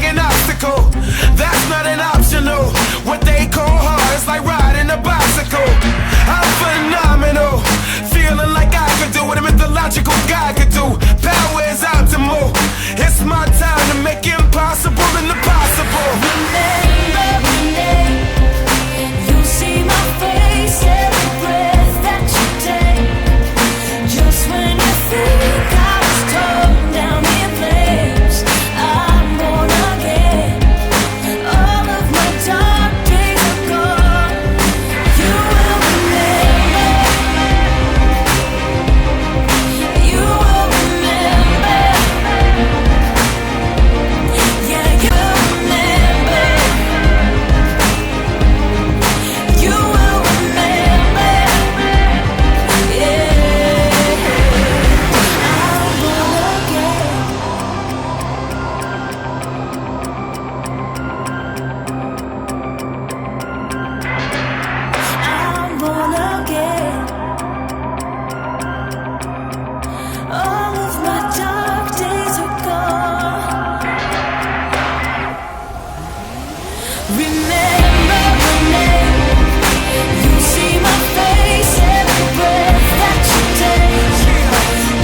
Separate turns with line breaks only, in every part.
like an obstacle. That's not an optional. What they call hard is like riding a bicycle. I'm phenomenal, feeling like I could do what a mythological guy could do. Power is optimal. It's my time to make impossible and the possible.
Remember my name. You see my face every breath that you take. Just when you think I was torn down in flames, I'm born again. All of my dark days are gone. You will remember. You will remember. Yeah, you will remember. You will remember. Yeah, I'm born again. I'm born again. All of my dark days are gone. Remember my name. You see my face every breath that you take.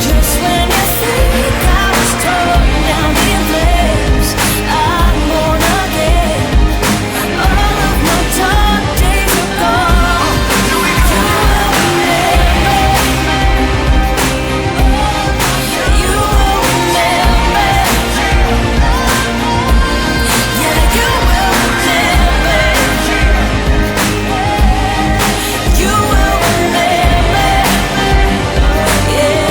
Just when you think I was torn down in flames, I'm born again. All of my dark days are gone. You will remember. You will remember. Yeah, you will remember. You will remember. Yeah.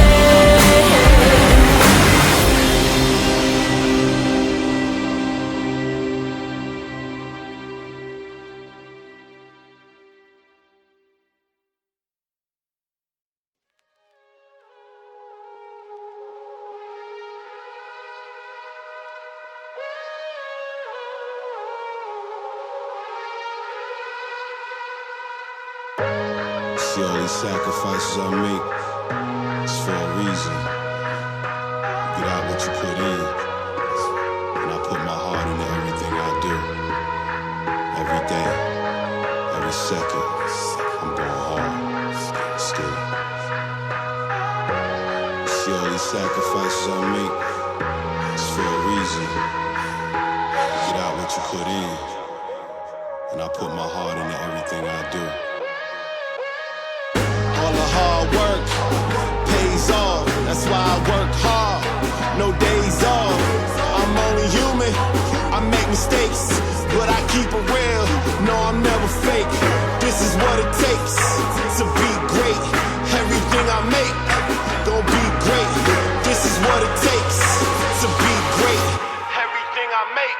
See all these sacrifices I make, it's for a reason. Get out what you put in, and I put my heart into everything I do. Every day, every second, I'm going hard, still. See all these sacrifices I make, it's for a reason. Get out what you put in, and I put my heart into everything I do. All the hard work pays off. That's why I work hard, no days off. I'm only human, I make mistakes, but I keep it real. No, I'm never fake. This is what it takes to be great. Everything I make gon' be great. This is what it takes to be great. Everything I make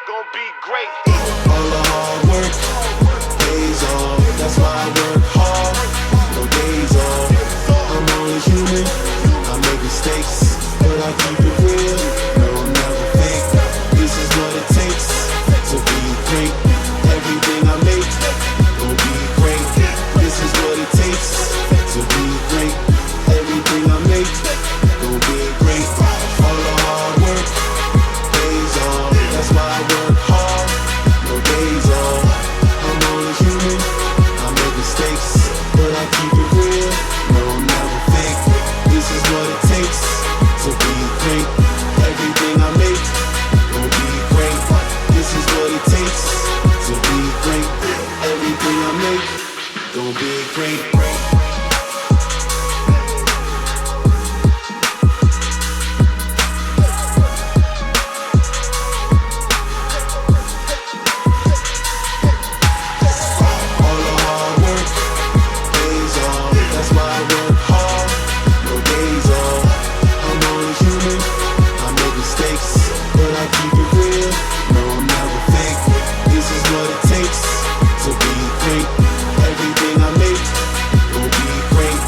gon' be great. All the hard work pays off. That's why I work hard. No days off. I'm only human. I make mistakes, but I keep it real. No, I'm never fake. This is what it takes to be great. Everything I make gon' be great. This is what it takes to be great. Everything I make gon' be great. All the hard work pays off. That's why I work hard. No days off. I'm only human. I make mistakes, but I keep it real. No, I'm never fake. This is what it takes to be great. Everything I make gon' be great. This is what it takes to be great. Everything I make gon' be great. All the hard work pays off. That's why I work hard. No days off. I'm only human. I make mistakes, but I keep it real. No, I'm never fake. This is what it takes to be great. Everything I make gon' be great.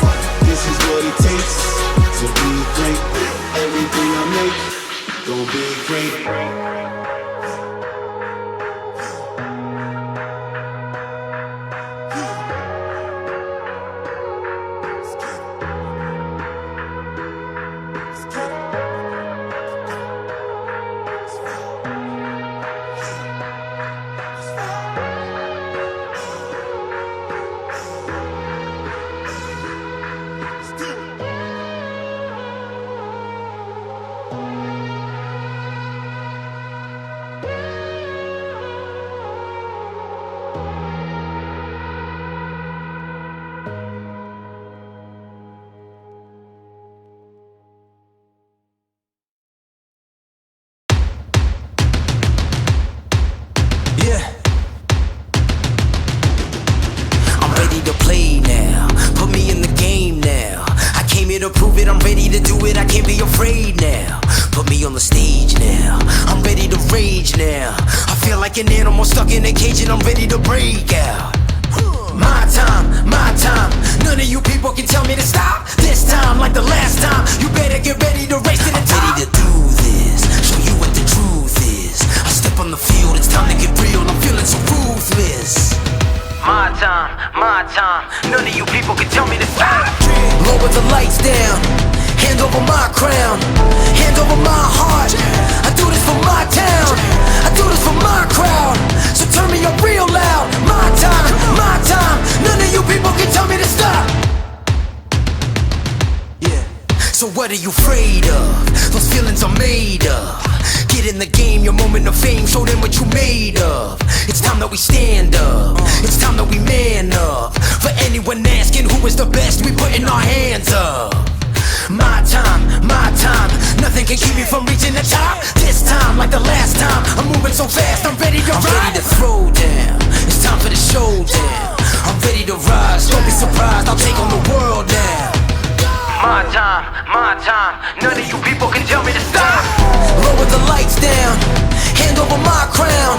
This is what it takes to be great. Everything I make gon' be great.
stage now. I'm ready to rage now. I feel like an animal stuck in a cage and I'm ready to break out. My time, none of you people can tell me to stop. This time, like the last time, you better get ready to race to the top. Ready to do this, show you what the truth is. I step on the field, it's time to get real, I'm feeling so ruthless. My time, none of you people can tell me to stop. Lower the lights down, hand over my crown, hand over my heart. I do this for my town, I do this for my crowd. So turn me up real loud. My time, none of you people can tell me to stop. Yeah. So what are you afraid of? Those feelings are made of. Get in the game, your moment of fame, show them what you made of. It's time that we stand up, it's time that we man up. For anyone asking who is the best, we putting our hands up. My time, nothing can keep me from reaching the top. This time, like the last time, I'm moving so fast, I'm ready to ride. I'm ready to throw down, it's time for the showdown. I'm ready to rise, don't be surprised, I'll take on the world now. My time, none of you people can tell me to stop. Lower the lights down, hand over my crown,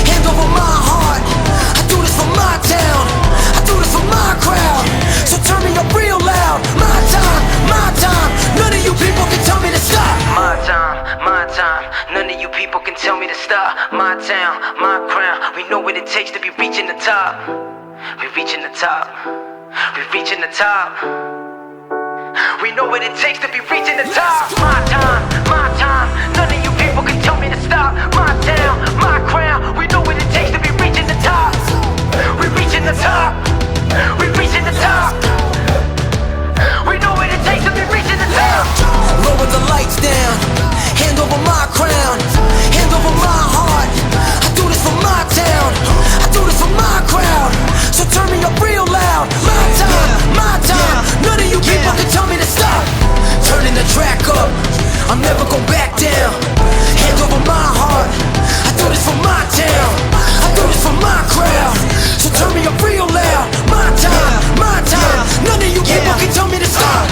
hand over my heart. I do this for my town, I do this for my crowd. So turn me up real loud. My time, none of you people can tell me to stop. My time, none of you people can tell me to stop. My town, my crown, we know what it takes to be reaching the top. We're reaching the top, we're reaching the top. We know what it takes to be reaching the top. My time, none of you people can tell me to stop. My town, my crown, we know what it takes to be reaching the top. We're reaching the top, we're reaching the top. We know what it takes to be reaching the top. Lower the lights down, hand over my crown, hand over my heart. I do this for my town, I do this for my crowd. So turn me up real loud. My time, none of you people can tell me to stop. Turning the track up, I'm never going back down. Hand over my heart, I do this for my town, I do this for my crowd. So turn me up real loud. My time, none of you people can tell me to stop.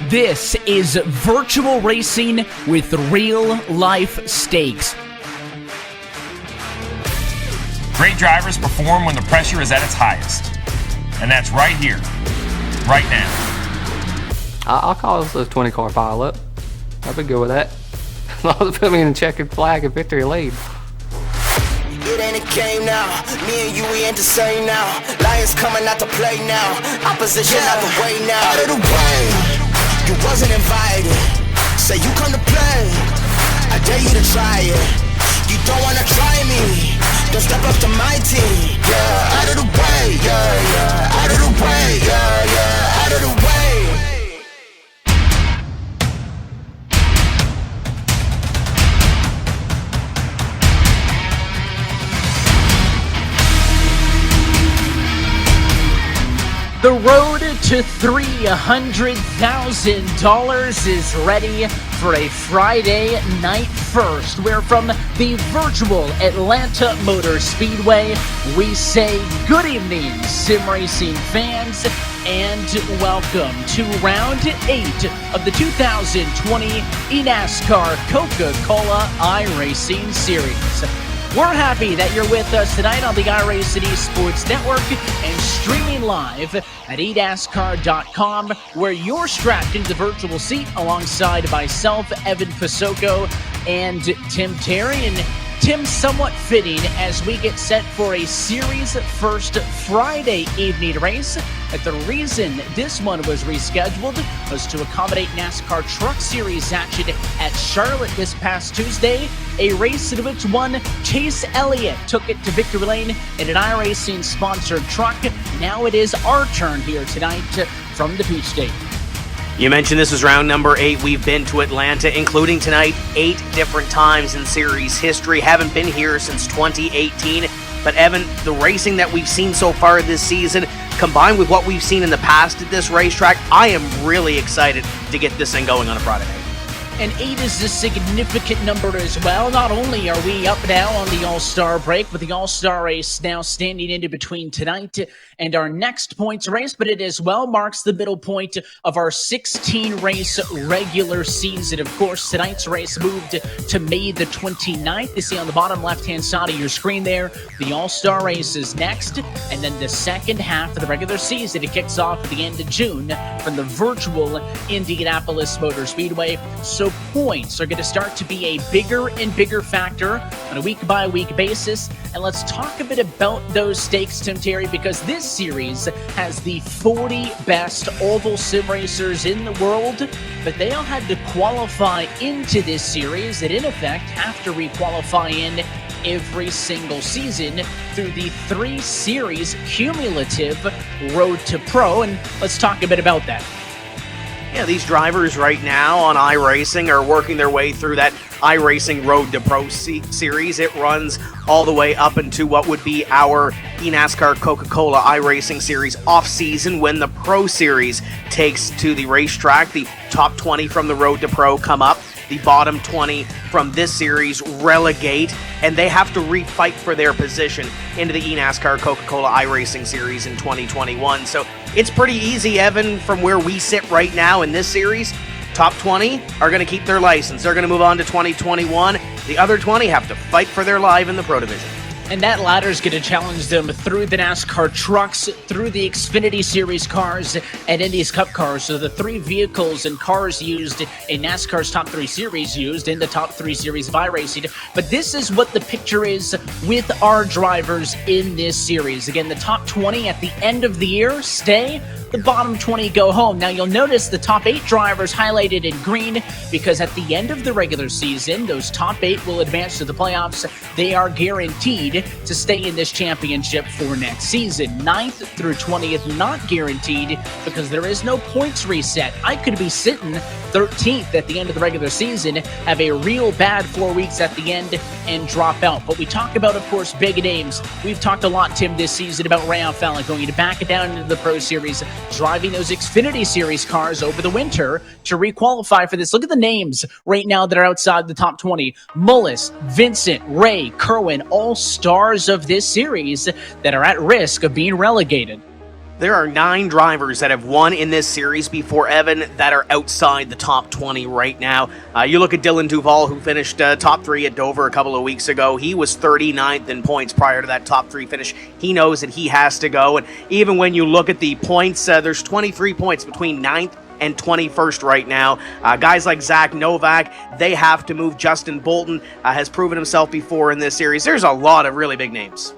This is virtual racing with real-life stakes.
Great drivers perform when the pressure is at its highest. And that's right here, right now.
I'll call this a 20-car pileup. I'd be good with that. As long as it put me in a checkered flag and victory lead.
It ain't a game now. Me and you, we ain't the same now. Lions coming out to play now. Opposition out the way now. Out of the way. You wasn't invited. Say you come to play. I dare you to try it. You don't wanna try me. Don't step up to my team. Yeah, out of the way. Yeah, yeah. Out of the way. Yeah, yeah. Out of the way.
The road to $300,000 is ready for a Friday night first, where from the virtual Atlanta Motor Speedway, we say good evening, sim racing fans, and welcome to round 8 of the 2020 eNASCAR Coca-Cola iRacing Series. We're happy that you're with us tonight on the iRacing Sports Network and streaming live at eNASCAR.com, where you're strapped into the virtual seat alongside myself, Evan Pasoko, and Tim Terry. And Tim, somewhat fitting as we get set for a series first Friday evening race. And the reason this one was rescheduled was to accommodate NASCAR Truck Series action at Charlotte this past Tuesday, a race in which one Chase Elliott took it to victory lane in an iRacing sponsored truck. Now it is our turn here tonight from the Peach State.
You mentioned this is round number 8. We've been to Atlanta, including tonight, 8 different times in series history. Haven't been here since 2018. But Evan, the racing that we've seen so far this season, combined with what we've seen in the past at this racetrack, I am really excited to get this thing going on a Friday night.
And 8 is a significant number as well. Not only are we up now on the All-Star break, with the All-Star race now standing in between tonight and our next points race, but it as well marks the middle point of our 16-race regular season. Of course, tonight's race moved to May the 29th. You see on the bottom left-hand side of your screen there, the All-Star race is next, and then the second half of the regular season, it kicks off at the end of June from the virtual Indianapolis Motor Speedway. So points are going to start to be a bigger and bigger factor on a week-by-week basis. And let's talk a bit about those stakes, Tim Terry, because this series has the 40 best oval sim racers in the world, but they all had to qualify into this series and in effect have to requalify in every single season through the 3 series cumulative Road to Pro. And let's talk a bit about that.
Yeah, these drivers right now on iRacing are working their way through that iRacing Road to Pro series. It runs all the way up into what would be our eNASCAR Coca-Cola iRacing series off-season, when the Pro Series takes to the racetrack. The top 20 from the Road to Pro come up. The bottom 20 from this series relegate, and they have to refight for their position into the eNASCAR Coca-Cola iRacing Series in 2021. So it's pretty easy, Evan, from where we sit right now in this series. Top 20 are going to keep their license. They're going to move on to 2021. The other 20 have to fight for their life in the Pro Division.
And that ladder is going to challenge them through the NASCAR trucks, through the Xfinity Series cars, and Indy's Cup cars. So the 3 vehicles and cars used in NASCAR's top 3 series used in the top 3 series of iRacing. But this is what the picture is with our drivers in this series. Again, the top 20 at the end of the year stay. The bottom 20 go home. Now you'll notice the top 8 drivers highlighted in green because at the end of the regular season, those top 8 will advance to the playoffs. They are guaranteed to stay in this championship for next season. 9th through 20th not guaranteed because there is no points reset. I could be sitting 13th at the end of the regular season, have a real bad 4 weeks at the end, and drop out. But we talk about, of course, big names. We've talked a lot, Tim, this season about Ray Alfalla going to back it down into the Pro Series, driving those Xfinity Series cars over the winter to requalify for this. Look at the names right now that are outside the top 20. Mullis, Vincent, Ray, Kerwin, all stars of this series that are at risk of being relegated.
There are 9 drivers that have won in this series before, Evan, that are outside the top 20 right now. You look at Dylan Duval, who finished top 3 at Dover a couple of weeks ago. He was 39th in points prior to that top 3 finish. He knows that he has to go. And even when you look at the points, there's 23 points between 9th and 21st right now. Guys like Zach Novak, they have to move. Justin Bolton has proven himself before in this series. There's a lot of really big names.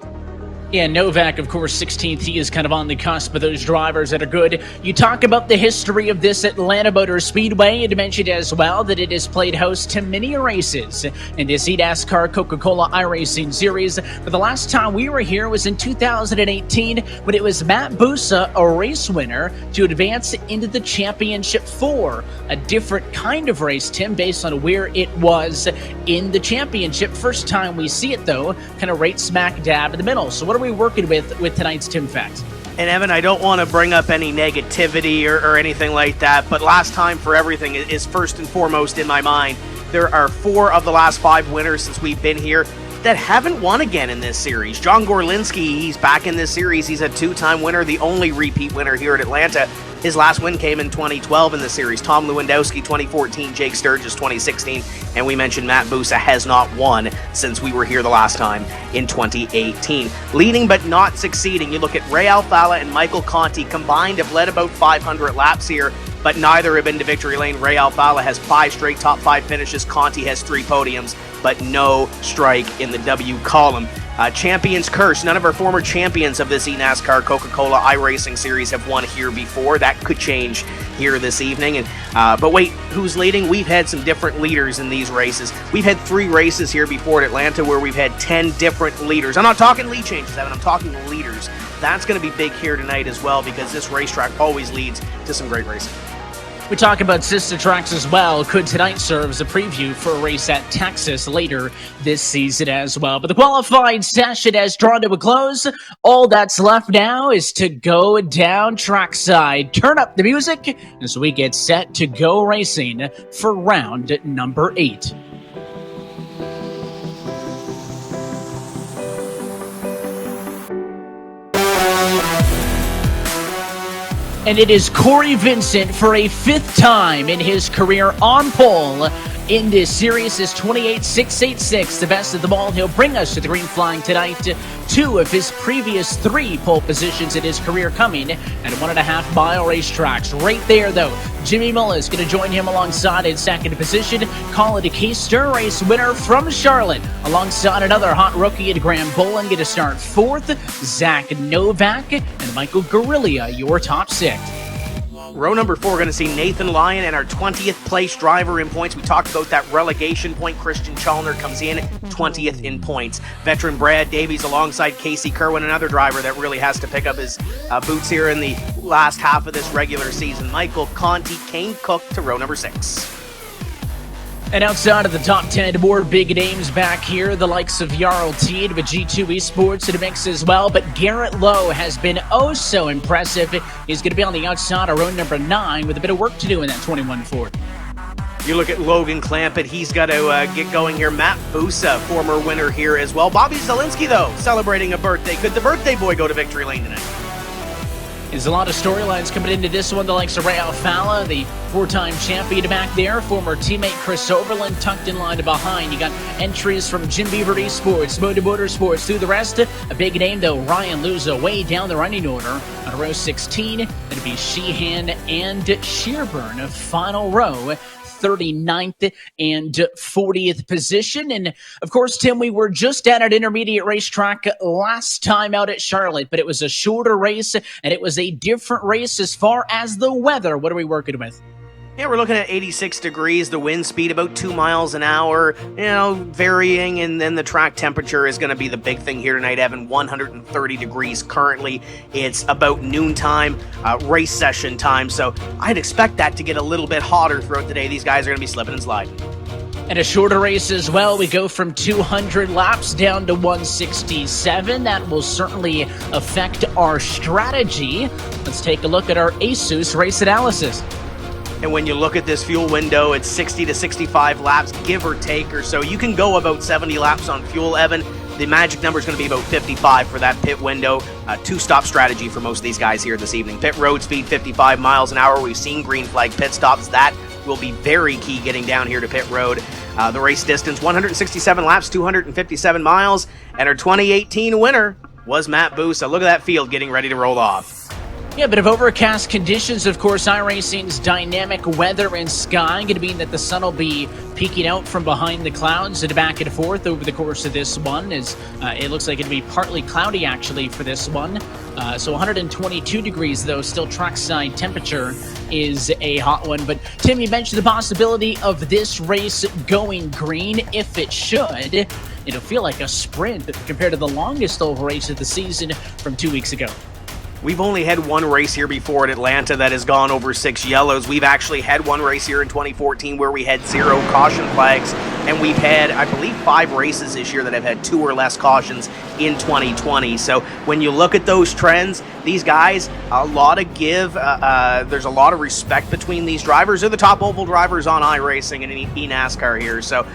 Yeah, Novak, of course, 16th. He is kind of on the cusp of those drivers that are good. You talk about the history of this Atlanta Motor Speedway, and mentioned as well that it has played host to many races in this eNASCAR Coca-Cola iRacing series. But the last time we were here was in 2018 when it was Matt Busa, a race winner, to advance into the championship for a different kind of race, Tim, based on where it was in the championship. First time we see it, though, kind of right smack dab in the middle. So what are we working with tonight's Tim Fact?
And Evan, I don't want to bring up any negativity or anything like that, but last time for everything is first and foremost in my mind. There are 4 of the last 5 winners since we've been here that haven't won again in this series. John Gorlinski, he's back in this series. He's a 2-time winner, the only repeat winner here at Atlanta. His last win came in 2012 in the series. Tom Lewandowski, 2014, Jake Sturgis, 2016, and we mentioned Matt Busa has not won since we were here the last time in 2018. Leading but not succeeding, you look at Ray Alfala and Michael Conti combined have led about 500 laps here, but neither have been to victory lane. Ray Alfala has 5 straight top 5 finishes. Conti has 3 podiums, but no strike in the W column. Champions curse. None of our former champions of this eNASCAR Coca-Cola iRacing series have won here before. That could change here this evening. But wait, who's leading? We've had some different leaders in these races. We've had 3 races here before at Atlanta where we've had 10 different leaders. I'm not talking lead changes, Evan. I'm talking leaders. That's going to be big here tonight as well because this racetrack always leads to some great racing.
We talk about sister tracks as well. Could tonight serve as a preview for a race at Texas later this season as well. But the qualifying session has drawn to a close. All that's left now is to go down trackside. Turn up the music as we get set to go racing for round number 8. And it is Cory Vincent for a 5th time in his career on pole in this series. His 28.686, the best of them all. He'll bring us to the green flag tonight. 2 of his previous 3 pole positions in his career coming at 1.5 mile racetracks. Right there, though, Jimmy Muller is going to join him alongside in second position. Colin DeKeister, race winner from Charlotte, alongside another hot rookie at Graham Bolton, going to start 4th. Zach Novak and Michael Guerrilla, your top 6.
Row number 4, going to see Nathan Lyon and our 20th place driver in points. We talked about that relegation point. Christian Chalner comes in 20th in points. Veteran Brad Davies alongside Casey Kerwin, another driver that really has to pick up his boots here in the last half of this regular season. Michael Conti, Kane Cook to row number 6.
And outside of the top 10, more big names back here, the likes of Jarl Teed with G2 Esports in the mix as well. But Garrett Lowe has been oh so impressive. He's going to be on the outside of row number 9 with a bit of work to do in that 21 Ford.
You look at Logan Clampett, he's got to get going here. Matt Busa, former winner here as well. Bobby Zielinski, though, celebrating a birthday. Could the birthday boy go to victory lane tonight?
There's a lot of storylines coming into this one. The likes of Ray Alfala, the 4-time champion back there. Former teammate Chris Overland tucked in line behind. You got entries from Jim Beaver Esports, Moto Motorsports, through the rest. A big name, though, Ryan Louisa, way down the running order on row 16. It'll be Sheehan and Shearburn, final row. 39th and 40th position. And of course, Tim, we were just at an intermediate racetrack last time out at Charlotte, but it was a shorter race and it was a different race as far as the weather. What are we working with?
Yeah, we're looking at 86 degrees, the wind speed about 2 miles an hour, varying, and then the track temperature is going to be the big thing here tonight, Evan. 130 degrees currently. It's about noontime, race session time, so I'd expect that to get a little bit hotter throughout the day. These guys are going to be slipping and sliding.
And a shorter race as well. We go from 200 laps down to 167. That will certainly affect our strategy. Let's take a look at our ASUS race analysis.
And when you look at this fuel window, it's 60 to 65 laps, give or take or so. You can go about 70 laps on fuel, Evan. The magic number is going to be about 55 for that pit window. 2-stop strategy for most of these guys here this evening. Pit road speed, 55 miles an hour. We've seen green flag pit stops. That will be very key getting down here to pit road. The race distance, 167 laps, 257 miles. And our 2018 winner was Matt Busa. Look at that field getting ready to roll off.
Yeah, a bit of overcast conditions, of course. iRacing's dynamic weather and sky going to mean that the sun will be peeking out from behind the clouds and back and forth over the course of this one. As it looks like it'll be partly cloudy actually for this one. So 122 degrees though, still trackside temperature is a hot one. But Tim, you mentioned the possibility of this race going green. If it should, it'll feel like a sprint compared to the longest oval race of the season from 2 weeks ago.
We've only had one race here before at Atlanta that has gone over 6 yellows. We've actually had one race here in 2014 where we had 0 caution flags, and we've had, I believe, 5 races this year that have had 2 or less cautions in 2020. So when you look at those trends, these guys, a lot of give. There's a lot of respect between these drivers. They're the top oval drivers on iRacing and eNASCAR here. So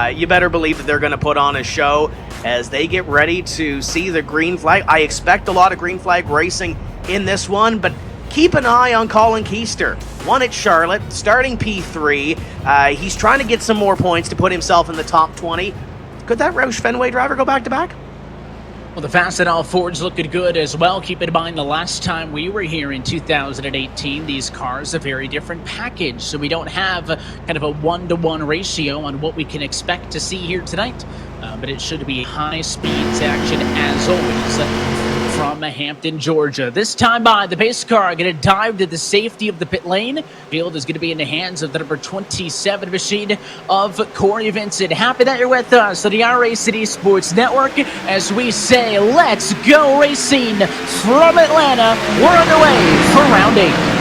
you better believe that they're going to put on a show as they get ready to see the green flag. I expect a lot of green flag racing in this one, but keep an eye on Colin Keister. Won at Charlotte, starting P3. He's trying to get some more points to put himself in the top 20. Could that Roush Fenway driver go back-to-back?
Well, the Fastenal Ford's looking good as well. Keep in mind the last time we were here in 2018, these cars a very different package. So we don't have kind of a 1-to-1 ratio on what we can expect to see here tonight. But it should be high speeds action as always from Hampton, Georgia. This time by the pace car going to dive to the safety of the pit lane. Field is going to be in the hands of the number 27 machine of Cory Vincent. Happy that you're with us on the iRacing Esports Network as we say, let's go racing from Atlanta. We're underway for round 8.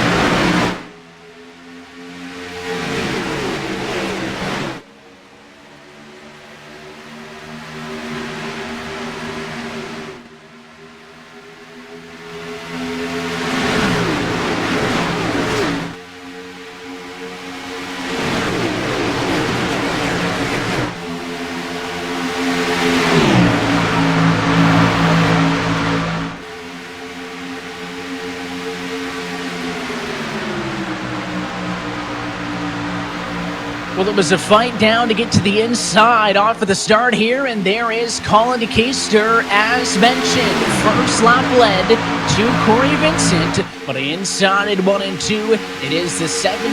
Well, it was a fight down to get to the inside off of the start here, and there is Colin Keister, as mentioned. First lap led to Cory Vincent, but inside 1 and 2, it is the 17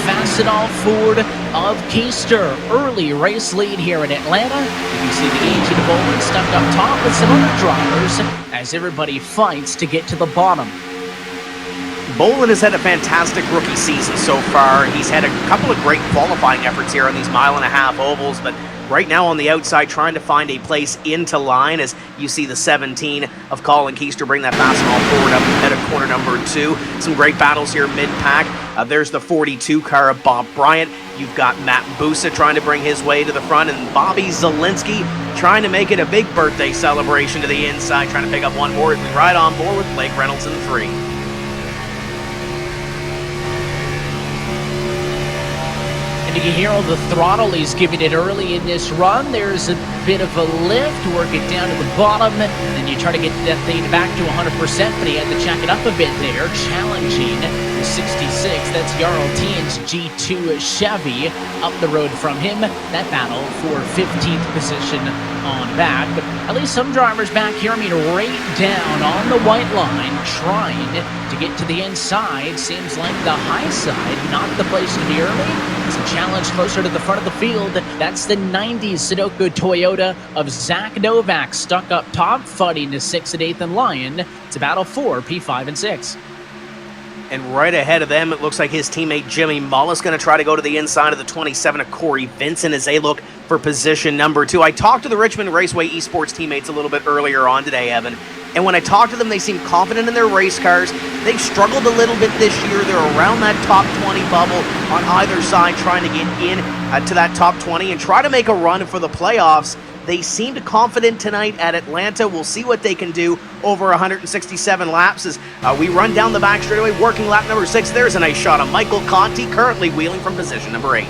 Fastenal Ford of Keister. Early race lead here in Atlanta. You can see the 18 Bolton stuck up top with some other drivers as everybody fights to get to the bottom.
Bolton has had a fantastic rookie season so far. He's had a couple of great qualifying efforts here on these 1.5-mile ovals, but right now on the outside trying to find a place into line as you see the 17 of Colin Keister bring that Fastenal forward up ahead of corner number 2. Some great battles here mid-pack. There's the 42 car of Bob Bryant. You've got Matt Busa trying to bring his way to the front, and Bobby Zielinski trying to make it a big birthday celebration to the inside, trying to pick up one more as we ride on board with Blake Reynolds in 3.
You can hear all the throttle he's giving it early in this run. There's a bit of a lift, work it down to the bottom, and then you try to get that thing back to 100%, but he had to check it up a bit there, challenging the 66. That's Jarl Tien's G2 Chevy up the road from him. That battle for 15th position on back, but at least some drivers back here, right down on the white line, trying to get to the inside. Seems like the high side, not the place to be early. It's a challenge closer to the front of the field. That's the 90s Sunoco Toyota of Zach Novak stuck up top, fighting to 6th and 8th and Lion. It's a battle for P5 and 6.
And right ahead of them, it looks like his teammate Jimmy Mullis going to try to go to the inside of the 27 of Cory Vincent as they look for position number 2. I talked to the Richmond Raceway Esports teammates a little bit earlier on today, Evan, and when I talked to them, they seem confident in their race cars. They've struggled a little bit this year. They're around that top 20 bubble on either side, trying to get in to that top 20 and try to make a run for the playoffs. They seemed confident tonight at Atlanta. We'll see what they can do over 167 laps as we run down the back straightaway, working lap number 6. There's a nice shot of Michael Conti, currently wheeling from position number 8.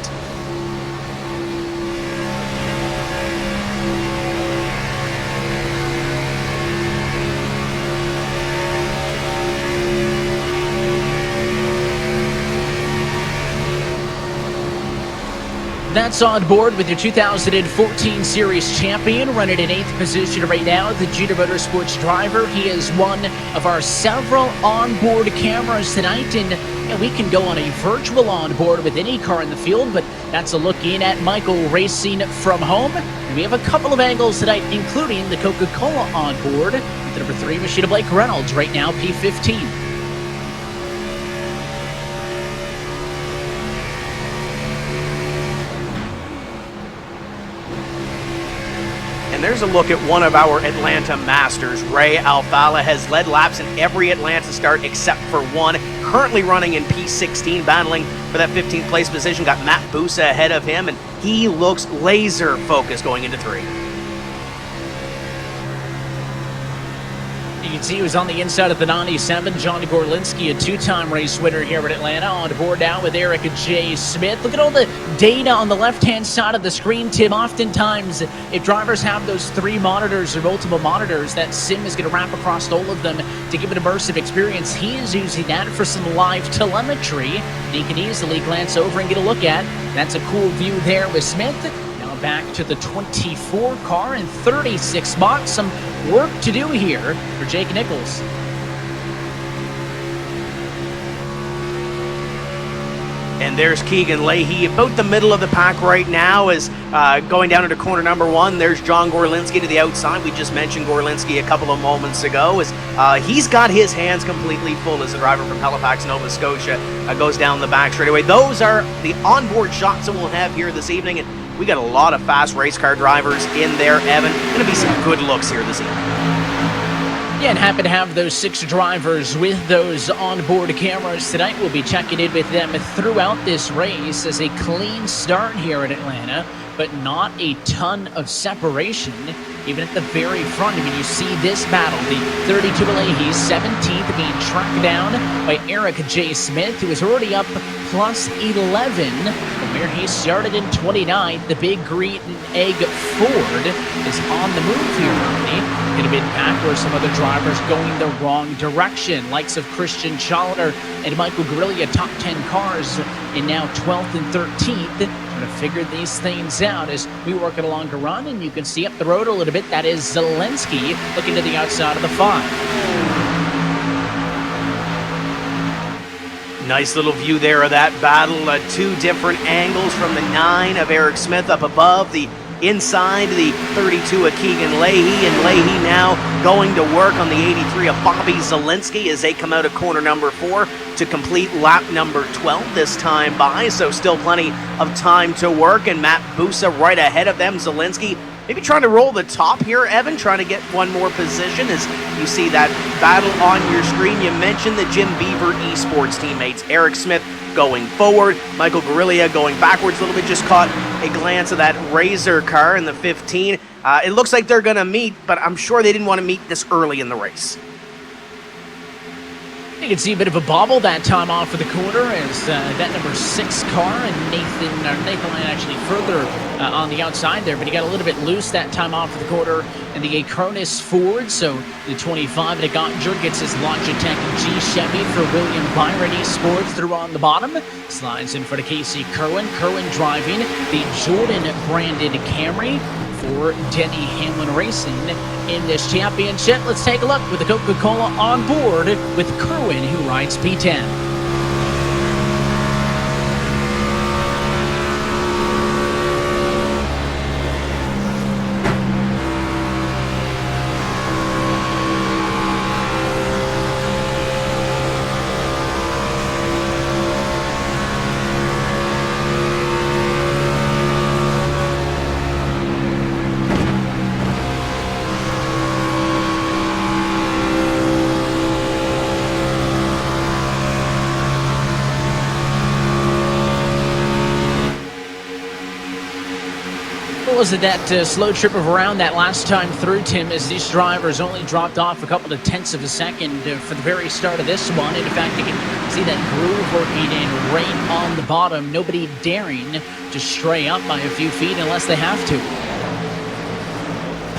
That's on board with your 2014 Series champion, running in 8th position right now, the Junior Motorsports driver. He is one of our several onboard cameras tonight, and we can go on a virtual onboard with any car in the field, but that's a look in at Michael racing from home. And we have a couple of angles tonight, including the Coca-Cola onboard with the number 3 machine of Blake Reynolds right now, P15.
And there's a look at one of our Atlanta Masters. Ray Alfala has led laps in every Atlanta start except for one. Currently running in P16, battling for that 15th place position. Got Matt Busa ahead of him, and he looks laser focused going into 3.
You can see he was on the inside of the 97. John Gorlinski, a 2-time race winner here at Atlanta, on board now with Eric J. Smith. Look at all the data on the left-hand side of the screen, Tim. Oftentimes, if drivers have those 3 monitors or multiple monitors, that sim is going to wrap across all of them to give an immersive experience. He is using that for some live telemetry that he can easily glance over and get a look at. That's a cool view there with Smith. Back to the 24 car in 36 spots. Some work to do here for Jake Nichols.
And there's Keegan Leahy, about the middle of the pack right now, is going down into corner number 1. There's John Gorlinski to the outside. We just mentioned Gorlinski a couple of moments ago. He's got his hands completely full as the driver from Halifax, Nova Scotia, goes down the back straightaway. Those are the onboard shots that we'll have here this evening. And we got a lot of fast race car drivers in there, Evan. Going to be some good looks here this evening.
Yeah, and happy to have those 6 drivers with those onboard cameras tonight. We'll be checking in with them throughout this race as a clean start here in Atlanta, but not a ton of separation, even at the very front. I mean, you see this battle, the 32 Leahy, 17th, being tracked down by Eric J. Smith, who is already up plus 11 from where he started in 29th. The big green egg Ford is on the move here, Rodney. In a mid-pack where some other drivers going the wrong direction, likes of Christian Challoner and Michael Guerrilla, top 10 cars, and now 12th and 13th. Trying to figure these things out as we work it along a run, and you can see up the road a little bit. That is Zelensky looking to the outside of the 5.
Nice little view there of that battle. 2 different angles from the 9 of Eric Smith up above, the inside the 32 of Keegan Leahy, and Leahy now going to work on the 83 of Bobby Zelensky as they come out of corner number 4 to complete lap number 12 this time by, so still plenty of time to work, and Matt Busa right ahead of them. Zelensky maybe trying to roll the top here, Evan, trying to get one more position as you see that battle on your screen. You mentioned the Jim Beaver Esports teammates. Eric Smith going forward, Michael Guerrilla going backwards a little bit. Just caught a glance of that Razor car in the 15. It looks like they're going to meet, but I'm sure they didn't want to meet this early in the race.
You can see a bit of a bobble that time off of the corner as that number 6 car, and Nathan Lane actually further on the outside there, but he got a little bit loose that time off of the corner in the Acronis Ford. So the 25 and Ottinger gets his Logitech G Chevy for William Byron Esports through on the bottom. Slides in front of Casey Kerwin. Kerwin driving the Jordan branded Camry for Denny Hamlin Racing in this championship. Let's take a look with the Coca-Cola on board with Kerwin, who rides P10. Was it that slow trip of around that last time through, Tim, as these drivers only dropped off a couple of tenths of a second for the very start of this one. And in fact, you can see that groove working in right on the bottom. Nobody daring to stray up by a few feet unless they have to.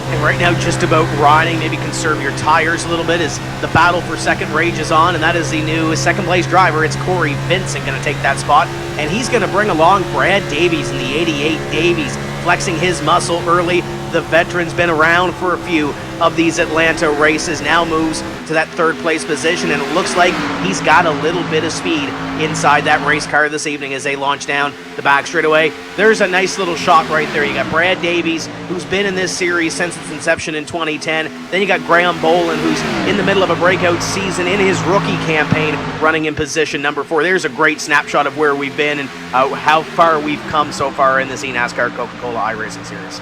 And right now, just about riding, maybe conserve your tires a little bit as the battle for second rages on, and that is the new second-place driver. It's Cory Vincent going to take that spot, and he's going to bring along Brad Davies in the 88 Davies, flexing his muscle early. The veteran's been around for a few of these Atlanta races, now moves to that third-place position, and it looks like he's got a little bit of speed inside that race car this evening as they launch down the back straightaway. There's a nice little shot right there. You got Brad Davies, who's been in this series since its inception in 2010. Then you got Graham Bolton, who's in the middle of a breakout season in his rookie campaign, running in position number 4. There's a great snapshot of where we've been and how far we've come so far in this eNASCAR Coca-Cola iRacing series.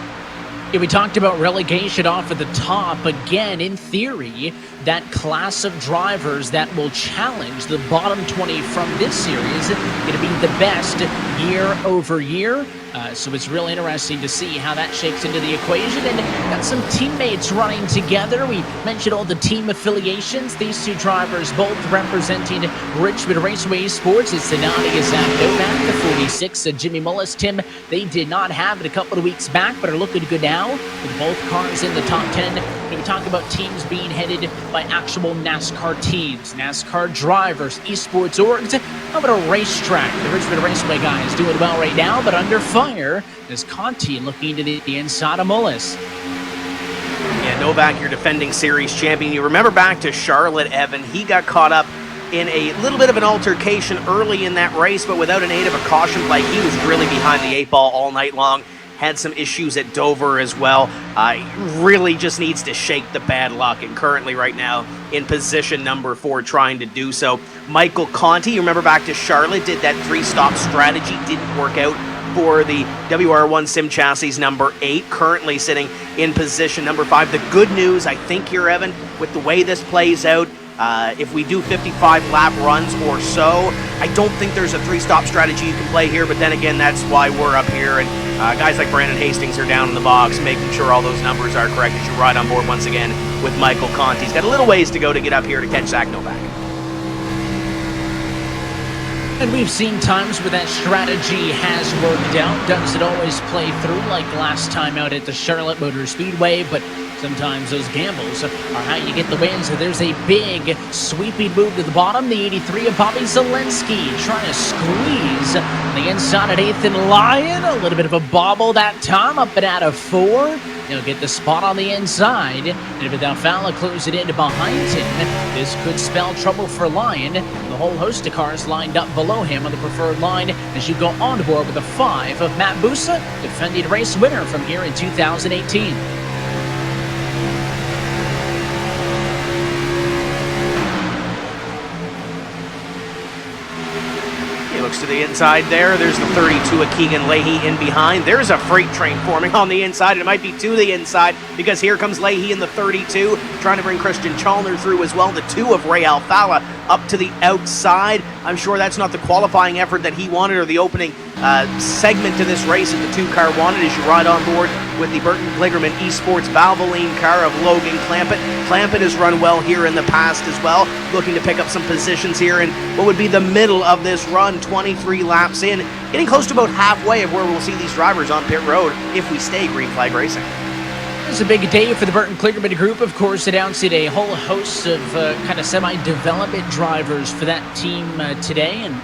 Yeah, we talked about relegation off at the top. Again, in theory, that class of drivers that will challenge the bottom 20 from this series going to be the best year over year. So it's real interesting to see how that shakes into the equation. And got some teammates running together. We mentioned all the team affiliations. These two drivers both representing Richmond Raceway Sports. It's Nadia Zach Novak, the 46, Jimmy Mullis. Tim, they did not have it a couple of weeks back, but are looking good now with both cars in the top 10. When we talk about teams being headed by actual NASCAR teams, NASCAR drivers, esports orgs, how about a racetrack? The Richmond Raceway guys doing well right now, but under fire is Conti looking to the inside of Mullis.
Yeah, Novak, your defending series champion. You remember back to Charlotte, Evan. He got caught up in a little bit of an altercation early in that race, but without an aid of a caution plate, he was really behind the 8 ball all night long. Had some issues at Dover as well. Really just needs to shake the bad luck, and currently right now in position number 4 trying to do so. Michael Conti, you remember back to Charlotte, did that 3-stop strategy, didn't work out for the WR1 Sim Chassis number 8, currently sitting in position number 5. The good news, I think here, Evan, with the way this plays out, if we do 55 lap runs or so, I don't think there's a 3-stop strategy you can play here, but then again, that's why we're up here, and guys like Brandon Hastings are down in the box, making sure all those numbers are correct as you ride on board once again with Michael Conti. He's got a little ways to go to get up here to catch Zach Novak.
And we've seen times where that strategy has worked out. Doesn't always play through like last time out at the Charlotte Motor Speedway, but sometimes those gambles are how you get the wins. So there's a big sweeping move to the bottom. The 83 of Bobby Zelensky trying to squeeze the inside at 8th and Lyon. A little bit of a bobble that time, up and out of 4. He'll get the spot on the inside, and if Alfala closes it in behind him, this could spell trouble for Lyon. The whole host of cars lined up below him on the preferred line as you go on board with the 5 of Matt Busa, defending race winner from here in 2018.
Looks to the inside there. There's the 32 of Keegan Leahy in behind. There's a freight train forming on the inside. It might be to the inside because here comes Leahy in the 32, trying to bring Christian Chalner through as well. The 2 of Ray Alfala up to the outside. I'm sure that's not the qualifying effort that he wanted or the opening segment to this race that the 2 car wanted as you ride on board with the Burton Kligerman Esports Valvoline car of Logan Clampett. Clampett has run well here in the past as well, looking to pick up some positions here in what would be the middle of this run, 23 laps in, getting close to about halfway of where we'll see these drivers on pit road if we stay green flag racing.
It's a big day for the Burton Kligerman Group, of course, announcing a whole host of kind of semi-development drivers for that team today, and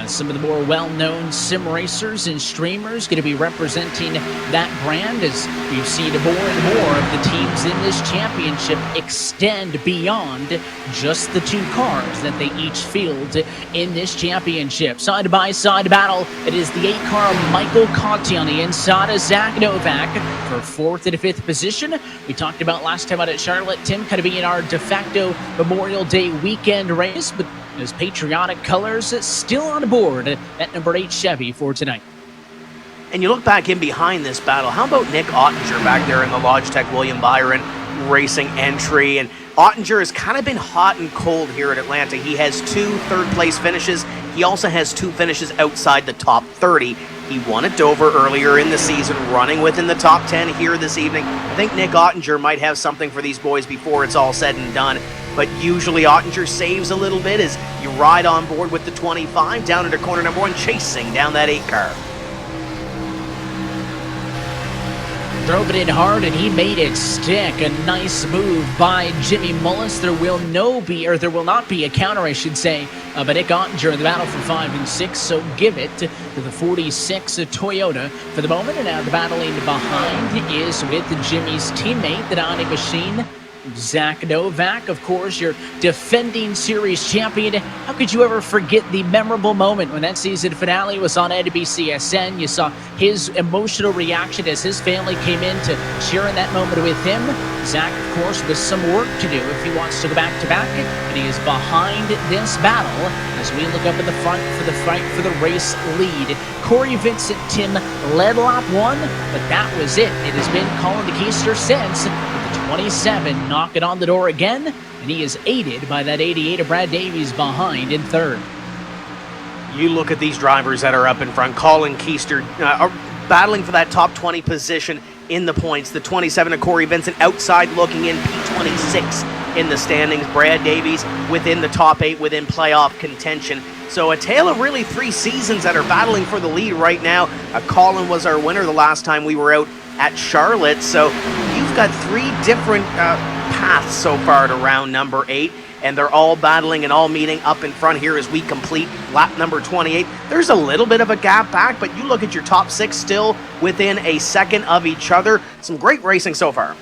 some of the more well-known sim racers and streamers going to be representing that brand as we've seen more and more of the teams in this championship extend beyond just the 2 cars that they each field in this championship. Side-by-side battle, it is the 8-car Michael Conti on the inside of Zach Novak for 4th and 5th position. We talked about last time out at Charlotte, Tim, kind of being our de facto Memorial Day weekend race, but his patriotic colors still on board at number 8 Chevy for tonight.
And you look back in behind this battle, how about Nick Ottinger back there in the Logitech William Byron Racing entry? And Ottinger has kind of been hot and cold here at Atlanta. He has 2 third-place finishes. He also has 2 finishes outside the top 30. He won at Dover earlier in the season, running within the top 10 here this evening. I think Nick Ottinger might have something for these boys before it's all said and done. But usually Ottinger saves a little bit as you ride on board with the 25 down into corner number 1, chasing down that 8 car.
Drove it in hard and he made it stick. A nice move by Jimmy Mullis. There will not be a counter, I should say, by Nick Ottinger in the battle for 5 and 6. So give it to the 46 Toyota for the moment. And now the battling behind is with Jimmy's teammate, the Donnie Machine, Zach Novak, of course, your defending series champion. How could you ever forget the memorable moment when that season finale was on NBCSN? You saw his emotional reaction as his family came in to share in that moment with him. Zach, of course, with some work to do if he wants to go back-to-back, and he is behind this battle as we look up at the front for the fight for the race lead. Cory Vincent, Tim, led lap 1, but that was it. It has been Colin Keister since. 27 knocking on the door again, and he is aided by that 88 of Brad Davies behind in third.
You look at these drivers that are up in front. Colin Keister are battling for that top 20 position in the points. The 27 of Cory Vincent outside looking in, P26 in the standings. Brad Davies within the top 8 within playoff contention. So a tale of really 3 seasons that are battling for the lead right now. Colin was our winner the last time we were out at Charlotte. So you've got 3 different paths so far to round number 8, and they're all battling and all meeting up in front here as we complete lap number 28. There's a little bit of a gap back, but you look at your top 6 still within a second of each other. Some great racing so far.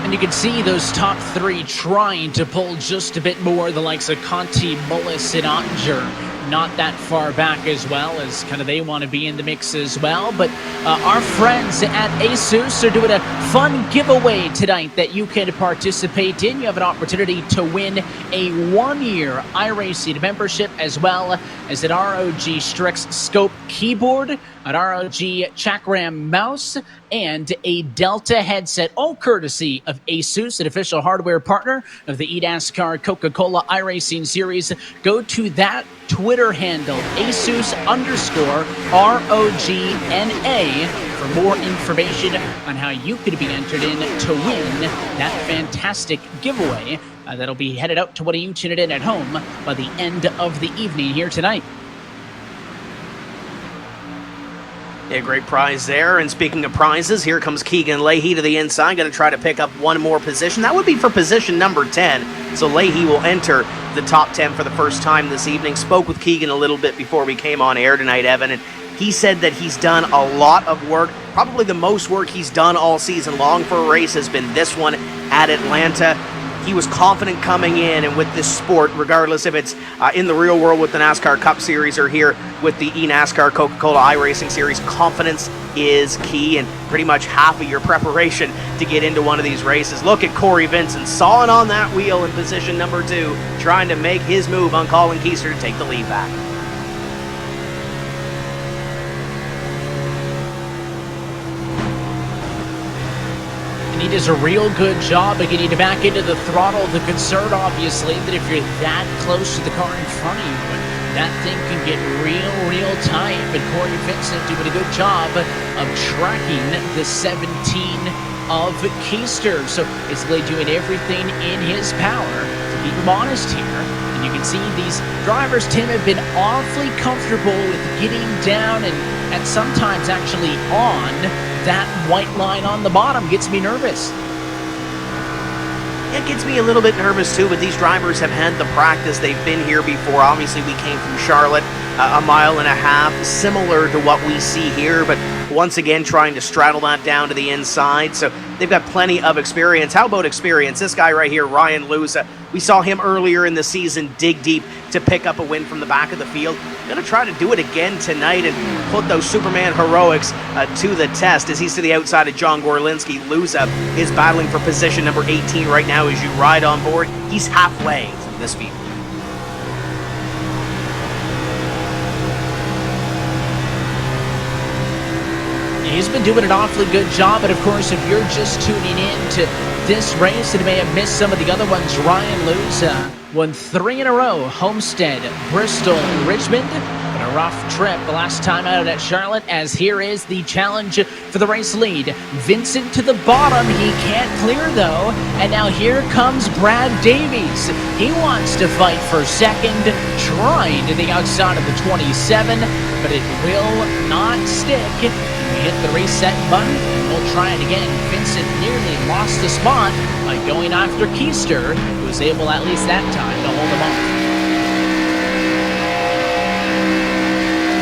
And you can see those top 3 trying to pull just a bit more, the likes of Conti, Mullis, and Ottinger. Not that far back as well, as kind of they want to be in the mix as well. But our friends at ASUS are doing a fun giveaway tonight that you can participate in. You have an opportunity to win a 1-year iRacing membership, as well as an ROG Strix Scope keyboard, an ROG Chakram mouse, and a Delta headset, all courtesy of ASUS, an official hardware partner of the eNASCAR Coca-Cola iRacing Series. Go to that Twitter handle, ASUS_ROGNA, for more information on how you could be entered in to win that fantastic giveaway that'll be headed out to one of you tuning in at home by the end of the evening here tonight.
Yeah, great prize there. And speaking of prizes, here comes Keegan Leahy to the inside. Going to try to pick up one more position. That would be for position number 10. So Leahy will enter the top 10 for the first time this evening. Spoke with Keegan a little bit before we came on air tonight, Evan, and he said that he's done a lot of work. Probably the most work he's done all season long for a race has been this one at Atlanta. He was confident coming in, and with this sport, regardless if it's in the real world with the NASCAR Cup Series or here with the eNASCAR Coca-Cola iRacing Series, confidence is key, and pretty much half of your preparation to get into one of these races. Look at Cory Vincent sawing on that wheel in position number 2, trying to make his move on Colin Keister to take the lead back.
And he does a real good job of getting back into the throttle. The concern, obviously, that if you're that close to the car in front of you, that thing can get real tight. But Cory Vincent doing a good job of tracking the 17 of Keister. So basically doing everything in his power to keep him honest here. And you can see these drivers, Tim, have been awfully comfortable with getting down and sometimes actually on that white line on the bottom. Gets me nervous.
It gets me a little bit nervous too, but these drivers have had the practice. They've been here before. Obviously, we came from Charlotte, a mile and a half, similar to what we see here, but once again trying to straddle that down to the inside. So they've got plenty of experience. How about experience? This guy right here, Ryan Louisa, we saw him earlier in the season dig deep to pick up a win from the back of the field. Going to try to do it again tonight and put those Superman heroics to the test as he's to the outside of John Gorlinski. Louisa is battling for position number 18 right now as you ride on board. He's halfway through this field.
He's been doing an awfully good job, and of course, if you're just tuning in to this race and may have missed some of the other ones, Ryan Louisa won 3 in a row: Homestead, Bristol, Richmond. But a rough trip the last time out at Charlotte, as here is the challenge for the race lead. Vincent to the bottom. He can't clear, though. And now here comes Brad Davies. He wants to fight for second, trying to the outside of the 27, but it will not stick. We hit the reset button, and we'll try it again. Vincent nearly lost the spot by going after Keister, who was able at least that time to hold him off.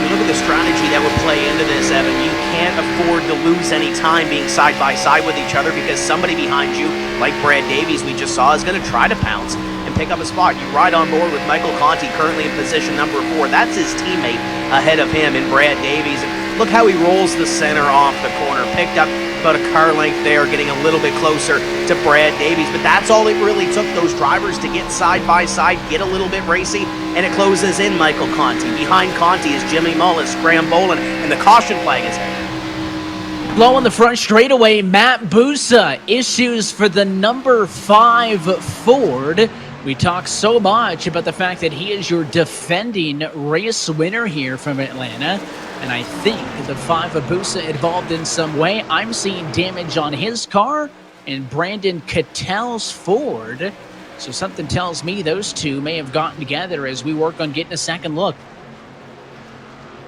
You look at the strategy that would play into this, Evan. You can't afford to lose any time being side by side with each other, because somebody behind you, like Brad Davies we just saw, is going to try to pounce and pick up a spot. You ride on board with Michael Conti, currently in position number 4. That's his teammate ahead of him in Brad Davies. And look how he rolls the center off the corner. Picked up about a car length there, getting a little bit closer to Brad Davies. But that's all it really took, those drivers to get side by side, get a little bit racy, and it closes in Michael Conti. Behind Conti is Jimmy Mullis, Graham Bolton, and the caution flag is hit.
Low on the front straightaway, Matt Busa. Issues for the number 5 Ford. We talk so much about the fact that he is your defending race winner here from Atlanta. And I think the 5 Abusa involved in some way. I'm seeing damage on his car and Brandon Cattell's Ford. So something tells me those two may have gotten together as we work on getting a second look.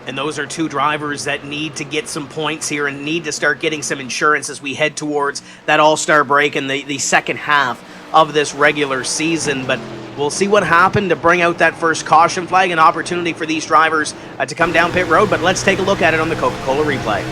And those are two drivers that need to get some points here and need to start getting some insurance as we head towards that All-Star break in the second half of this regular season. But we'll see what happened to bring out that first caution flag, an opportunity for these drivers to come down pit road. But let's take a look at it on the Coca-Cola Replay.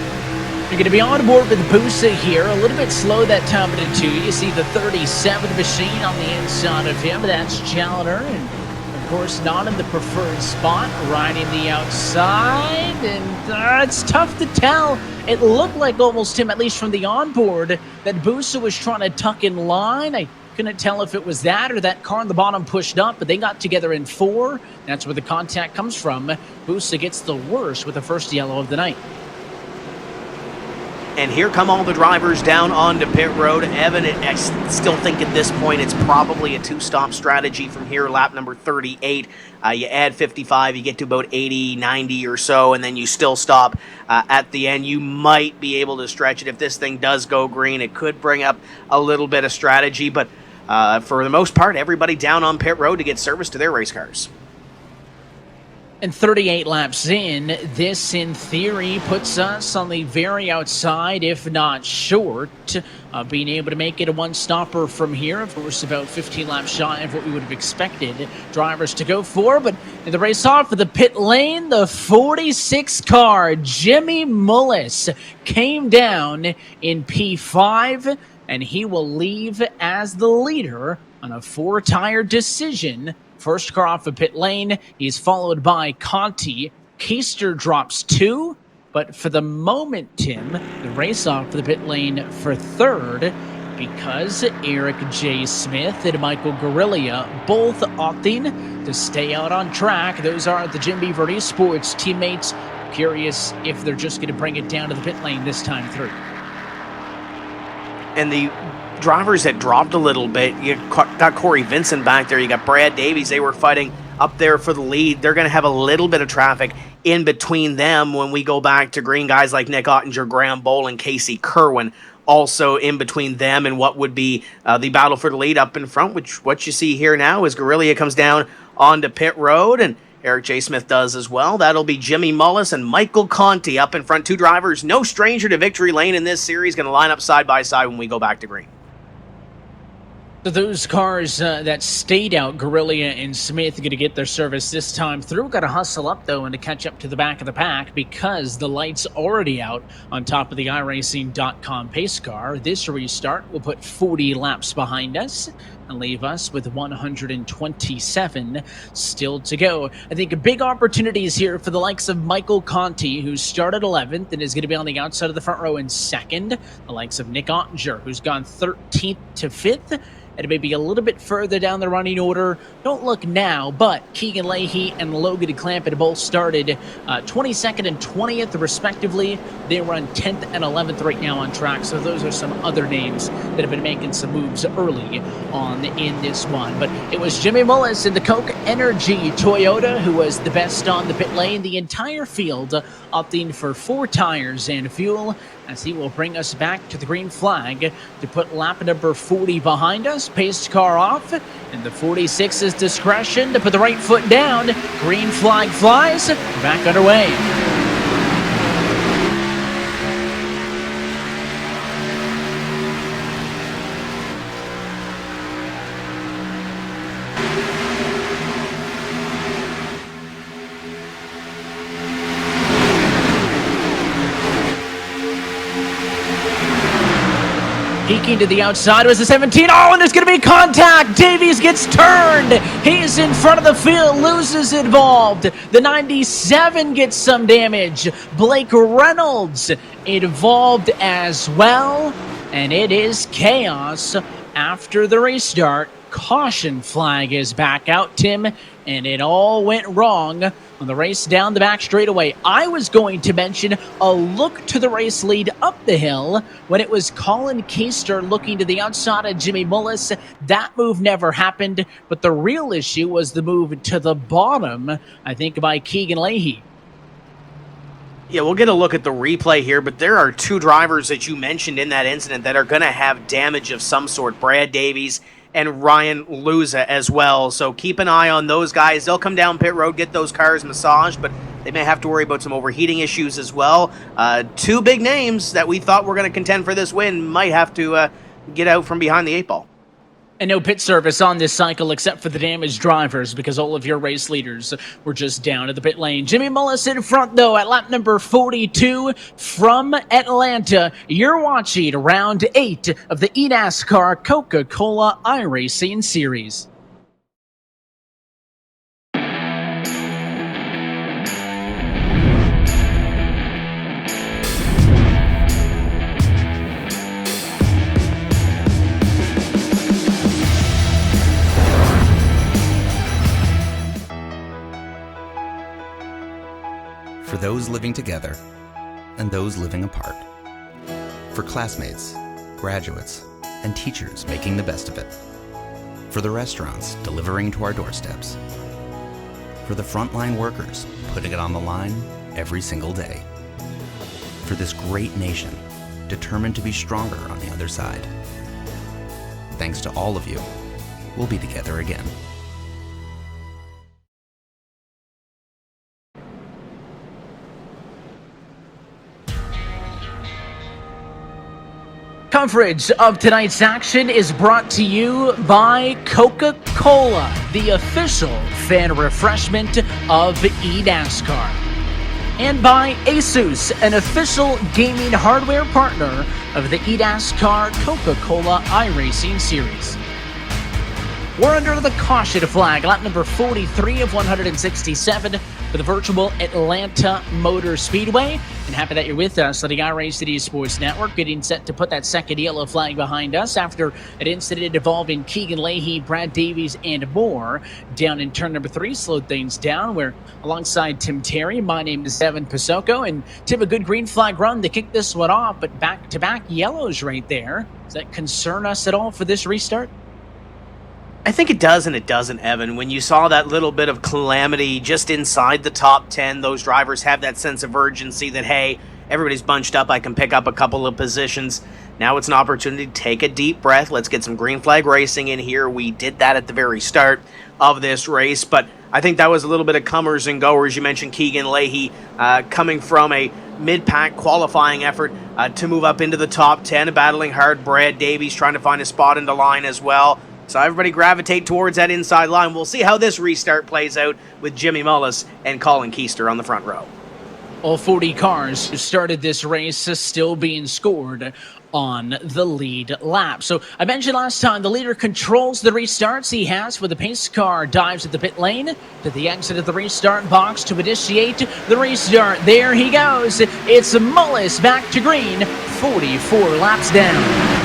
You're going to be on board with Busa here. A little bit slow that time into 2. You see the 37 machine on the inside of him. That's Challenger. And of course, not in the preferred spot, riding the outside. And it's tough to tell. It looked like almost him, at least from the onboard, that Busa was trying to tuck in line. I couldn't tell if it was that or that car on the bottom pushed up, but they got together in 4. That's where the contact comes from. Busa gets the worst with the first yellow of the night.
And here come all the drivers down onto pit road. Evan, I still think at this point it's probably a 2-stop strategy from here, lap number 38. You add 55, you get to about 80, 90 or so, and then you still stop at the end. You might be able to stretch it. If this thing does go green, it could bring up a little bit of strategy, but for the most part, everybody down on pit road to get service to their race cars.
And 38 laps in, this in theory puts us on the very outside, if not short, being able to make it a one-stopper from here. Of course, about 15 laps shy of what we would have expected drivers to go for. But in the race off for the pit lane, the 46 car, Jimmy Mullis, came down in P5, and he will leave as the leader on a 4-tire decision. First car off the pit lane, he's followed by Conti. Keister drops 2, but for the moment, Tim, the race off for the pit lane for 3rd, because Eric J. Smith and Michael Guerrilla both opting to stay out on track. Those are the Jim Beaver Esports teammates. Curious if they're just going to bring it down to the pit lane this time through.
And the drivers that dropped a little bit, you got Cory Vincent back there, you got Brad Davies, they were fighting up there for the lead. They're going to have a little bit of traffic in between them when we go back to green. Guys like Nick Ottinger, Graham Bolton, Casey Kerwin also in between them and what would be the battle for the lead up in front, which what you see here now is Guerrilla comes down onto pit road and Eric J. Smith does as well. That'll be Jimmy Mullis and Michael Conti up in front. 2 drivers, no stranger to victory lane in this series, going to line up side by side when we go back to green.
So those cars that stayed out, Guerrilla and Smith, going to get their service this time through. Got to hustle up, though, and to catch up to the back of the pack because the light's already out on top of the iRacing.com pace car. This restart will put 40 laps behind us and leave us with 127 still to go. I think big opportunities here for the likes of Michael Conti, who started 11th and is going to be on the outside of the front row in 2nd. The likes of Nick Ottinger, who's gone 13th to 5th. And maybe a little bit further down the running order. Don't look now, but Keegan Leahy and Logan Clampett both started 22nd and 20th, respectively. They run 10th and 11th right now on track, so those are some other names that have been making some moves early on in this one. But it was Jimmy Mullis in the Coke Energy Toyota who was the best on the pit lane. The entire field opting for 4 tires and fuel, as he will bring us back to the green flag to put lap number 40 behind us. Pace car off, and the 46's discretion to put the right foot down. Green flag flies, back underway. Peeking to the outside was the 17. Oh, and there's going to be contact. Davies gets turned. He's in front of the field. Loses involved. The 97 gets some damage. Blake Reynolds involved as well. And it is chaos after the restart. Caution flag is back out, Tim. And it all went wrong on the race down the back straightaway. I was going to mention a look to the race lead up the hill when it was Colin Keister looking to the outside of Jimmy Mullis. That move never happened, but the real issue was the move to the bottom, I think, by Keegan Leahy.
Yeah, we'll get a look at the replay here, but there are 2 drivers that you mentioned in that incident that are going to have damage of some sort. Brad Davies and Ryan Louisa as well. So keep an eye on those guys. They'll come down pit road, get those cars massaged, but they may have to worry about some overheating issues as well. 2 big names that we thought were going to contend for this win might have to get out from behind the 8 ball.
And no pit service on this cycle except for the damaged drivers because all of your race leaders were just down at the pit lane. Jimmy Mullis in front, though, at lap number 42 from Atlanta. You're watching round 8 of the eNASCAR Coca-Cola iRacing Series.
For those living together and those living apart. For classmates, graduates, and teachers making the best of it. For the restaurants delivering to our doorsteps. For the frontline workers putting it on the line every single day. For this great nation determined to be stronger on the other side. Thanks to all of you, we'll be together again.
Coverage of tonight's action is brought to you by Coca-Cola, the official fan refreshment of eNASCAR. And by Asus, an official gaming hardware partner of the eNASCAR Coca-Cola iRacing Series. We're under the caution flag, lap number 43 of 167 for the virtual Atlanta Motor Speedway. And happy that you're with us on the iRacing Sports Network, getting set to put that second yellow flag behind us after an incident involving Keegan Leahy, Brad Davies, and more. Down in turn number 3, slowed things down. We're alongside Tim Terry. My name is Evan Pasoko, and Tim, a good green flag run to kick this one off, but back-to-back yellows right there. Does that concern us at all for this restart?
I think it does and it doesn't, Evan. When you saw that little bit of calamity just inside the top 10, those drivers have that sense of urgency that, hey, everybody's bunched up, I can pick up a couple of positions. Now it's an opportunity to take a deep breath. Let's get some green flag racing in here. We did that at the very start of this race, but I think that was a little bit of comers and goers. You mentioned Keegan Leahy coming from a mid-pack qualifying effort to move up into the top 10, battling hard. Brad Davies trying to find a spot in the line as well. So everybody gravitate towards that inside line. We'll see how this restart plays out with Jimmy Mullis and Colin Keister on the front row.
All 40 cars who started this race still being scored on the lead lap. So I mentioned last time the leader controls the restarts. He has, with the pace car dives at the pit lane to the exit of the restart box to initiate the restart. There he goes. It's Mullis back to green, 44 laps down.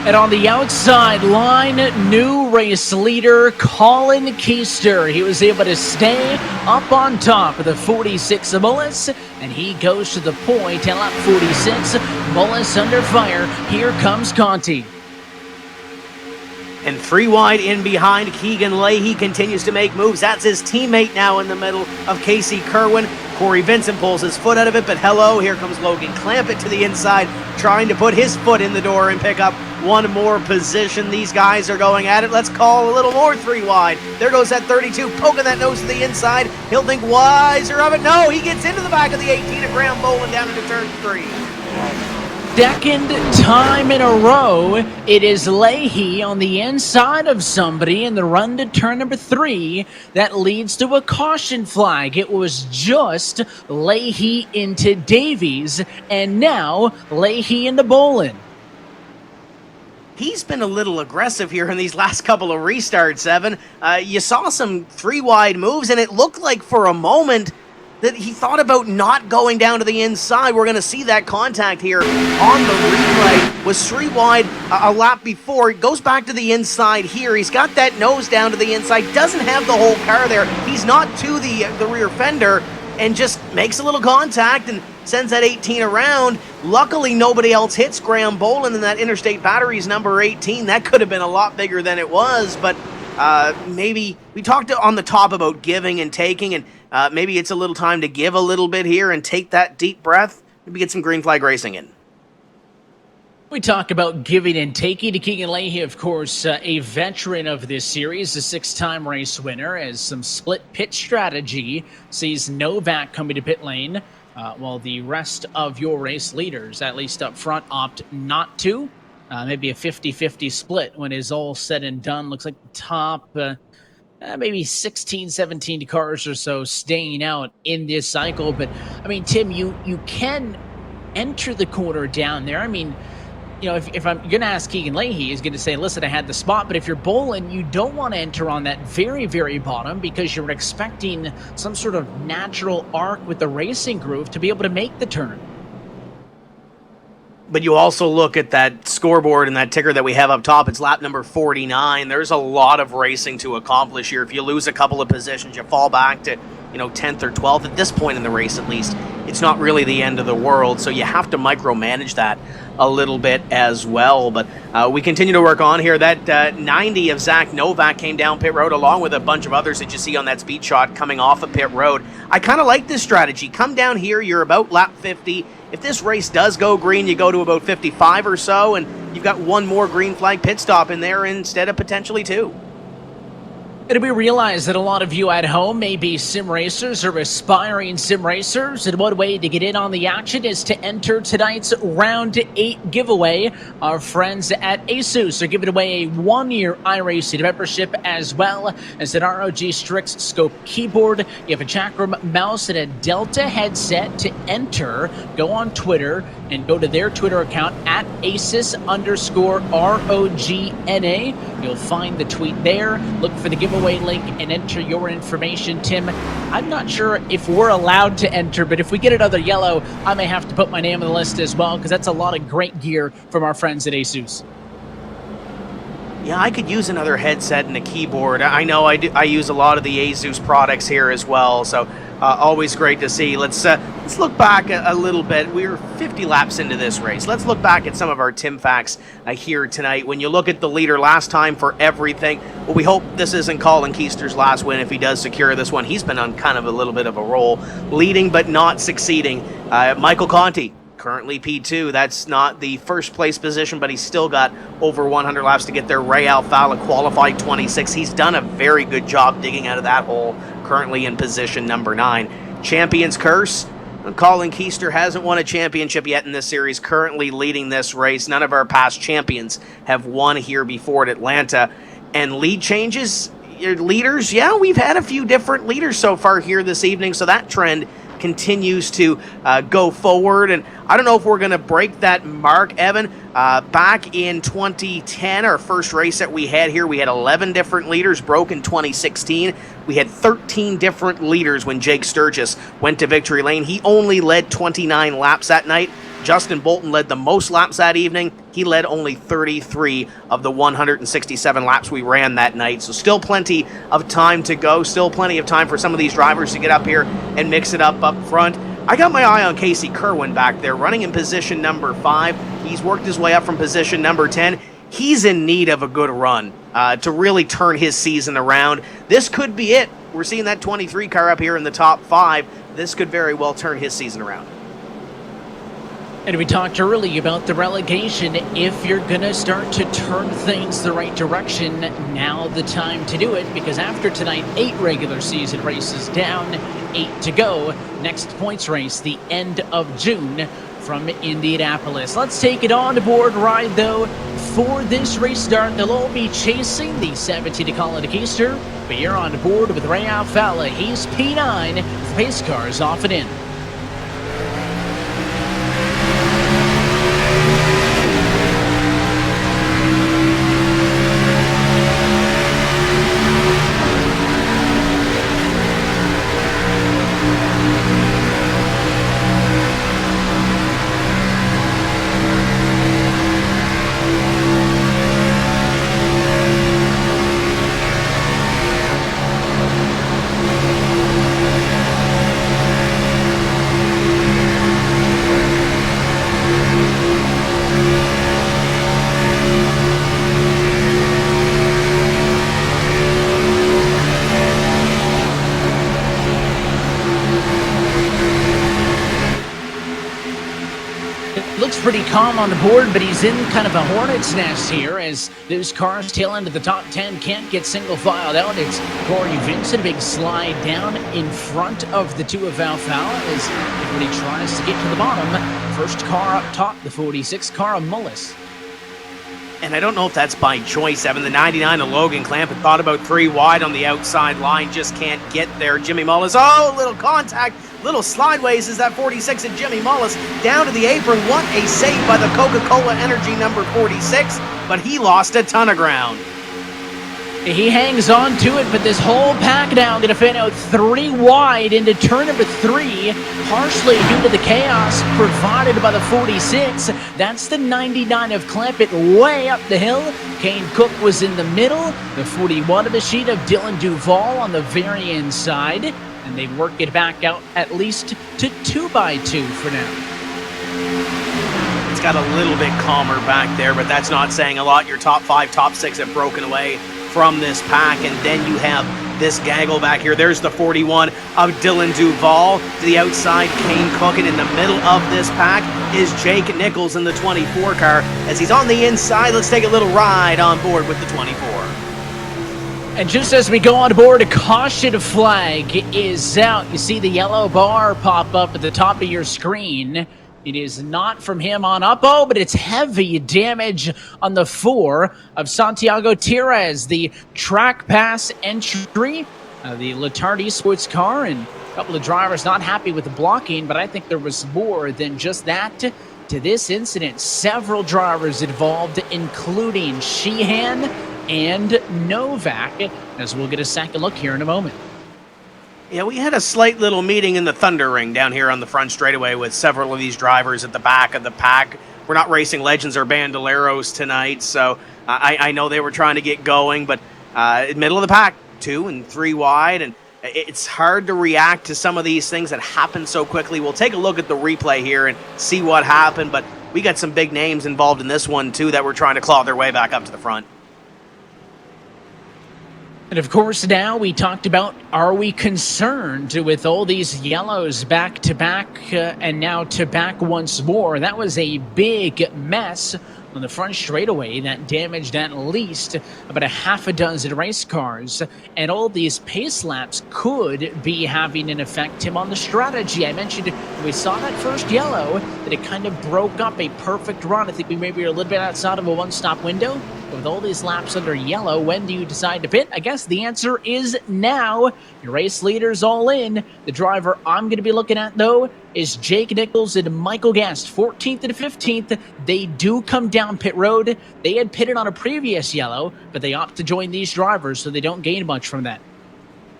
And on the outside line, new race leader Colin Keister. He was able to stay up on top of the 46 of Mullis, and he goes to the point at lap 46. Mullis under fire. Here comes Conti.
And 3 wide in behind, Keegan Leahy continues to make moves. That's his teammate now in the middle of Casey Kerwin. Cory Vincent pulls his foot out of it, but hello, here comes Logan Clampett to the inside, trying to put his foot in the door and pick up one more position. These guys are going at it. Let's call a little more 3 wide. There goes that 32, poking that nose to the inside. He'll think wiser of it. No, he gets into the back of the 18 of Graham Bolton down into turn 3.
Second time in a row, it is Leahy on the inside of somebody in the run to turn number 3 that leads to a caution flag. It was just Leahy into Davies, and now Leahy into Bolin.
He's been a little aggressive here in these last couple of restarts, Evan. You saw some 3 wide moves, and it looked like for a moment that he thought about not going down to the inside. We're going to see that contact here on the replay. Was 3 wide a lap before. He goes back to the inside here. He's got that nose down to the inside. Doesn't have the whole car there. He's not to the rear fender and just makes a little contact and sends that 18 around. Luckily, nobody else hits Graham Bolin, and that Interstate Batteries number 18. That could have been a lot bigger than it was, but maybe we talked on the top about giving and taking, and maybe it's a little time to give a little bit here and take that deep breath. Maybe get some green flag racing in.
We talk about giving and taking. To Keegan Leahy, of course, a veteran of this series, a 6-time race winner, as some split pit strategy sees Novak coming to pit lane, while the rest of your race leaders, at least up front, opt not to. Maybe a 50-50 split when it's all said and done. Looks like the top maybe 16, 17 cars or so staying out in this cycle. But, I mean, Tim, you can enter the corner down there. I mean, you know, if I'm going to ask Keegan Leahy, he's going to say, listen, I had the spot. But if you're Bolin, you don't want to enter on that very, very bottom because you're expecting some sort of natural arc with the racing groove to be able to make the turn.
But you also look at that scoreboard and that ticker that we have up top. It's lap number 49. There's a lot of racing to accomplish here. If you lose a couple of positions, you fall back to, 10th or 12th. At this point in the race, at least, it's not really the end of the world. So you have to micromanage that a little bit as well. But we continue to work on here. That 90 of Zach Novak came down pit road along with a bunch of others that you see on that speed shot coming off of pit road. I kind of like this strategy. Come down here. You're about lap 50. If this race does go green, you go to about 55 or so, and you've got one more green flag pit stop in there instead of potentially 2.
And we realize that a lot of you at home may be sim racers or aspiring sim racers, and one way to get in on the action is to enter tonight's Round 8 giveaway. Our friends at Asus are giving away a 1-year iRacing membership, as well as an ROG Strix Scope keyboard. You have a Chakram mouse and a Delta headset to enter. Go on Twitter and go to their Twitter account at Asus_ROGNA. You'll find the tweet there. Look for the giveaway link and enter your information. Tim, I'm not sure if we're allowed to enter, but if we get another yellow, I may have to put my name on the list as well, because that's a lot of great gear from our friends at Asus.
Yeah, I could use another headset and a keyboard. I know I use a lot of the Asus products here as well, so always great to see. Let's look back a little bit. We're 50 laps into this race. Let's look back at some of our Tim facts here tonight. When you look at the leader last time for everything, well, we hope this isn't Colin Keister's last win if he does secure this one. He's been on kind of a little bit of a roll, leading but not succeeding. Michael Conti, currently P2. That's not the first place position, but he's still got over 100 laps to get there. Ray Alfala qualified 26. He's done a very good job digging out of that hole, currently in position number 9. Champion's Curse. Colin Keister hasn't won a championship yet in this series, currently leading this race. None of our past champions have won here before at Atlanta. And lead changes, leaders, yeah, we've had a few different leaders so far here this evening, so that trend continues to go forward. And I don't know if we're going to break that mark, Evan. Back in 2010, our first race that we had here, we had 11 different leaders, broke in 2016. We had 13 different leaders when Jake Sturgis went to victory lane. He only led 29 laps that night. Justin Bolton led the most laps that evening. He led only 33 of the 167 laps we ran that night. So still plenty of time to go. Still plenty of time for some of these drivers to get up here and mix it up front. I got my eye on Casey Kerwin back there, running in position number 5. He's worked his way up from position number 10. He's in need of a good run to really turn his season around. This could be it. We're seeing that 23 car up here in the top 5. This could very well turn his season around.
And we talked earlier about the relegation. If you're going to start to turn things the right direction, now the time to do it, because after tonight, 8 regular season races down, 8 to go. Next points race, the end of June from Indianapolis. Let's take it on board ride, though. For this race start, they'll all be chasing the 17 to Colin Keister, but you're on board with Ray Alfala. He's P9, with pace cars off and in. Pretty calm on the board, but he's in kind of a hornet's nest here as those cars tail end of the top 10 can't get single filed out. It's Cory Vincent, big slide down in front of the 2 of Alfala as everybody tries to get to the bottom. First car up top, the 46 car of Mullis.
And I don't know if that's by choice, Evan. The 99 of Logan Clamp had thought about 3 wide on the outside line, just can't get there. Jimmy Mullis, oh, little contact. Little slideways is that 46 of Jimmy Mullis down to the apron. What a save by the Coca-Cola Energy number 46, but he lost a ton of ground.
He hangs on to it, but this whole pack now going to fan out 3 wide into turn number 3, partially due to the chaos provided by the 46. That's the 99 of Clampett way up the hill. Kane Cook was in the middle. The 41 of the sheet of Dylan Duvall on the very inside. And they work it back out at least to 2x2 for now.
It's got a little bit calmer back there, but that's not saying a lot. Your top 5, top 6 have broken away from this pack, and then you have this gaggle back here. There's the 41 of Dylan Duvall to the outside, Kane Cook, and in the middle of this pack is Jake Nichols in the 24 car. As he's on the inside, let's take a little ride on board with the 24.
And just as we go on board, a caution flag is out. You see the yellow bar pop up at the top of your screen. It is not from him on up. Oh, but it's heavy damage on the 4 of Santiago Tires, the track pass entry, the Letard Sports car, and a couple of drivers not happy with the blocking, but I think there was more than just that to this incident. Several drivers involved, including Sheehan and Novak, as we'll get a second look here in a moment.
Yeah, we had a slight little meeting in the Thunder Ring down here on the front straightaway with several of these drivers at the back of the pack. We're not racing legends or bandoleros tonight, so I know they were trying to get going, but middle of the pack, 2 and 3 wide, and it's hard to react to some of these things that happen so quickly. We'll take a look at the replay here and see what happened, but we got some big names involved in this one, too, that were trying to claw their way back up to the front.
And of course, now we talked about, are we concerned with all these yellows back to back and now to back once more? That was a big mess on the front straightaway that damaged at least about a half a dozen race cars, and all these pace laps could be having an effect, Tim, on the strategy. I mentioned we saw that first yellow, that it kind of broke up a perfect run. I think we maybe were a little bit outside of a one-stop window. But with all these laps under yellow, when do you decide to pit? I guess the answer is now. Your race leaders all in. The driver I'm going to be looking at, though, is Jake Nichols and Michael Guest, 14th and 15th. They do come down pit road. They had pitted on a previous yellow, but they opt to join these drivers, so they don't gain much from that.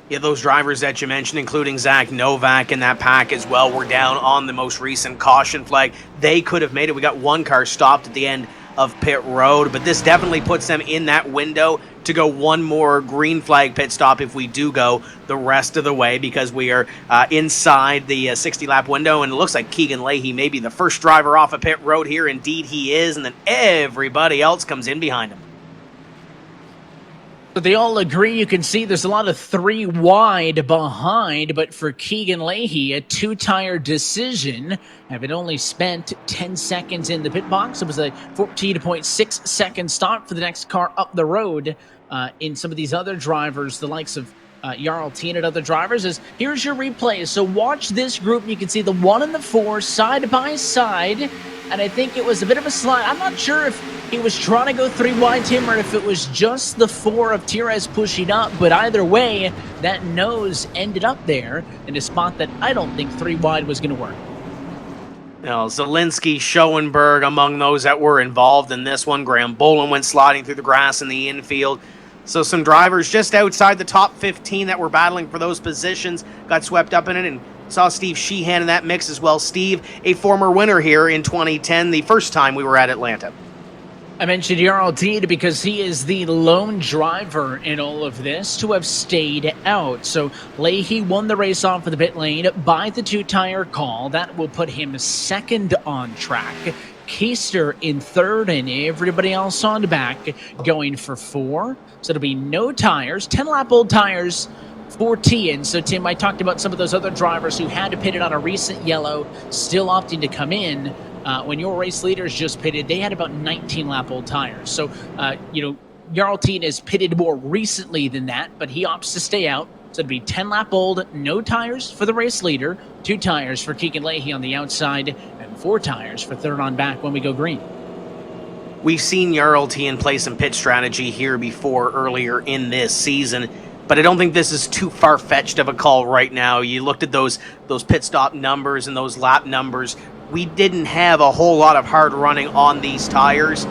Yeah, those drivers that you mentioned, including Zach Novak in that pack as well, were down on the most recent caution flag. They could have made it. We got one car stopped at the end of pit road, but this definitely puts them in that window to go one more green flag pit stop if we do go the rest of the way, because we are inside the 60-lap window, and it looks like Keegan Leahy may be the first driver off of pit road here. Indeed he is, and then everybody else comes in behind him.
So they all agree. You can see there's a lot of 3 wide behind, but for Keegan Leahy, a 2-tire decision, having only spent 10 seconds in the pit box. It was a 14.6 second stop for the next car up the road. In some of these other drivers, the likes of Jarl Tien and other drivers, here's your replay. So watch this group. You can see the 1 and the 4 side by side, and I think it was a bit of a slide. I'm not sure if he was trying to go 3 wide, Tim, or if it was just the 4 of Tires pushing up, but either way, that nose ended up there in a spot that I don't think 3 wide was going to work.
Now, Zielinski, Schoenberg among those that were involved in this one. Graham Bolton went sliding through the grass in the infield. So some drivers just outside the top 15 that were battling for those positions got swept up in it, and saw Steve Sheehan in that mix as well. Steve, a former winner here in 2010, the first time we were at Atlanta.
I mentioned Jarl Tien because he is the lone driver in all of this to have stayed out. So Leahy won the race off of the pit lane by the 2-tire call. That will put him second on track. Keister in third, and everybody else on the back going for 4. So it'll be no tires, 10-lap-old tires for Tien. So, Tim, I talked about some of those other drivers who had to pit it on a recent yellow, still opting to come in. When your race leaders just pitted, they had about 19-lap-old tires. So, Jarl Tien is pitted more recently than that, but he opts to stay out. So it'd be 10-lap-old, no tires for the race leader, 2 tires for Keegan Leahy on the outside, and 4 tires for third on back when we go green.
We've seen Jarl Tien play some pit strategy here before earlier in this season, but I don't think this is too far-fetched of a call right now. You looked at those pit stop numbers and those lap numbers. We didn't have a whole lot of hard running on these tires.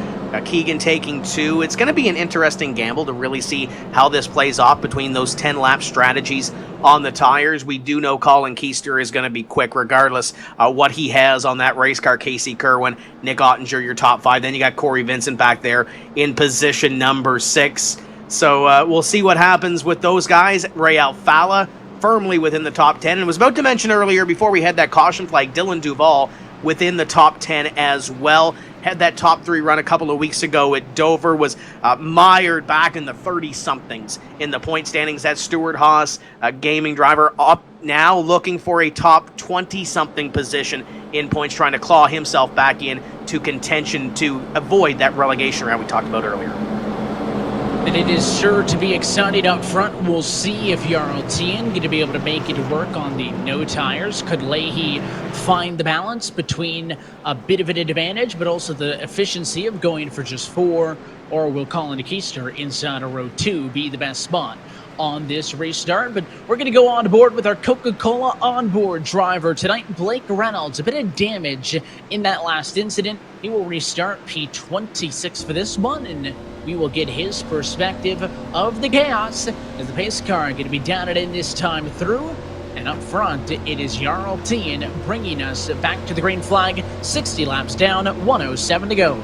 Keegan taking 2. It's going to be an interesting gamble to really see how this plays off between those 10-lap strategies on the tires. We do know Colin Keister is going to be quick regardless what he has on that race car. Casey Kerwin, Nick Ottinger, your top 5. Then you got Cory Vincent back there in position number 6. So we'll see what happens with those guys. Ray Alfala firmly within the top 10. And I was about to mention earlier before we had that caution flag, Dylan Duval within the top 10 as well. Had that top 3 run a couple of weeks ago at Dover, was mired back in the 30-somethings in the point standings. That Stuart Haas, gaming driver, up now looking for a top 20-something position in points, trying to claw himself back in to contention to avoid that relegation round we talked about earlier.
And it is sure to be exciting up front. We'll see if Jarl Tien going to be able to make it work on the no tires. Could Leahy find the balance between a bit of an advantage, but also the efficiency of going for just 4, or will Colin Keister inside of row 2 be the best spot on this restart? But we're going to go on board with our Coca-Cola onboard driver tonight, Blake Reynolds. A bit of damage in that last incident. He will restart P26 for this one, and we will get his perspective of the chaos as the pace car going to be down at in this time through. And up front, it is Jarl Tien bringing us back to the green flag. 60 laps down, 107 to go.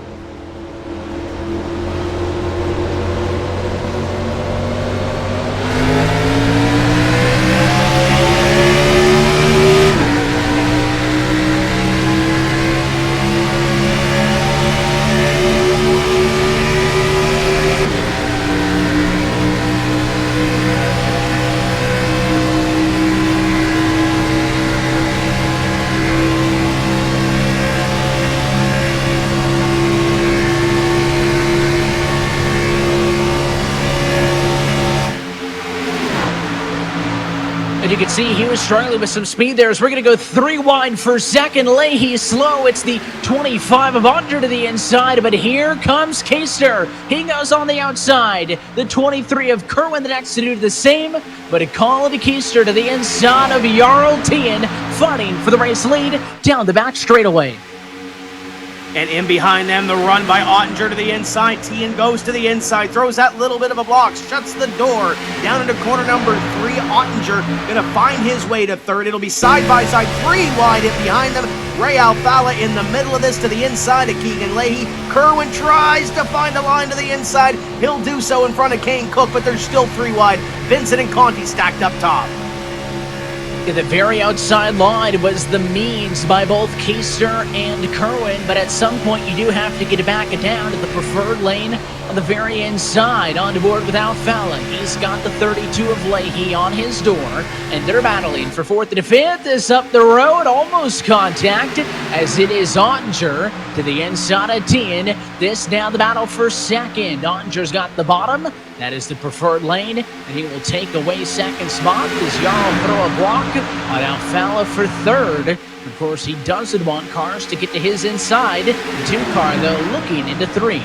You can see he was struggling with some speed there as we're going to go 3 wide for second. Leahy slow. It's the 25 of Ottinger to the inside, but here comes Keister. He goes on the outside. The 23 of Kerwin the next to do the same, but a call to Keister to the inside of Jarl Tien, fighting for the race lead down the back straightaway.
And in behind them, the run by Ottinger to the inside. Tian goes to the inside, throws that little bit of a block, shuts the door. Down into corner number 3, Ottinger going to find his way to third. It'll be side by side, 3 wide in behind them. Ray Alfala in the middle of this to the inside of Keegan Leahy. Kerwin tries to find a line to the inside. He'll do so in front of Kane Cook, but there's still 3 wide. Vincent and Conti stacked up top.
At the very outside line was the means by both Keister and Kerwin, but at some point you do have to get it back down to the preferred lane on the very inside. On board with Alfala. He's got the 32 of Leahy on his door, and they're battling for 4th and 5th. This up the road, almost contact, as it is Ottinger to the inside of Tian. This now the battle for 2nd. Ottinger's got the bottom. That is the preferred lane, and he will take away 2nd spot as Jarl throw a block on Alfala for 3rd. Of course, he doesn't want cars to get to his inside. The 2 car, though, looking into 3.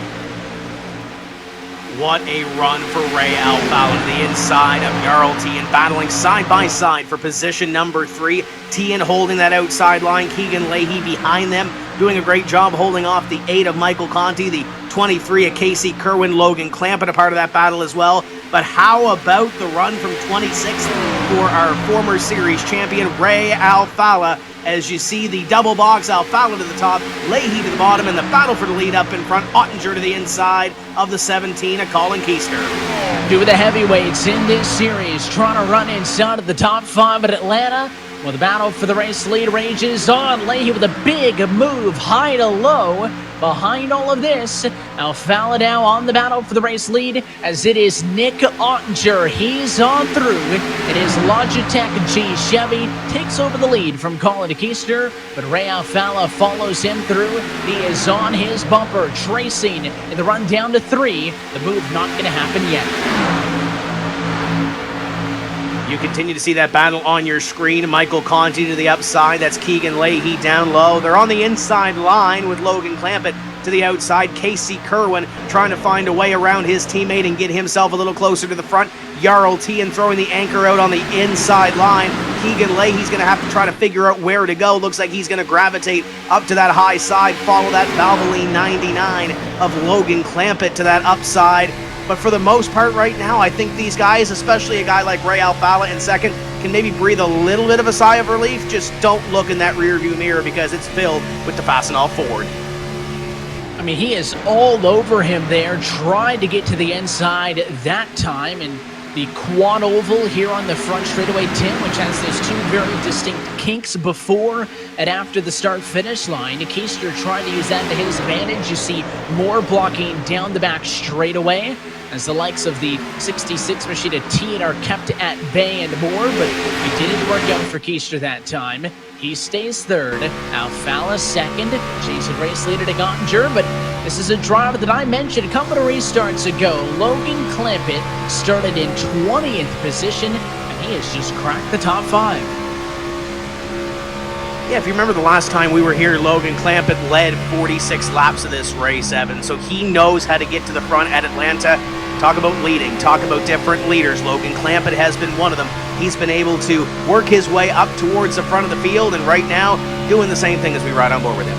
What a run for Ray Alfala to the inside of Jarl Tian, battling side by side for position number 3. Tian holding that outside line. Keegan Leahy behind them, doing a great job holding off the 8 of Michael Conti, the 23 of Casey Kerwin. Logan Clampett a part of that battle as well. But how about the run from 26th for our former series champion, Ray Alfala? As you see the double box, Alfala to the top, Leahy to the bottom, and the battle for the lead up in front. Ottinger to the inside of the 17 of Colin Keister.
2 of the heavyweights in this series trying to run inside of the top 5 at Atlanta. Well, the battle for the race lead rages on. Leahy with a big move, high to low. Behind all of this, Alfala now on the battle for the race lead, as it is Nick Ottinger. He's on through. It is Logitech G Chevy takes over the lead from Colin Keister, but Ray Alfala follows him through. He is on his bumper, tracing in the run down to 3. The move not going to happen yet.
You continue to see that battle on your screen. Michael Conti to the upside. That's Keegan Leahy down low. They're on the inside line with Logan Clampett to the outside. Casey Kerwin trying to find a way around his teammate and get himself a little closer to the front. Jarl Tian throwing the anchor out on the inside line. Keegan Leahy's going to have to try to figure out where to go. Looks like he's going to gravitate up to that high side, follow that Valvoline 99 of Logan Clampett to that upside. But for the most part right now, I think these guys, especially a guy like Ray Alfala in 2nd, can maybe breathe a little bit of a sigh of relief. Just don't look in that rearview mirror because it's filled with the Fastenal Ford.
I mean, he is all over him there, tried to get to the inside that time, and the quad oval here on the front straightaway, Tim, which has those 2 very distinct kinks before and after the start-finish line. Keister tried to use that to his advantage. You see more blocking down the back straightaway as the likes of the 66 machine and Tian are kept at bay and more, but it didn't work out for Keister that time. He stays 3rd, Alfala 2nd, chasing race leader to Ottinger, but this is a driver that I mentioned a couple of restarts ago. Logan Clampett started in 20th position, and he has just cracked the top 5.
Yeah, if you remember the last time we were here, Logan Clampett led 46 laps of this race, Evan, so he knows how to get to the front at Atlanta. Talk about leading, talk about different leaders. Logan Clampett has been one of them. He's been able to work his way up towards the front of the field, and right now, doing the same thing as we ride on board with him.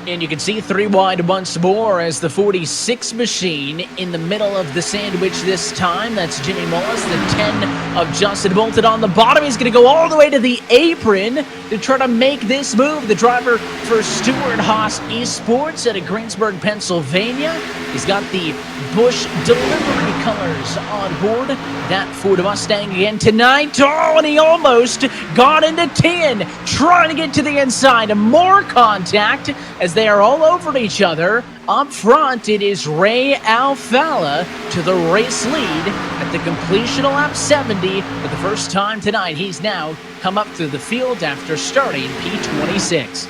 And you can see 3 wide once more as the 46 machine in the middle of the sandwich this time. That's Jimmy Mullis, the 10 of Justin Bolton on the bottom. He's going to go all the way to the apron to try to make this move. The driver for Stuart Haas Esports out of Greensburg, Pennsylvania. He's got the Busch delivery colors on board. That Ford Mustang again tonight. Oh, and he almost got into 10. Trying to get to the inside. More contact as they are all over each other. Up front, it is Ray Alfala to the race lead at the completion of lap 70. For the first time tonight, he's now come up through the field after starting P26.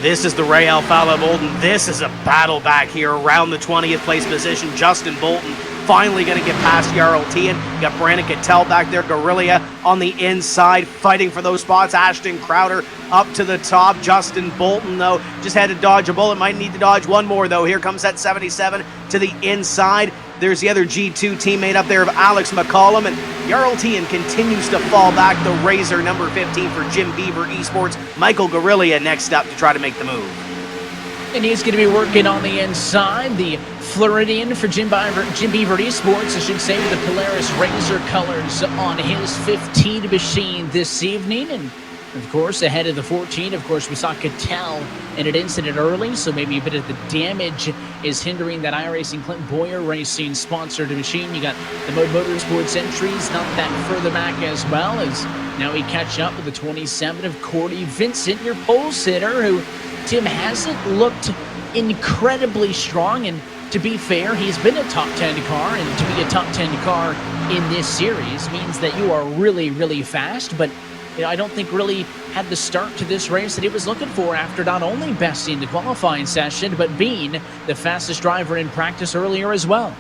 This is the Ray Alfala Bolton. This is a battle back here around the 20th place position. Justin Bolton finally going to get past Jarl Tian. You got Brandon Cattell back there. Guerrilla on the inside fighting for those spots. Ashton Crowder up to the top. Justin Bolton, though, just had to dodge a bullet. Might need to dodge one more, though. Here comes that 77 to the inside. There's the other G2 teammate up there of Alex McCollum, and Jarl Tien continues to fall back. The Razor, number 15 for Jim Beaver Esports. Michael Guerrilla next up to try to make the move.
And he's going to be working on the inside. The Floridian for Jim Beaver Esports, I should say, with the Polaris Razor colors on his 15 machine this evening. And of course, ahead of the 14, of course, we saw Cattell in an incident early, so maybe a bit of the damage is hindering that iRacing Clint Boyer Racing sponsored machine. You got the Mode Motorsports entries not that further back as well, as now we catch up with the 27 of Cory Vincent, your pole sitter, who Tim hasn't looked incredibly strong. And to be fair, he's been a top 10 car, and to be a top 10 car in this series means that you are really, really fast, but I don't think really had the start to this race that he was looking for after not only besting the qualifying session, but being the fastest driver in practice earlier as well.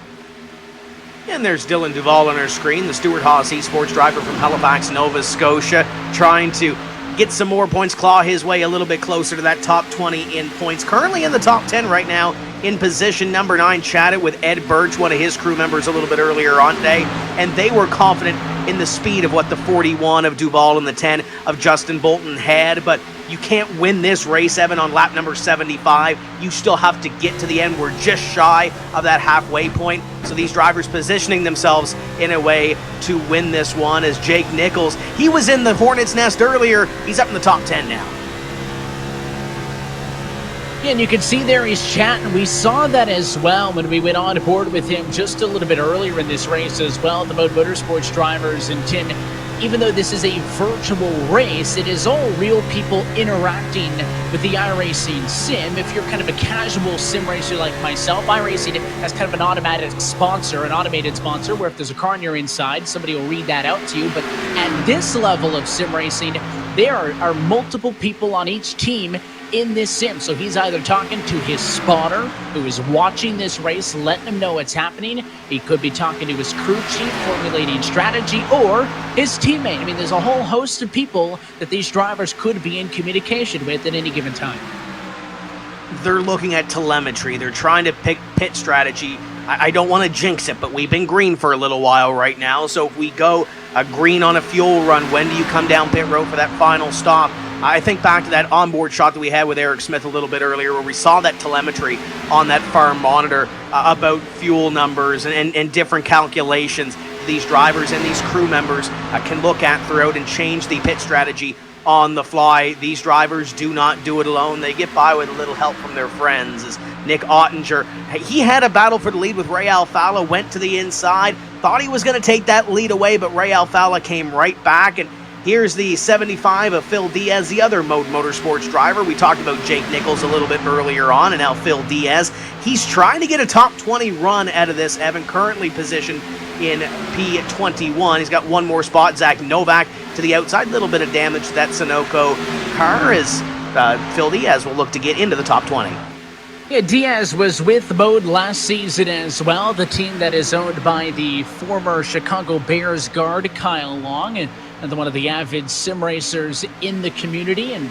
And there's Dylan Duval on our screen, the Stuart Haas Esports driver from Halifax, Nova Scotia, trying to get some more points, claw his way a little bit closer to that top 20 in points. Currently in the top 10 right now, in position number 9, chatted with Ed Birch, one of his crew members, a little bit earlier on today, and they were confident in the speed of what the 41 of Duval and the 10 of Justin Bolton had, but you can't win this race, Evan, on lap number 75. You still have to get to the end. We're just shy of that halfway point, so these drivers positioning themselves in a way to win this one. As Jake Nichols, he was in the Hornet's Nest earlier, he's up in the top 10 now.
Yeah, and you can see there he's chatting. We saw that as well when we went on board with him just a little bit earlier in this race as well, the Mode Motorsports drivers. And Tim, even though this is a virtual race, it is all real people interacting with the iRacing sim. If you're kind of a casual sim racer like myself, iRacing has kind of an automated sponsor, an automated sponsor, where if there's a car on your inside, somebody will read that out to you. But at this level of sim racing, there are multiple people on each team in this sim. So he's either talking to his spotter, who is watching this race, letting him know what's happening. He could be talking to his crew chief, formulating strategy, or his teammate. I mean, there's a whole host of people that these drivers could be in communication with at any given time.
They're looking at telemetry. They're trying to pick pit strategy. I don't want to jinx it, but we've been green for a little while right now. So if we go green on a fuel run, when do you come down pit road for that final stop? I think back to that onboard shot that we had with Eric Smith a little bit earlier, where we saw that telemetry on that farm monitor about fuel numbers and different calculations these drivers and these crew members can look at throughout and change the pit strategy on the fly. These drivers do not do it alone. They get by with a little help from their friends. As Nick Ottinger, he had a battle for the lead with Ray Alfala, went to the inside, thought he was going to take that lead away, but Ray Alfala came right back. And here's the 75 of Phil Diaz, the other Mode Motorsports driver. We talked about Jake Nichols a little bit earlier on, and now Phil Diaz. He's trying to get a top 20 run out of this, Evan, currently positioned in P21. He's got one more spot. Zach Novak to the outside. A little bit of damage to that Sunoco car as Phil Diaz will look to get into the top 20.
Yeah, Diaz was with Mode last season as well, the team that is owned by the former Chicago Bears guard Kyle Long, and one of the avid sim racers in the community. And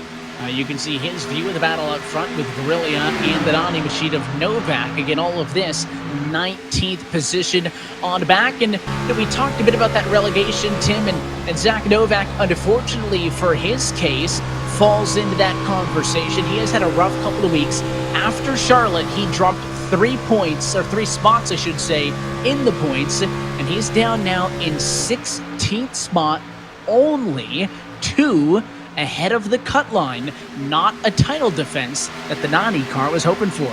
you can see his view of the battle up front with Guerrilla and the Donnie machine of Novak. Again, all of this 19th position on back. And we talked a bit about that relegation, Tim, and Zach Novak, unfortunately for his case, falls into that conversation. He has had a rough couple of weeks. After Charlotte, he dropped 3 points, or 3 spots, I should say, in the points, and he's down now in 16th spot, only 2 ahead of the cut line. Not a title defense that the Nani car was hoping for.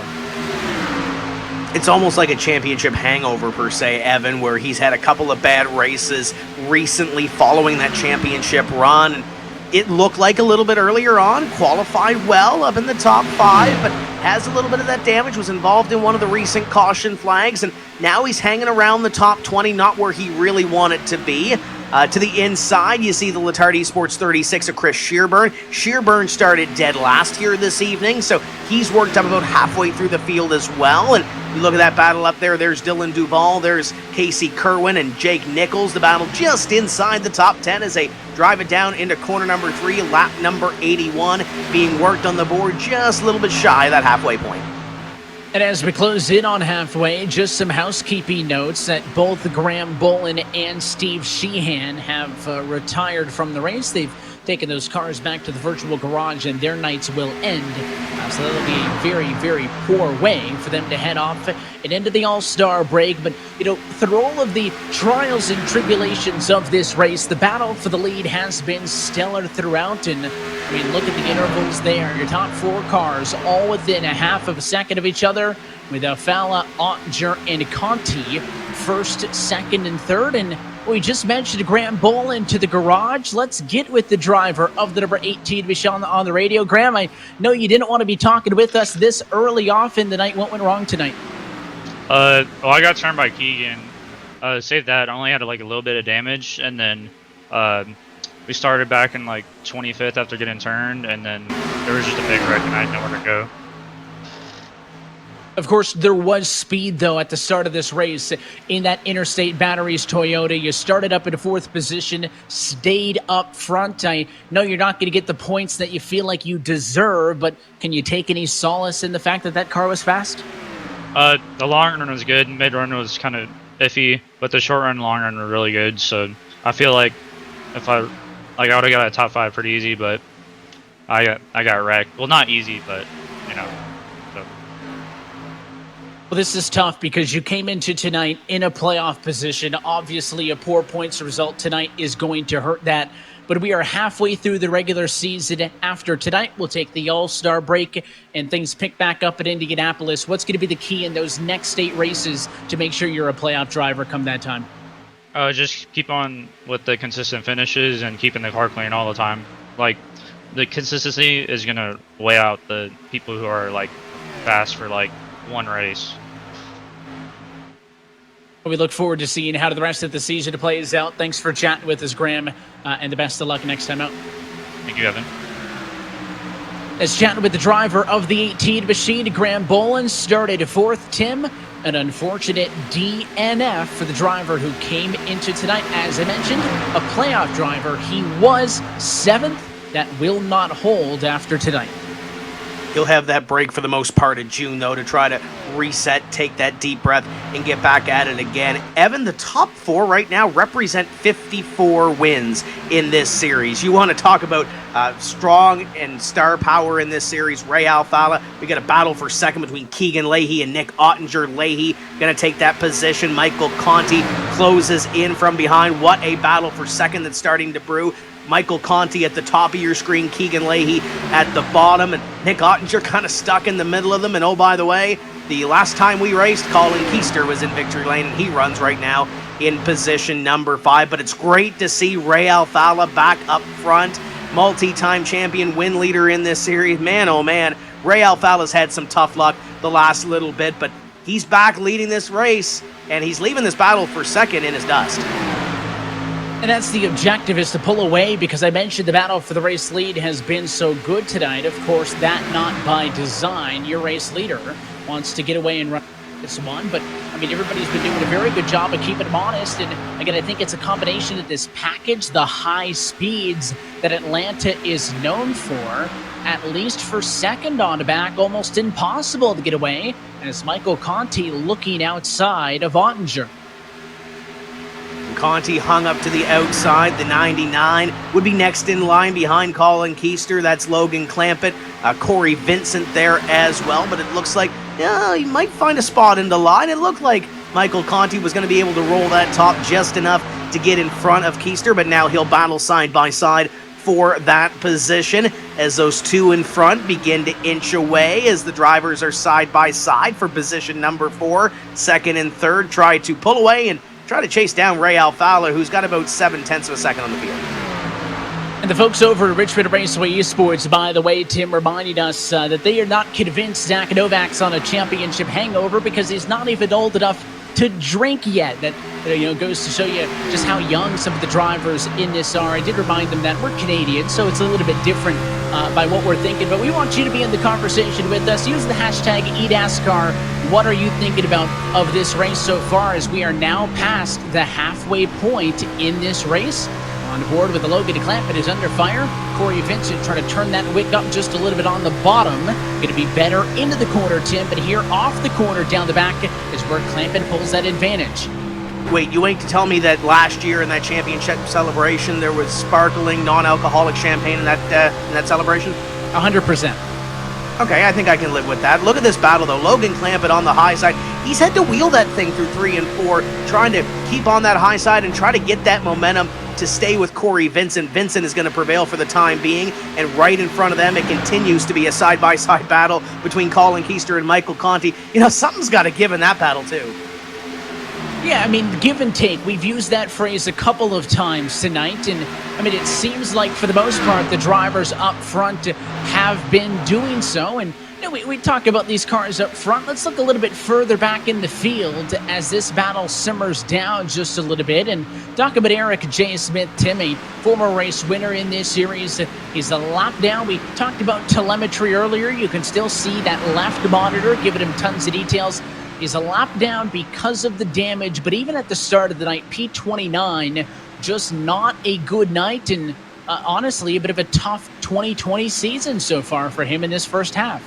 It's almost like a championship hangover per se, Evan, where he's had a couple of bad races recently following that championship run. It looked like a little bit earlier on, qualified well up in the top 5, but has a little bit of that damage, was involved in one of the recent caution flags, and now he's hanging around the top 20, not where he really wanted to be. To the inside, you see the Letard Esports 36 of Chris Shearburn. Shearburn started dead last here this evening, so he's worked up about halfway through the field as well. And you look at that battle up there, there's Dylan Duval, there's Casey Kerwin and Jake Nichols. The battle just inside the top 10 as they drive it down into corner number 3, lap number 81, being worked on the board just a little bit shy of that halfway point.
And as we close in on halfway, just some housekeeping notes that both Graham Bolton and Steve Sheehan have retired from the race. They've taken those cars back to the virtual garage, and their nights will end. So that'll be a very, very poor way for them to head off and into the All-Star break. But, through all of the trials and tribulations of this race, the battle for the lead has been stellar throughout. And, look at the intervals there. Your top 4 cars all within a half of a second of each other, with Falla, Ottinger, and Conti first, second, and third. And we just mentioned Graham Bolton to the garage. Let's get with the driver of the number 18 Michelle on the radio. Graham, I know you didn't want to be talking with us this early off in the night. What went wrong tonight?
I got turned by Keegan. Saved that. I only had a little bit of damage, and then we started back in 25th after getting turned, and then there was just a big wreck, and I had nowhere to go.
Of course, there was speed, though, at the start of this race in that Interstate Batteries Toyota. You started up in 4th position, stayed up front. I know you're not going to get the points that you feel like you deserve, but can you take any solace in the fact that car was fast?
The long run was good. Mid-run was kind of iffy, but the short run and long run were really good. So I feel like if I would have got a top 5 pretty easy, but I got wrecked. Well, not easy, but So.
Well, this is tough because you came into tonight in a playoff position. Obviously, a poor points result tonight is going to hurt that. But we are halfway through the regular season. After tonight, we'll take the All-Star break and things pick back up at Indianapolis. What's going to be the key in those next 8 races to make sure you're a playoff driver come that time?
Just keep on with the consistent finishes and keeping the car clean all the time. The consistency is going to weigh out the people who are, fast for, one race.
We look forward to seeing how the rest of the season plays out. Thanks for chatting with us, Graham, and the best of luck next time out.
Thank you, Evan.
As chatting with the driver of the 18 machine, Graham Bolton started 4th. Tim, an unfortunate DNF for the driver who came into tonight. As I mentioned, a playoff driver. He was 7th. That will not hold after tonight.
He'll have that break for the most part of June, though, to try to reset, take that deep breath, and get back at it again. Evan, the top 4 right now represent 54 wins in this series. You want to talk about strong and star power in this series. Ray Alfalla, we got a battle for second between Keegan Leahy and Nick Ottinger. Leahy going to take that position. Michael Conti closes in from behind. What a battle for second that's starting to brew. Michael Conti at the top of your screen, Keegan Leahy at the bottom, and Nick Ottinger kind of stuck in the middle of them. And oh, by the way, the last time we raced, Colin Keister was in victory lane, and he runs right now in position number 5. But it's great to see Ray Alfalla back up front, multi-time champion, win leader in this series. Man, oh man, Ray Alfalla's had some tough luck the last little bit, but he's back leading this race, and he's leaving this battle for second in his dust.
And that's the objective, is to pull away, because I mentioned the battle for the race lead has been so good tonight. Of course, that not by design. Your race leader wants to get away and run this one, but everybody's been doing a very good job of keeping them honest. And again, I think it's a combination of this package, the high speeds that Atlanta is known for, at least for second on the back, almost impossible to get away, as Michael Conti looking outside of Ottinger.
Conti hung up to the outside. The 99 would be next in line behind Colin Keister. That's Logan Clampett. Cory Vincent there as well. But it looks like he might find a spot in the line. It looked like Michael Conti was going to be able to roll that top just enough to get in front of Keister. But now he'll battle side by side for that position as those 2 in front begin to inch away as the drivers are side by side for position number 4. Second and third try to pull away and try to chase down Ray Alfalla, who's got about 0.7 of a second on the field.
And the folks over at Richmond Raceway Esports, by the way, Tim, reminding us that they are not convinced Zach Novak's on a championship hangover because he's not even old enough to drink yet. That goes to show you just how young some of the drivers in this are. I did remind them that we're Canadian, so it's a little bit different by what we're thinking. But we want you to be in the conversation with us. Use the hashtag eNASCAR. What are you thinking about of this race so far, as we are now past the halfway point in this race? On board with the Logan Clampett is under fire. Cory Vincent trying to turn that wick up just a little bit on the bottom. Going to be better into the corner, Tim, but here off the corner down the back is where Clampett pulls that advantage.
Wait, you ain't to tell me that last year in that championship celebration there was sparkling non-alcoholic champagne in that celebration?
100%.
Okay, I think I can live with that. Look at this battle, though. Logan Clampett on the high side. He's had to wheel that thing through 3 and 4, trying to keep on that high side and try to get that momentum to stay with Cory Vincent. Vincent is going to prevail for the time being, and right in front of them, it continues to be a side-by-side battle between Colin Keister and Michael Conti. You know, something's got to give in that battle, too.
Yeah, I mean, give and take. We've used that phrase a couple of times tonight, and I mean, it seems like for the most part, the drivers up front have been doing so. And you know, we talk about these cars up front. Let's look a little bit further back in the field as this battle simmers down just a little bit and talk about Eric J. Smith, Tim, a former race winner in this series. He's a lap down. We talked about telemetry earlier. You can still see that left monitor giving him tons of details. He's a lap down because of the damage, but even at the start of the night, P29, just not a good night, and honestly, a bit of a tough 2020 season so far for him in this first half.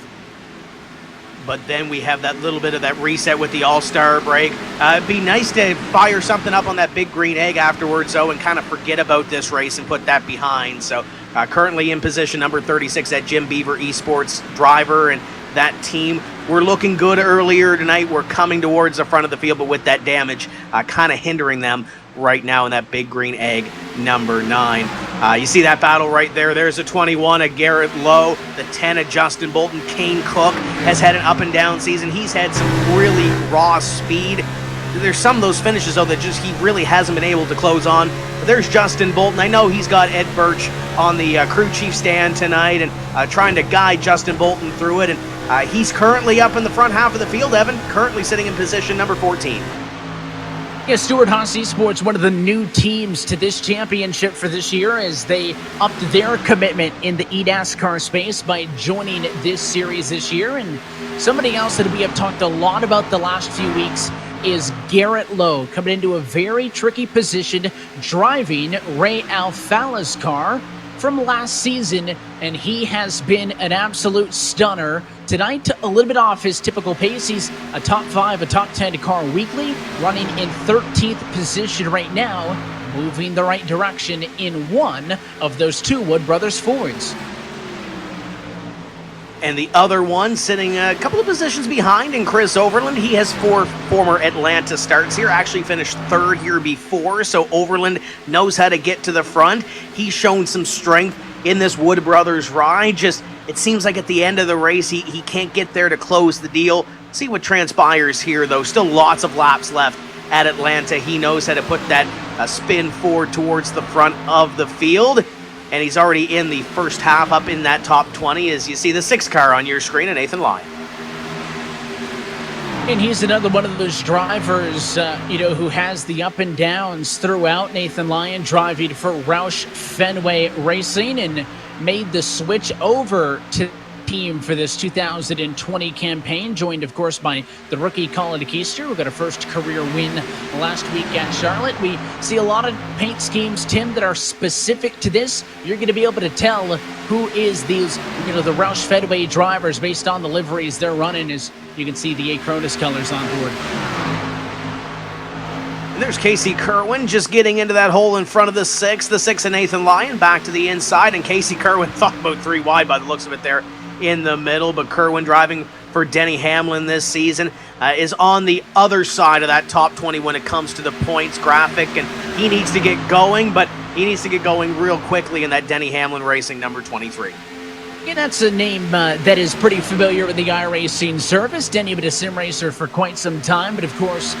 But then we have that little bit of that reset with the All-Star break. It'd be nice to fire something up on that big green egg afterwards, though, and kind of forget about this race and put that behind. So currently in position number 36, that Jim Beaver Esports driver, and that team were looking good earlier tonight. We're coming towards the front of the field, but with that damage kind of hindering them right now in that big green egg number 9. You see that battle right there. There's a 21 of Garrett Lowe, the 10 of Justin Bolton. Kane Cook has had an up and down season. He's had some really raw speed. There's some of those finishes, though, that just he really hasn't been able to close on. But there's Justin Bolton. I know he's got Ed Birch on the crew chief stand tonight and trying to guide Justin Bolton through it. And he's currently up in the front half of the field, Evan, currently sitting in position number 14.
Yeah, Stewart Haas Esports, one of the new teams to this championship for this year, as they upped their commitment in the eNASCAR space by joining this series this year. And somebody else that we have talked a lot about the last few weeks is Garrett Lowe, coming into a very tricky position, driving Ray Alfala's car from last season, and he has been an absolute stunner. Tonight, a little bit off his typical pace. He's a top 5, a top 10 car weekly, running in 13th position right now, moving the right direction in one of those 2 Wood Brothers Fords.
And the other one sitting a couple of positions behind in Chris Overland. He has 4 former Atlanta starts here, actually finished 3rd here before, so Overland knows how to get to the front. He's shown some strength in this Wood Brothers ride. Just, it seems like at the end of the race, he can't get there to close the deal. See what transpires here, though. Still lots of laps left at Atlanta. He knows how to put that spin forward towards the front of the field. And he's already in the first half, up in that top 20, as you see the 6th car on your screen, and Nathan Lyon.
And he's another one of those drivers, who has the up and downs throughout. Nathan Lyon driving for Roush Fenway Racing and made the switch over to team for this 2020 campaign, joined of course by the rookie Colin Keister, who got a first career win last week at Charlotte. We see a lot of paint schemes, Tim, that are specific to this. You're going to be able to tell who is these, the Roush Fenway drivers based on the liveries they're running, as you can see the Acronis colors on board.
And there's Casey Kerwin just getting into that hole in front of the 6. The 6 of Nathan Lyon back to the inside, and Casey Kerwin thought about 3 wide by the looks of it there in the middle, but Kerwin driving for Denny Hamlin this season is on the other side of that top 20 when it comes to the points graphic, and he needs to get going, but he needs to get going real quickly in that Denny Hamlin Racing number 23.
Yeah, that's a name that is pretty familiar with the iRacing service. Denny been a sim racer for quite some time, but of course,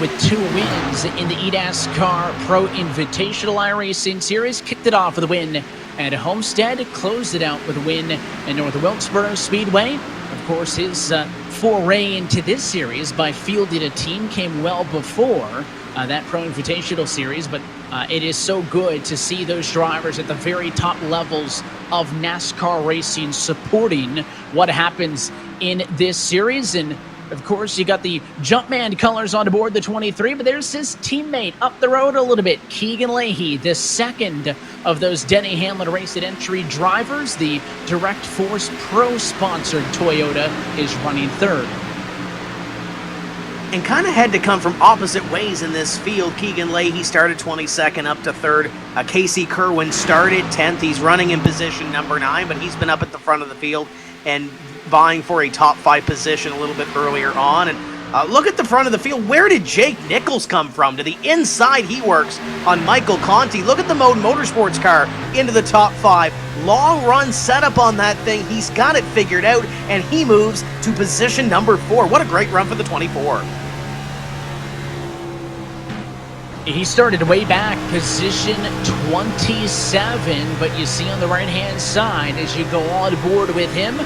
with 2 wins in the eNASCAR Pro Invitational iRacing Series, kicked it off with a win at Homestead, closed it out with a win at North Wilkesboro Speedway. Of course, his foray into this series by fielding a team came well before that Pro Invitational Series, but it is so good to see those drivers at the very top levels of NASCAR racing supporting what happens in this series. And Of course, you got the Jumpman colors on board the 23, but there's his teammate up the road a little bit, Keegan Leahy, the second of those Denny Hamlin Race at Entry drivers. The Direct Force Pro-sponsored Toyota is running third.
And kind of had to come from opposite ways in this field. Keegan Leahy started 22nd up to third. Casey Kerwin started 10th. He's running in position number 9, but he's been up at the front of the field and vying for a top 5 position a little bit earlier on. And look at the front of the field. Where did Jake Nichols come from? To the inside he works on Michael Conti. Look at the Mode Motorsports car into the top 5. Long run setup on that thing. He's got it figured out, and he moves to position number 4. What a great run for the 24.
He started way back, position 27, but you see on the right-hand side as you go on board with him,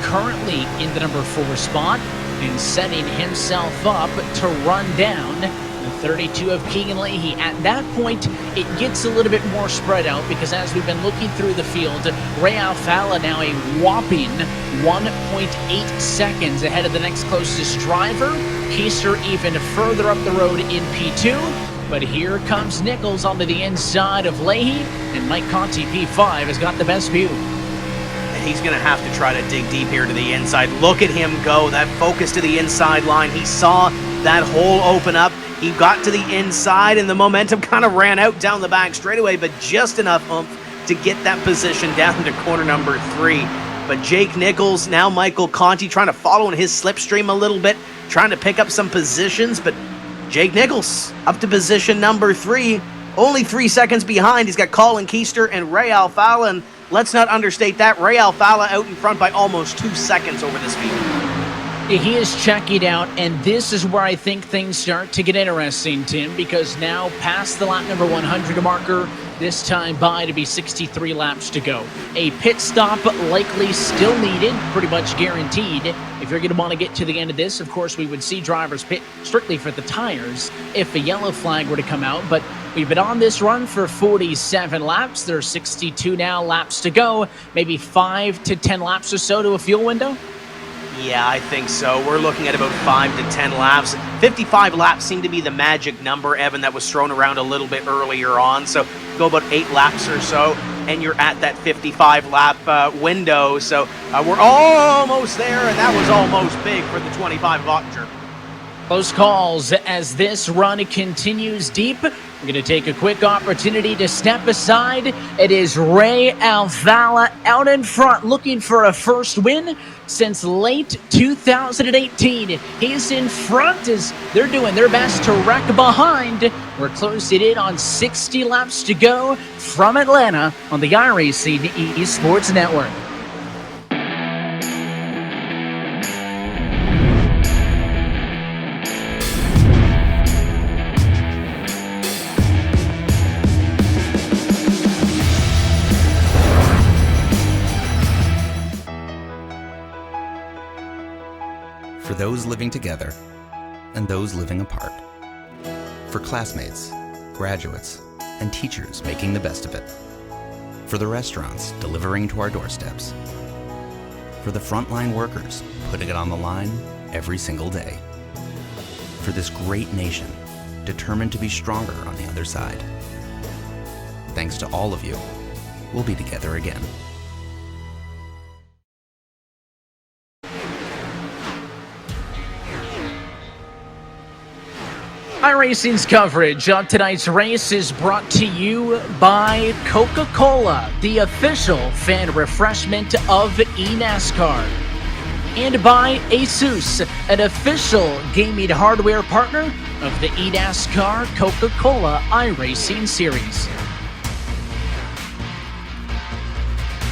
currently in the number 4 spot and setting himself up to run down the 32 of Keegan Leahy. At that point, it gets a little bit more spread out because as we've been looking through the field, Ray Alfala now a whopping 1.8 seconds ahead of the next closest driver. Keister even further up the road in P2. But here comes Nichols onto the inside of Leahy, and Mike Conti, P5, has got the best view.
And he's going to have to try to dig deep here to the inside. Look at him go, that focus to the inside line. He saw that hole open up. He got to the inside, and the momentum kind of ran out down the back straightaway, but just enough oomph to get that position down to corner number 3. But Jake Nichols, now Michael Conti, trying to follow in his slipstream a little bit, trying to pick up some positions, but Jake Nichols up to position number 3, only 3 seconds behind. He's got Colin Keister and Ray Alfala, and let's not understate that. Ray Alfala out in front by almost 2 seconds over this field.
He is checking out, and this is where I think things start to get interesting, Tim, because now past the lap number 100 marker, this time by to be 63 laps to go. A pit stop likely still needed, pretty much guaranteed. If you're going to want to get to the end of this, of course, we would see drivers pit strictly for the tires if a yellow flag were to come out, but we've been on this run for 47 laps. There are 62 now laps to go, maybe 5 to 10 laps or so to a fuel window.
Yeah, I think so. We're looking at about 5 to 10 laps. 55 laps seem to be the magic number, Evan, that was thrown around a little bit earlier on. So go about 8 laps or so, and you're at that 55-lap window. So we're almost there, and that was almost big for the 25 of Ottinger.
Close calls as this run continues deep. We're going to take a quick opportunity to step aside. It is Ray Alfala out in front looking for a first win since late 2018. He's in front as they're doing their best to wreck behind. We're closing in on 60 laps to go from Atlanta on the iRacing eSports Network.
For those living together and those living apart. For classmates, graduates, and teachers making the best of it. For the restaurants delivering to our doorsteps. For the frontline workers putting it on the line every single day. For this great nation determined to be stronger on the other side. Thanks to all of you, we'll be together again.
iRacing's coverage of tonight's race is brought to you by Coca-Cola, the official fan refreshment of eNASCAR, and by Asus, an official gaming hardware partner of the eNASCAR Coca-Cola iRacing series.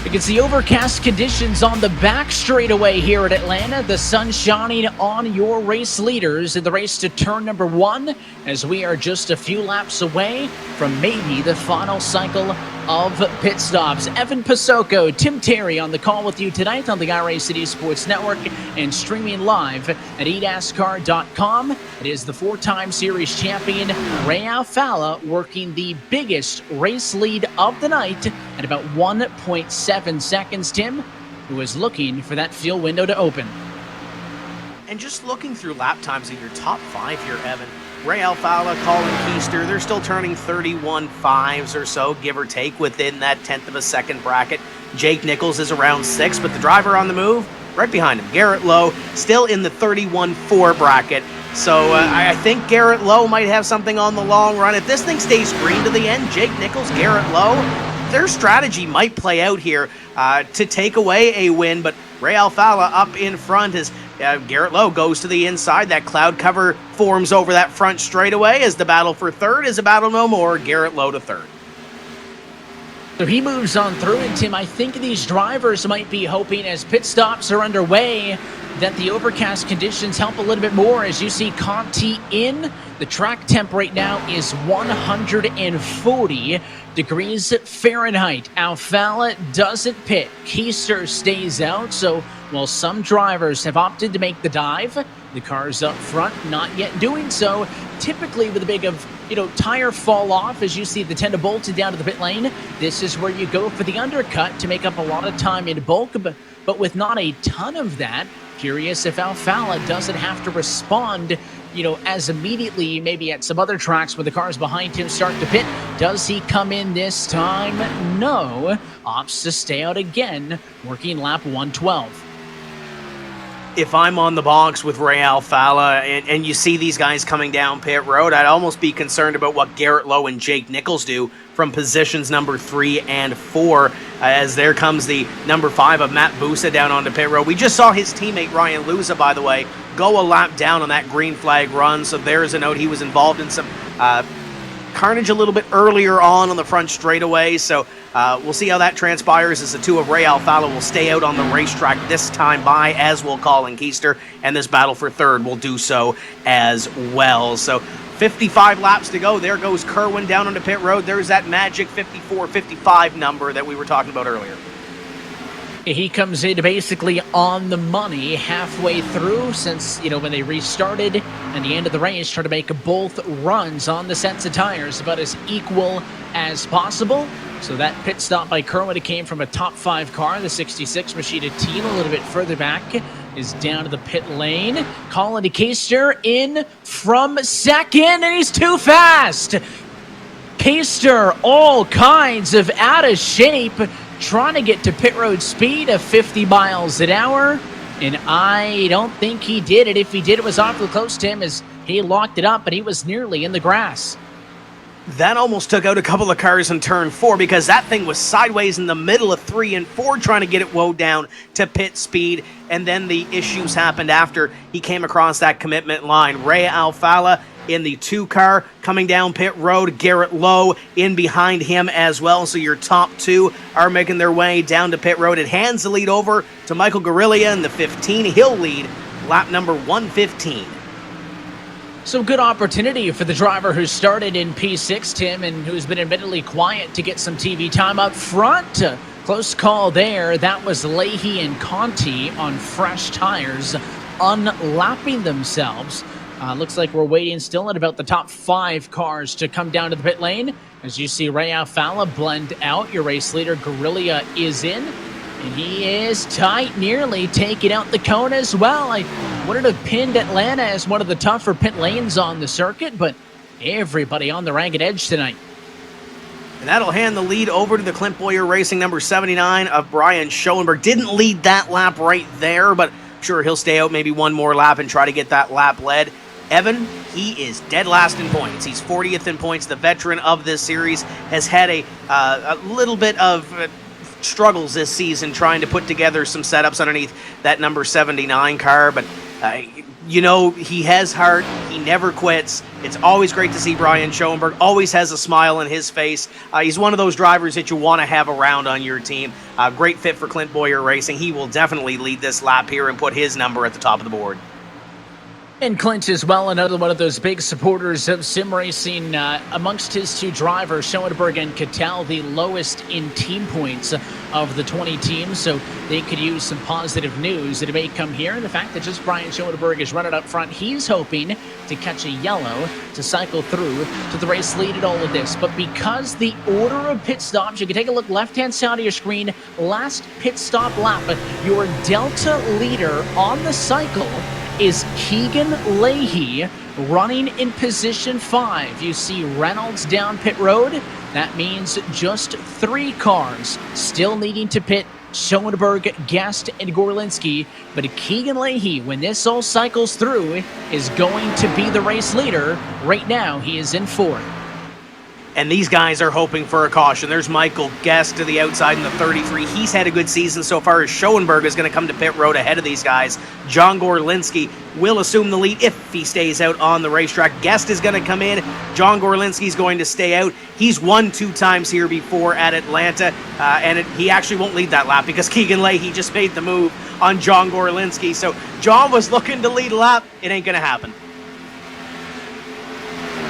You can see overcast conditions on the back straightaway here at Atlanta. The sun shining on your race leaders in the race to turn number 1 as we are just a few laps away from maybe the final cycle of pit stops. Evan Pasoko, Tim Terry on the call with you tonight on the iRacing Esports Network and streaming live at eNASCAR.com. It is the 4-time series champion Ray Alfala working the biggest race lead of the night at about 1.7 seconds. Tim, who is looking for that fuel window to open.
And just looking through lap times of your top 5 here, Evan, Ray Alfala, Colin Keister, they're still turning 31.5s or so, give or take, within that 10th of a second bracket. Jake Nichols is around 6, but the driver on the move, right behind him, Garrett Lowe, still in the 31.4 bracket. So I think Garrett Lowe might have something on the long run. If this thing stays green to the end, Jake Nichols, Garrett Lowe, their strategy might play out here to take away a win, but Ray Alfala up in front as Garrett Lowe goes to the inside. That cloud cover forms over that front straightaway as the battle for third is a battle no more. Garrett Lowe to third.
So he moves on through, and Tim, I think these drivers might be hoping as pit stops are underway that the overcast conditions help a little bit more. As you see Conti in, the track temp right now is 140 degrees Fahrenheit. Alfala doesn't pit. Keister stays out, so while some drivers have opted to make the dive, the cars up front not yet doing so. Typically with a big tire fall off, as you see the 10 to Bolton down to the pit lane, this is where you go for the undercut to make up a lot of time in bulk, but with not a ton of that, curious if Alfala doesn't have to respond, as immediately maybe at some other tracks where the cars behind him start to pit. Does he come in this time? No. Opts to stay out again, working lap 112.
If I'm on the box with Ray Alfala and you see these guys coming down pit road, I'd almost be concerned about what Garrett Lowe and Jake Nichols do from positions number 3 and 4, as there comes the number 5 of Matt Busa down onto pit road. We just saw his teammate Ryan Louisa, by the way, go a lap down on that green flag run, so there's a note. He was involved in some carnage a little bit earlier on the front straightaway, so we'll see how that transpires as the two of Ray Alfala will stay out on the racetrack this time by, as will Colin Keister, and this battle for third will do so as well. So 55 laps to go. There goes Kerwin down onto pit road. There's that magic 54-55 number that we were talking about earlier.
He comes in basically on the money halfway through, since, when they restarted and the end of the race, trying to make both runs on the sets of tires about as equal as possible. So that pit stop by Kerwin, it came from a top 5 car, the 66 Machida team, a little bit further back, is down to the pit lane. Colin Keister in from second, and he's too fast. Keister all kinds of out of shape, trying to get to pit road speed of 50 miles an hour, and I don't think he did it. If he did, it was awfully close to him as he locked it up, but he was nearly in the grass.
That almost took out a couple of cars in turn 4 because that thing was sideways in the middle of 3 and 4 trying to get it wound down to pit speed, and then the issues happened after he came across that commitment line. Ray Alfala in the 2 car coming down pit road, Garrett Lowe in behind him as well, so your top 2 are making their way down to pit road. It hands the lead over to Michael Guerrilla in the 15. He'll lead lap number 115.
So good opportunity for the driver who started in P6, Tim, and who's been admittedly quiet to get some TV time up front. Close call there. That was Leahy and Conti on fresh tires, unlapping themselves. Looks like we're waiting still at about the top 5 cars to come down to the pit lane. As you see Ray Alfala blend out, your race leader Guerrilla is in. And he is tight, nearly taking out the cone as well. I would have pinned Atlanta as one of the tougher pit lanes on the circuit, but everybody on the ragged edge tonight.
And that'll hand the lead over to the Clint Boyer Racing number 79 of Brian Schoenberg. Didn't lead that lap right there, but I'm sure he'll stay out maybe one more lap and try to get that lap led. Evan, he is dead last in points. He's 40th in points. The veteran of this series has had a little bit of struggles this season trying to put together some setups underneath that number 79 car, but he has heart. He never quits. It's always great to see Brian Schoenberg. Always has a smile on his face. He's one of those drivers that you want to have around on your team. Great fit for Clint Boyer Racing. He will definitely lead this lap here and put his number at the top of the board.
And Clint as well, another one of those big supporters of sim racing. Amongst his 2 drivers, Schoenberg and Cattell, the lowest in team points of the 20 teams, so they could use some positive news that may come here. And the fact that just Brian Schoenberg is running up front, he's hoping to catch a yellow to cycle through to the race lead in all of this. But because the order of pit stops, you can take a look left-hand side of your screen, last pit stop lap, your Delta leader on the cycle is Keegan Leahy running in position 5. You see Reynolds down pit road. That means just 3 cars still needing to pit: Schoenberg, Guest, and Gorlinski. But Keegan Leahy, when this all cycles through, is going to be the race leader. Right now, he is in 4th.
And these guys are hoping for a caution. There's Michael Guest to the outside in the 33. He's had a good season so far, as Schoenberg is going to come to pit road ahead of these guys. John Gorlinski will assume the lead if he stays out on the racetrack. Guest is going to come in. John Gorlinski's going to stay out. He's won 2 times here before at Atlanta, he actually won't lead that lap because Keegan Leahy just made the move on John Gorlinski. So John was looking to lead a lap. It ain't going to happen.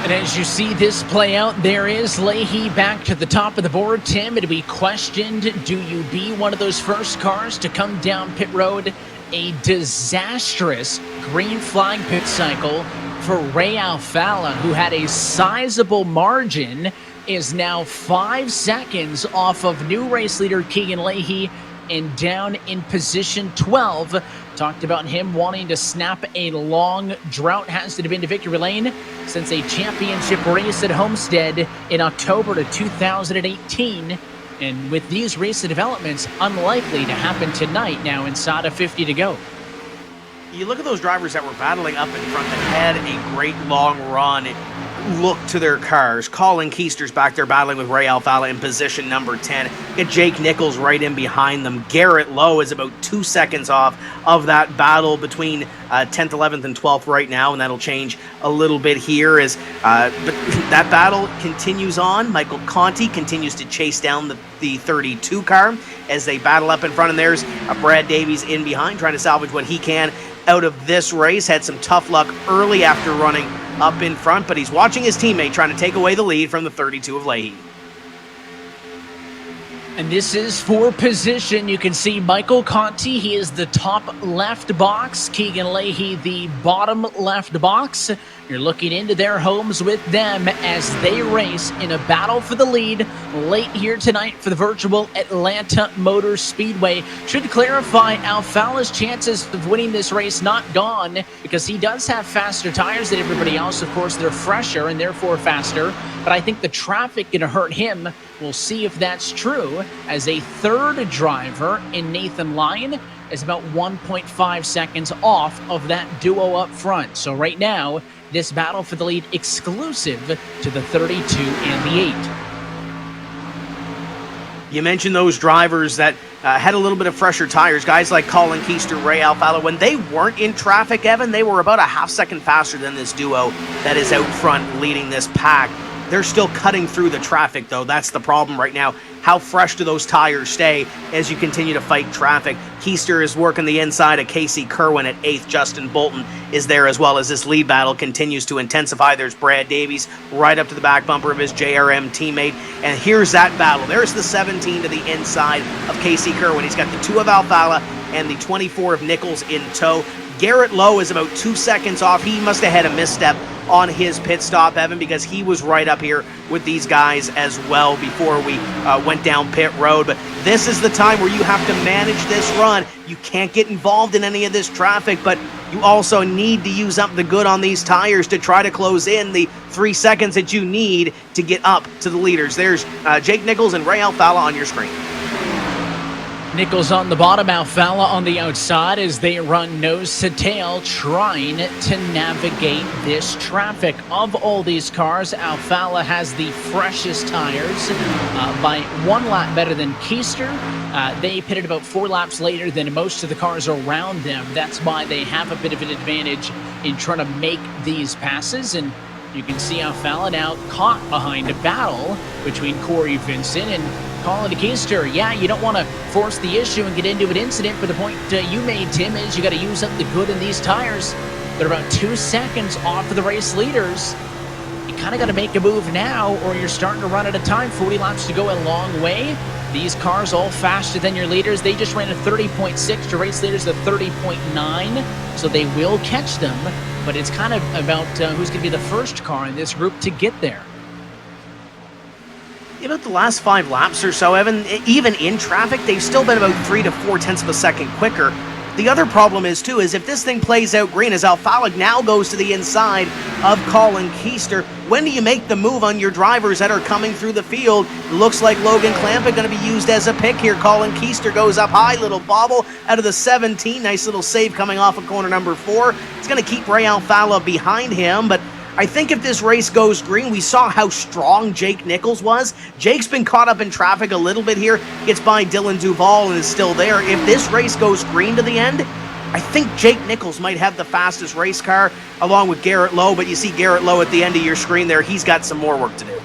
And as you see this play out, there is Leahy back to the top of the board. Tim, it'll be questioned, do you be one of those first cars to come down pit road? A disastrous green flag pit cycle for Ray Alfala, who had a sizable margin, is now 5 seconds off of new race leader Keegan Leahy and down in position 12. Talked about him wanting to snap a long drought. Hasn't been to victory lane since a championship race at Homestead in October of 2018. And with these recent developments, unlikely to happen tonight now inside of 50 to go.
You look at those drivers that were battling up in front that had a great long run. Look to their cars. Colin Keister's back there battling with Ray Alfala in position number 10. Get Jake Nichols right in behind them. Garrett Lowe is about 2 seconds off of that battle between 10th, 11th, and 12th right now, and that'll change a little bit here as but that battle continues on. Michael Conti continues to chase down the 32 car as they battle up in front, and there's Brad Davies in behind trying to salvage what he can out of this race. Had some tough luck early after running up in front, but he's watching his teammate trying to take away the lead from the 32 of Leahy.
And this is for position. You can see Michael Conti, he is the top left box. Keegan Leahy, the bottom left box. You're looking into their homes with them as they race in a battle for the lead late here tonight for the virtual Atlanta Motor Speedway. Should clarify, Alfala's chances of winning this race not gone because he does have faster tires than everybody else. Of course, they're fresher and therefore faster, but I think the traffic going to hurt him. We'll see if that's true, as a third driver in Nathan Lyon is about 1.5 seconds off of that duo up front. So right now, this battle for the lead exclusive to the 32 and the 8.
You mentioned those drivers that had a little bit of fresher tires, guys like Colin Keister, Ray Alfala. When they weren't in traffic, Evan, they were about a half second faster than this duo that is out front leading this pack. They're still cutting through the traffic, though. That's the problem right now. How fresh do those tires stay as you continue to fight traffic? Keister is working the inside of Casey Kerwin at 8th. Justin Bolton is there as well as this lead battle continues to intensify. There's Brad Davies right up to the back bumper of his JRM teammate. And here's that battle. There's the 17 to the inside of Casey Kerwin. He's got the 2 of Alfala and the 24 of Nichols in tow. Garrett Lowe is about 2 seconds off. He must have had a misstep on his pit stop, Evan, because he was right up here with these guys as well before we went down pit road. But this is the time where you have to manage this run. You can't get involved in any of this traffic, but you also need to use up the good on these tires to try to close in the 3 seconds that you need to get up to the leaders. There's Jake Nichols and Ray Alfala on your screen.
Nichols on the bottom, Alfala on the outside as they run nose to tail, trying to navigate this traffic. Of all these cars, Alfala has the freshest tires by 1 lap better than Keister. They pitted about 4 laps later than most of the cars around them. That's why they have a bit of an advantage in trying to make these passes. And you can see Alfala now caught behind a battle between Cory Vincent and Colin Keister. Yeah, you don't want to force the issue and get into an incident, but the point you made, Tim, is you got to use up the good in these tires. They're about 2 seconds off of the race leaders. You kind of got to make a move now, or you're starting to run out of time. 40 laps to go, a long way. These cars all faster than your leaders. They just ran a 30.6 to race leaders a 30.9, so they will catch them. But it's kind of about who's going to be the first car in this group to get there.
About the last 5 laps or so, Evan, even in traffic, they've still been about 3 to 4 tenths of a second quicker The other problem is, too, is if this thing plays out green, as Alfala now goes to the inside of Colin Keister, when do you make the move on your drivers that are coming through the field? It looks like Logan Clampitt going to be used as a pick here. Colin Keister goes up high, little bobble out of the 17. Nice little save coming off of corner number 4. It's going to keep Ray Alfala behind him, but I think if this race goes green, we saw how strong Jake Nichols was. Jake's been caught up in traffic a little bit here, gets by Dylan Duval and is still there. If this race goes green to the end, I think Jake Nichols might have the fastest race car along with Garrett Lowe, but you see Garrett Lowe at the end of your screen there. He's got some more work to do.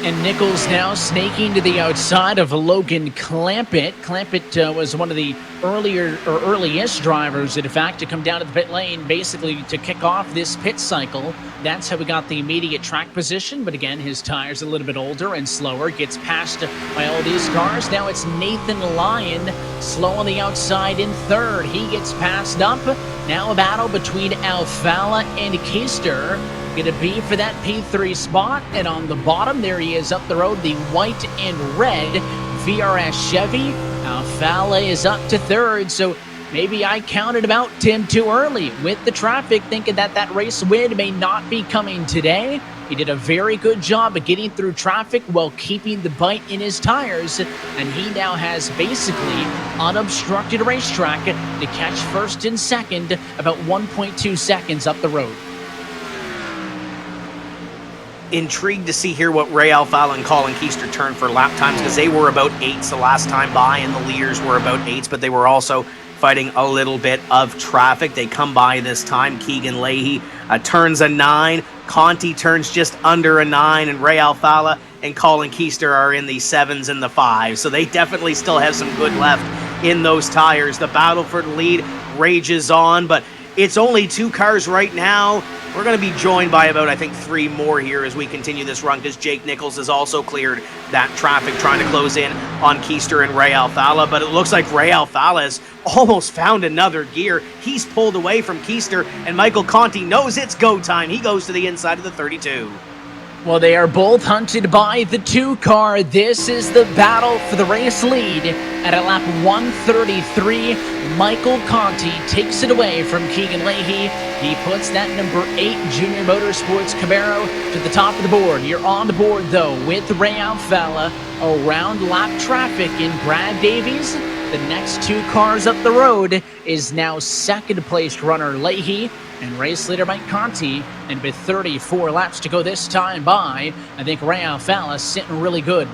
And Nichols now snaking to the outside of Logan Clampitt. Clampitt was one of the earliest drivers, in fact, to come down to the pit lane, basically to kick off this pit cycle. That's how we got the immediate track position. But again, his tire's a little bit older and slower. Gets passed by all these cars. Now it's Nathan Lyon, slow on the outside in third. He gets passed up. Now a battle between Alfala and Keister. Going to be for that P3 spot, and on the bottom there he is up the road, the white and red VRS Chevy. Alfala is up to third, so maybe I counted about Tim too early with the traffic, thinking that that race win may not be coming today. He did a very good job of getting through traffic while keeping the bite in his tires, and he now has basically unobstructed racetrack to catch first and second about 1.2 seconds up the road.
Intrigued to see here what Ray Alfala and Colin Keister turned for lap times, because they were about 8s the last time by, and the leaders were about 8s, but they were also fighting a little bit of traffic. They come by this time. Keegan Leahy turns a 9. Conti turns just under a 9, and Ray Alfala and Colin Keister are in the 7s and the 5s, so they definitely still have some good left in those tires. The battle for the lead rages on, but it's only 2 cars right now. We're going to be joined by about, I think, 3 more here as we continue this run, because Jake Nichols has also cleared that traffic trying to close in on Keister and Ray Alfala, but it looks like Ray Alfala has almost found another gear. He's pulled away from Keister, and Michael Conti knows it's go time. He goes to the inside of the 32.
Well, they are both hunted by the 2 car. This is the battle for the race lead. At a lap 133, Michael Conti takes it away from Keegan Leahy. He puts that number 8 Junior Motorsports Camaro to the top of the board. You're on the board, though, with Ray Alfala around lap traffic in Brad Davies. The next 2 cars up the road is now second-placed runner Leahy and race leader Mike Conti, and with 34 laps to go this time by, I think Ray Alfala sitting really good.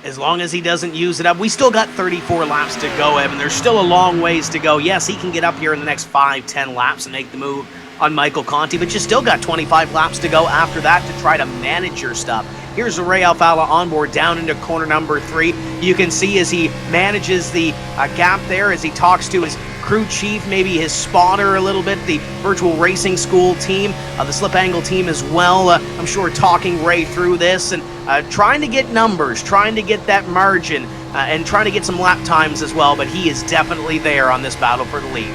As long as he doesn't use it up, we still got 34 laps to go, Evan. There's still a long ways to go. Yes, he can get up here in the next 5-10 laps and make the move on Michael Conti, but you still got 25 laps to go after that to try to manage your stuff. Here's the Ray Alfala onboard down into corner number 3. You can see as he manages the gap there, as he talks to his crew chief, maybe his spotter a little bit, the virtual racing school team, the slip angle team as well. I'm sure talking Ray through this and trying to get numbers, trying to get that margin, and trying to get some lap times as well, but he is definitely there on this battle for the lead.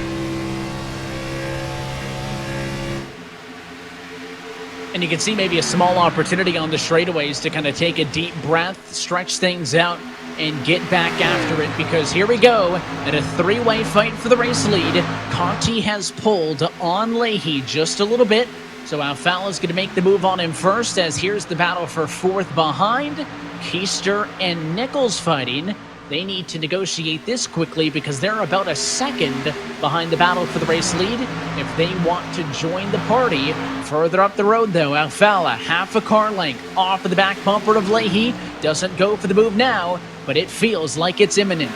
And you can see maybe a small opportunity on the straightaways to kind of take a deep breath, stretch things out, and get back after it, because here we go at a 3-way fight for the race lead. Conti has pulled on Leahy just a little bit, so Alfala's going to make the move on him first, as here's the battle for 4th behind. Keister and Nichols fighting. They need to negotiate this quickly because they're about a second behind the battle for the race lead if they want to join the party. Further up the road, though, Alfala, half a car length off of the back bumper of Leahy. Doesn't go for the move now, but it feels like it's imminent.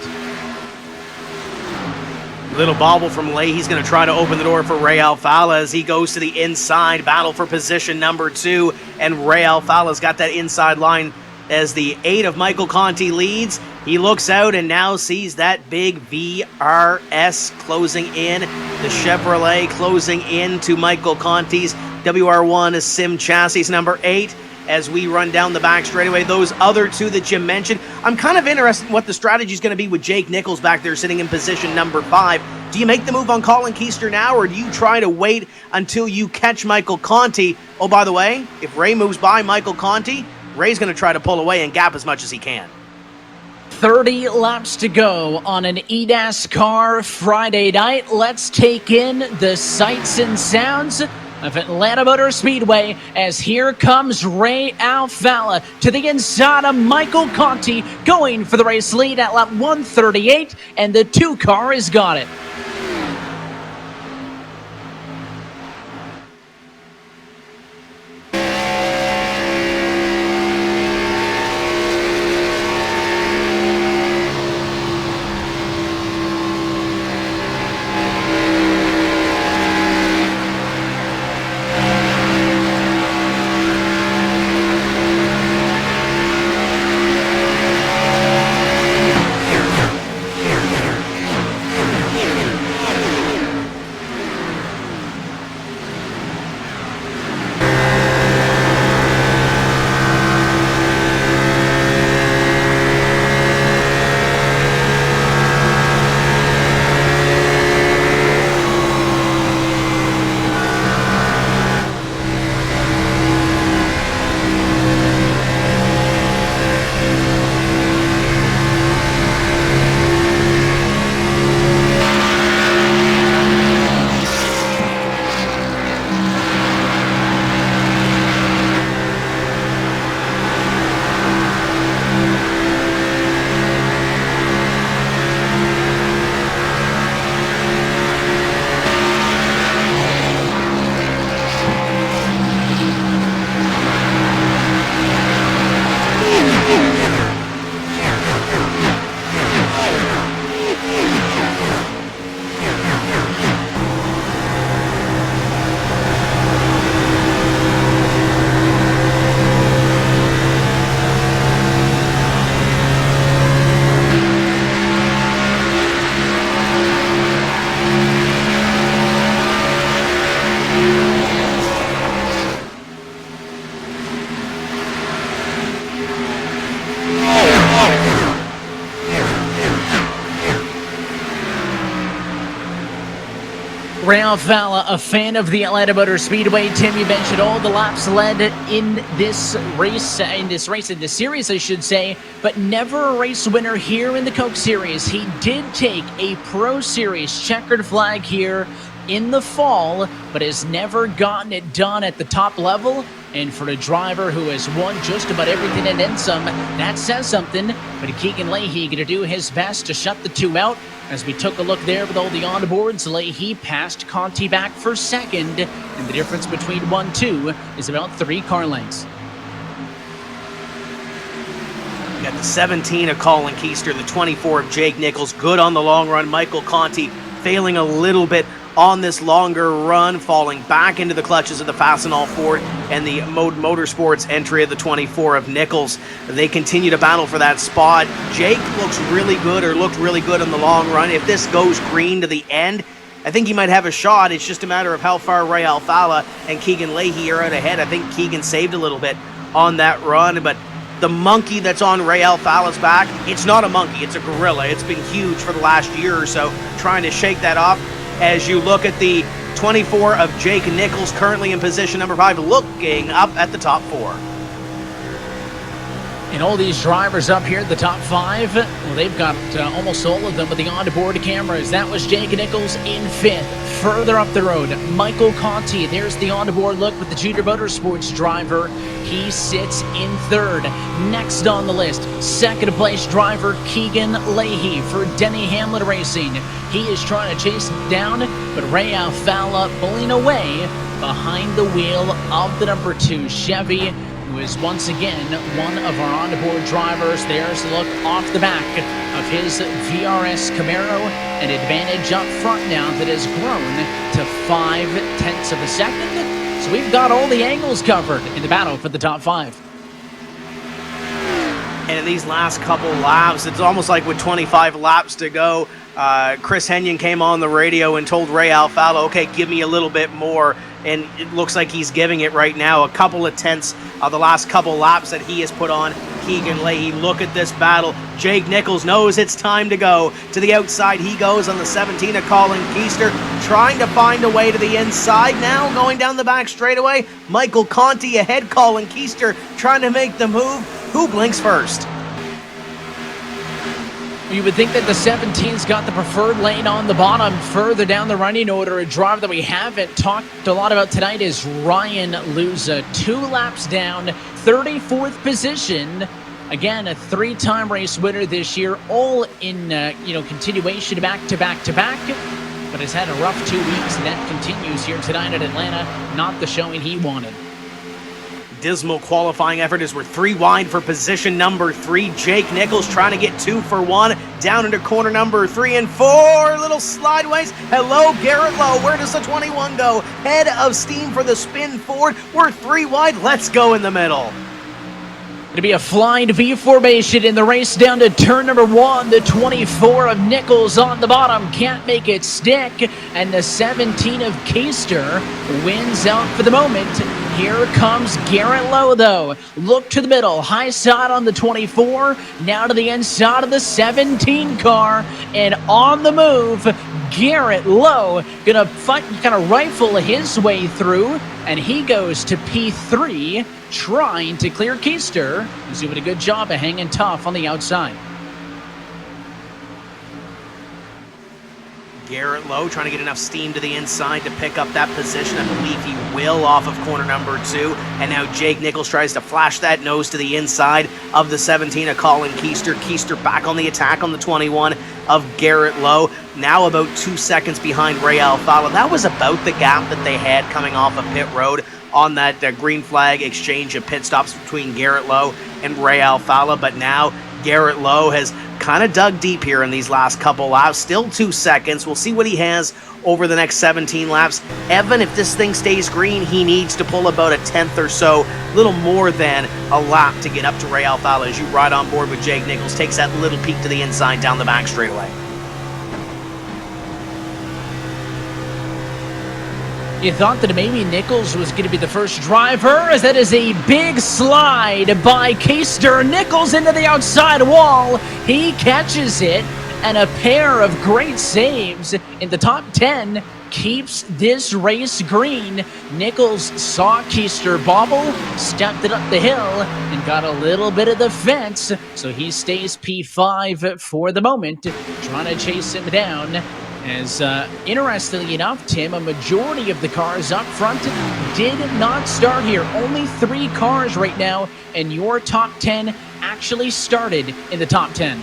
Little bobble from Leahy. He's going to try to open the door for Ray Alfala as he goes to the inside. Battle for position number 2, and Ray Alfala's got that inside line as the 8 of Michael Conti leads. He looks out and now sees that big VRS closing in. The Chevrolet closing in to Michael Conti's WR1 Sim chassis number 8. As we run down the back straightaway, those other 2 that Jim mentioned, I'm kind of interested in what the strategy is going to be with Jake Nichols back there sitting in position number 5. Do you make the move on Colin Keister now, or do you try to wait until you catch Michael Conti? Oh, by the way, if Ray moves by Michael Conti, Ray's going to try to pull away and gap as much as he can.
30 laps to go on an eNASCAR Friday night. Let's take in the sights and sounds of Atlanta Motor Speedway as here comes Ray Alfalla to the inside of Michael Conti, going for the race lead at lap 138, and the 2 car has got it. Ray Alfalla, a fan of the Atlanta Motor Speedway. Tim, you mentioned all the laps led in this series, I should say, but never a race winner here in the Coke Series. He did take a Pro Series checkered flag here in the fall, but has never gotten it done at the top level. And for a driver who has won just about everything and then some, that says something. But Keegan Leahy going to do his best to shut the 2 out. As we took a look there with all the onboards, Leahy passed Conti back for second, and the difference between 1-2 is about 3 car lengths.
We got the 17 of Colin Keister, the 24 of Jake Nichols. Good on the long run. Michael Conti failing a little bit on this longer run, falling back into the clutches of the Fastenal Ford and the Mode Motorsports entry of the 24 of Nichols. They continue to battle for that spot. Jake looks really good, or looked really good in the long run. If this goes green to the end, I think he might have a shot. It's just a matter of how far Ray Alfalla and Keegan Leahy are out ahead. I think Keegan saved a little bit on that run, but the monkey that's on Ray Alfalla's back, it's not a monkey, it's a gorilla. It's been huge for the last year or so, trying to shake that off. As you look at the 24 of Jake Nichols, currently in position number 5, looking up at the top 4.
And all these drivers up here at the top 5, well, they've got almost all of them with the onboard cameras. That was Jake Nichols in 5th. Further up the road, Michael Conti. There's the onboard look with the Junior Motorsports driver. He sits in 3rd. Next on the list, 2nd place driver Keegan Leahy for Denny Hamlin Racing. He is trying to chase him down, but Ray Alfalla pulling away behind the wheel of the number 2 Chevy, who is once again one of our on-board drivers. There's a look off the back of his VRS Camaro, an advantage up front now that has grown to 0.5 of a second. So we've got all the angles covered in the battle for the top 5.
And in these last couple laps, it's almost like with 25 laps to go, Chris Henyon came on the radio and told Ray Alfalla, okay, give me a little bit more. And it looks like he's giving it right now. A couple of tenths of the last couple laps that he has put on Keegan Leahy. Look at this battle. Jake Nichols knows it's time to go. To the outside he goes on the 17 of Colin Keister, trying to find a way to the inside now, going down the back straightaway. Michael Conti ahead, Colin Keister trying to make the move. Who blinks first?
You would think that the 17's got the preferred lane on the bottom. Further down the running order, a driver that we haven't talked a lot about tonight is Ryan Louisa. 2 laps down, 34th position. Again, a 3-time race winner this year, all in continuation back to back, but has had a rough 2 weeks, and that continues here tonight at Atlanta. Not the showing he wanted.
Dismal qualifying effort as we're 3 wide for position number 3. Jake Nichols trying to get 2 for 1 down into corner number 3 and 4. Little slideways. Hello, Garrett Lowe. Where does the 21 go? Head of steam for the spin forward. We're 3 wide. Let's go in the middle.
Going to be a flying V formation in the race down to turn number 1. The 24 of Nichols on the bottom can't make it stick, and the 17 of Keister wins out for the moment. Here comes Garrett Lowe, though. Look to the middle. High side on the 24. Now to the inside of the 17 car. And on the move, Garrett Lowe going to kind of rifle his way through. And he goes to P3, trying to clear Keister. He's doing a good job of hanging tough on the outside.
Garrett Lowe trying to get enough steam to the inside to pick up that position. I believe he will off of corner number 2. And now Jake Nichols tries to flash that nose to the inside of the 17 of Colin Keister. Keister back on the attack on the 21 of Garrett Lowe. Now about 2 seconds behind Ray Alfala. That was about the gap that they had coming off of pit road on that green flag exchange of pit stops between Garrett Lowe and Ray Alfala. But now Garrett Lowe has kind of dug deep here in these last couple laps. Still 2 seconds. We'll see what he has over the next 17 laps. Evan, if this thing stays green, he needs to pull about a 10th or so, little more than a lap to get up to Ray Alfala as you ride on board with Jake Nichols. Takes that little peek to the inside down the back straightaway.
You thought that maybe Nichols was going to be the first driver, as that is a big slide by Keister. Nichols into the outside wall. He catches it, and a pair of great saves in the top 10 keeps this race green. Nichols saw Keister bobble, stepped it up the hill, and got a little bit of the fence, so he stays P5 for the moment, trying to chase him down. As, interestingly enough, Tim, a majority of the cars up front did not start here. Only 3 cars right now in your top 10 actually started in the top 10.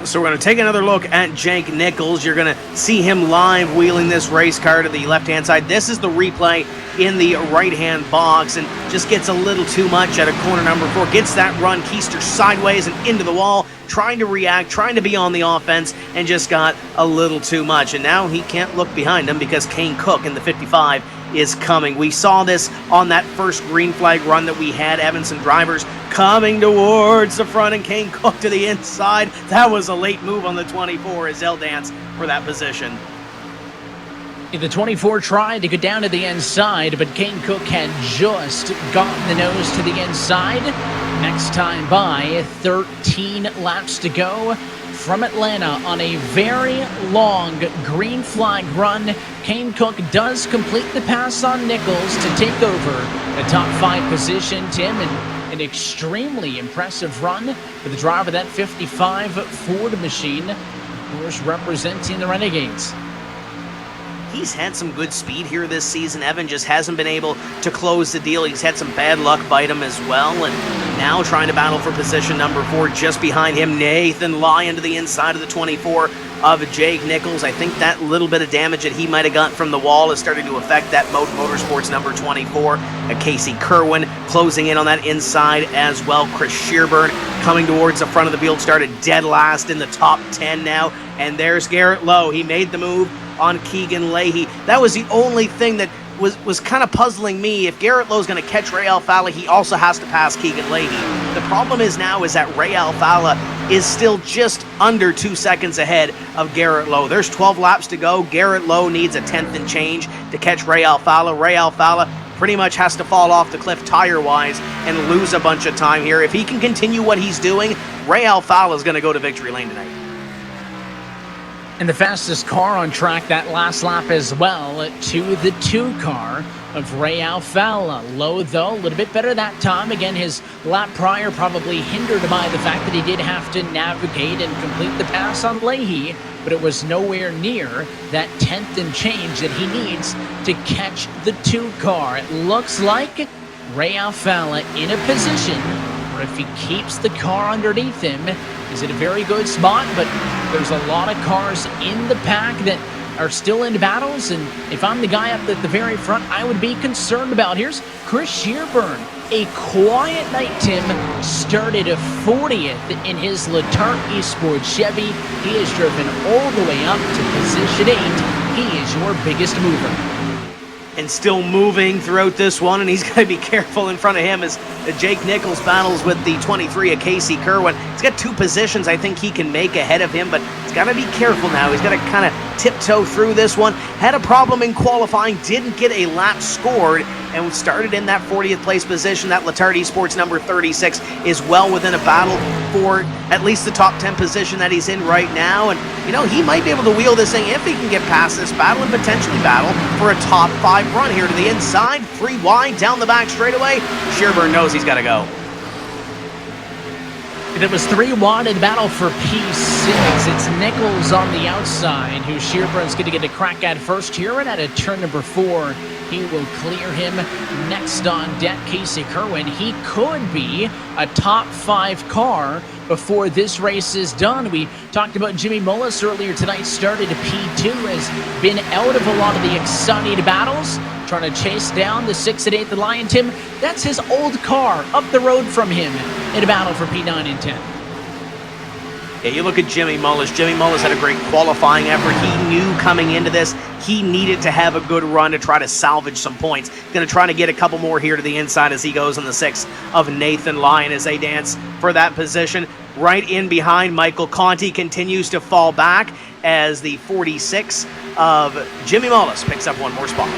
So we're going to take another look at Jake Nichols. You're going to see him live wheeling this race car to the left-hand side. This is the replay in the right-hand box, and just gets a little too much at a corner number 4. Gets that run, Keister sideways and into the wall, trying to react, trying to be on the offense, and just got a little too much. And now he can't look behind him because Kane Cook in the 55 is coming. We saw this on that first green flag run that we had. Evanson drivers coming towards the front, and Kane Cook to the inside. That was a late move on the 24 as they'll dance for that position.
The 24 tried to go down to the inside, but Kane Cook had just gotten the nose to the inside. Next time by, 13 laps to go from Atlanta on a very long green flag run. Kane Cook does complete the pass on Nichols to take over the top 5 position, Tim, and an extremely impressive run for the driver of that 55 Ford machine, of course, representing the Renegades.
He's had some good speed here this season. Evan just hasn't been able to close the deal. He's had some bad luck bite him as well, and now trying to battle for position number 4. Just behind him, Nathan Lyon to the inside of the 24 of Jake Nichols. I think that little bit of damage that he might have gotten from the wall is starting to affect that Motorsports number 24. Casey Kerwin closing in on that inside as well. Chris Shearburn coming towards the front of the field, started dead last in the top 10 now. And there's Garrett Lowe. He made the move on Keegan Leahy. That was the only thing that was kind of puzzling me. If Garrett Lowe's going to catch Ray Alfala, he also has to pass Keegan Leahy. The problem is that Ray Alfala is still just under 2 seconds ahead of Garrett Lowe. There's 12 laps to go. Garrett Lowe needs a 10th and change to catch Ray Alfala. Ray Alfala pretty much has to fall off the cliff tire-wise and lose a bunch of time here. If he can continue what he's doing, Ray Alfala is going to go to victory lane tonight.
And the fastest car on track that last lap as well, to the 2 car of Ray Alfala. Low, though, a little bit better that time. Again, his lap prior probably hindered by the fact that he did have to navigate and complete the pass on Leahy, but it was nowhere near that 10th and change that he needs to catch the 2 car. It looks like Ray Alfala in a position where if he keeps the car underneath him, is in a very good spot, but there's a lot of cars in the pack that are still in battles, and if I'm the guy up at the very front, I would be concerned about. Here's Chris Shearburn. A quiet night, Tim. Started 40th in his Letarte Esports Chevy. He is driven all the way up to position 8. He is your biggest mover.
And still moving throughout this one, and he's got to be careful in front of him as Jake Nichols battles with the 23 of Casey Kerwin. He's got 2 positions I think he can make ahead of him, but he's got to be careful now. He's got to kind of tiptoe through this one. Had a problem in qualifying, didn't get a lap scored, and started in that 40th place position. That Letarte Esports number 36 is well within a battle for at least the top 10 position that he's in right now. And, you know, he might be able to wheel this thing if he can get past this battle and potentially battle for a top 5 run here to the inside. 3 wide down the back straightaway. Shearburn knows he's got to go.
And it was 3 wide in the battle for P6. It's Nichols on the outside, who Shearburn's going to get a crack at first here, and at turn number 4, he will clear him. Next on deck, Casey Kerwin. He could be a top 5 car before this race is done. We talked about Jimmy Mullis earlier tonight, started P2, has been out of a lot of the exciting battles, trying to chase down the 6th and 8th Lion. Tim, that's his old car up the road from him in a battle for P9 and 10.
Yeah, you look at Jimmy Mullis. Jimmy Mullis had a great qualifying effort. He knew coming into this he needed to have a good run to try to salvage some points. Going to try to get a couple more here to the inside as he goes on the 6th of Nathan Lyon as they dance for that position. Right in behind, Michael Conti continues to fall back as the 46 of Jimmy Mullis picks up one more spot.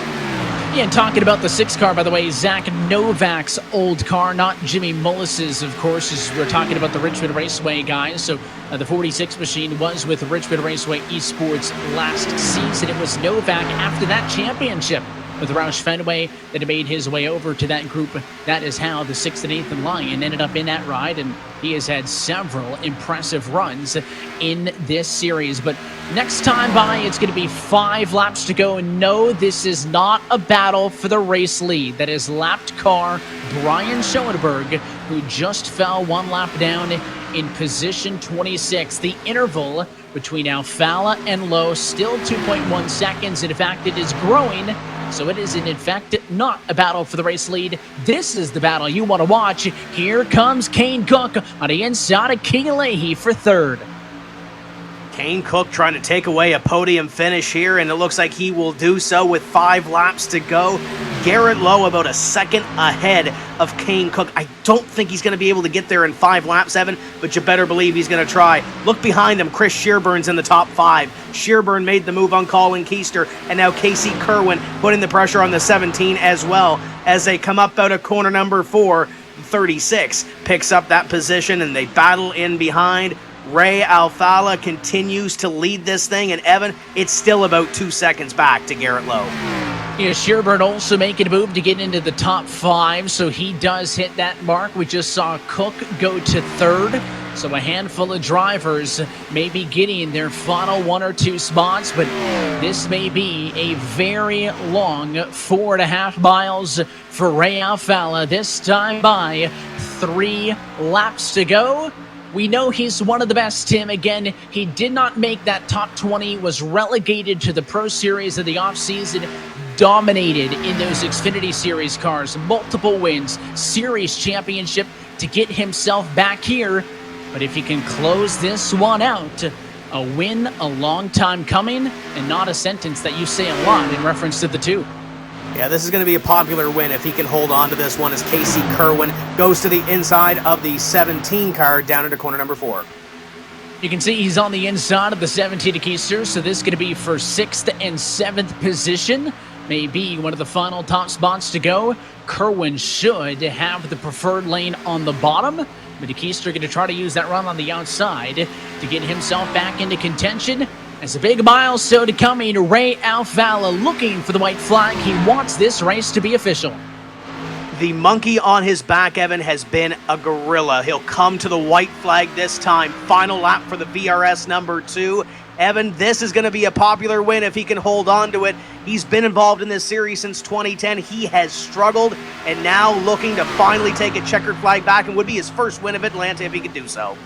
Yeah, and talking about the 6 car, by the way, Zach Novak's old car, not Jimmy Mullis's, of course, as we're talking about the Richmond Raceway guys. So the 46 machine was with Richmond Raceway Esports last season. It was Novak after that championship with Roush Fenway that made his way over to that group. That is how the 6th and 8th Lion ended up in that ride, and he has had several impressive runs in this series. But next time by, it's going to be 5 laps to go. No, this is not a battle for the race lead. That is lapped car Brian Schoenberg, who just fell 1 lap down in position 26. The interval between Alfala and Lowe still 2.1 seconds. In fact, it is growing. So it is, in fact, not a battle for the race lead. This is the battle you want to watch. Here comes Kane Cook on the inside of Keegan Leahy for 3rd.
Kane Cook trying to take away a podium finish here, and it looks like he will do so with 5 laps to go. Garrett Lowe about a second ahead of Kane Cook. I don't think he's going to be able to get there in 5 laps, Evan, but you better believe he's going to try. Look behind him, Chris Shearburn's in the top 5. Shearburn made the move on Colin Keister, and now Casey Kerwin putting the pressure on the 17 as well as they come up out of corner number 4. 36 picks up that position, and they battle in behind. Ray Alfala continues to lead this thing, and Evan, it's still about 2 seconds back to Garrett Lowe.
Yeah, Shearburn also making a move to get into the top 5, so he does hit that mark. We just saw Cook go to 3rd, so a handful of drivers may be getting their final 1 or 2 spots, but this may be a very long 4.5 miles for Ray Alfala. This time by 3 laps to go. We know he's one of the best, Tim. Again, he did not make that top 20, was relegated to the Pro Series of the offseason, dominated in those Xfinity Series cars, multiple wins, Series championship to get himself back here. But if he can close this one out, a win a long time coming, and not a sentence that you say a lot in reference to the 2.
Yeah, this is going to be a popular win if he can hold on to this one as Casey Kerwin goes to the inside of the 17 car down into corner number 4.
You can see he's on the inside of the 17 to Keister, so this is going to be for 6th and 7th position. Maybe one of the final top spots to go. Kerwin should have the preferred lane on the bottom, but Keister going to try to use that run on the outside to get himself back into contention. As a big milestone coming, Ray Alfalla looking for the white flag. He wants this race to be official.
The monkey on his back, Evan, has been a gorilla. He'll come to the white flag this time. Final lap for the VRS number 2. Evan, this is going to be a popular win if he can hold on to it. He's been involved in this series since 2010. He has struggled and now looking to finally take a checkered flag back, and would be his first win of Atlanta if he could do so.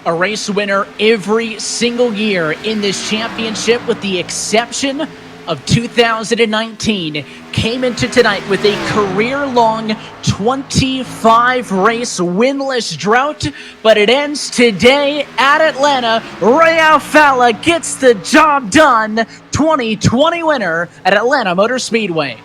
A race winner every single year in this championship, with the exception of 2019, came into tonight with a career-long 25-race winless drought, but it ends today at Atlanta. Ray Alfalla gets the job done, 2020 winner at Atlanta Motor Speedway.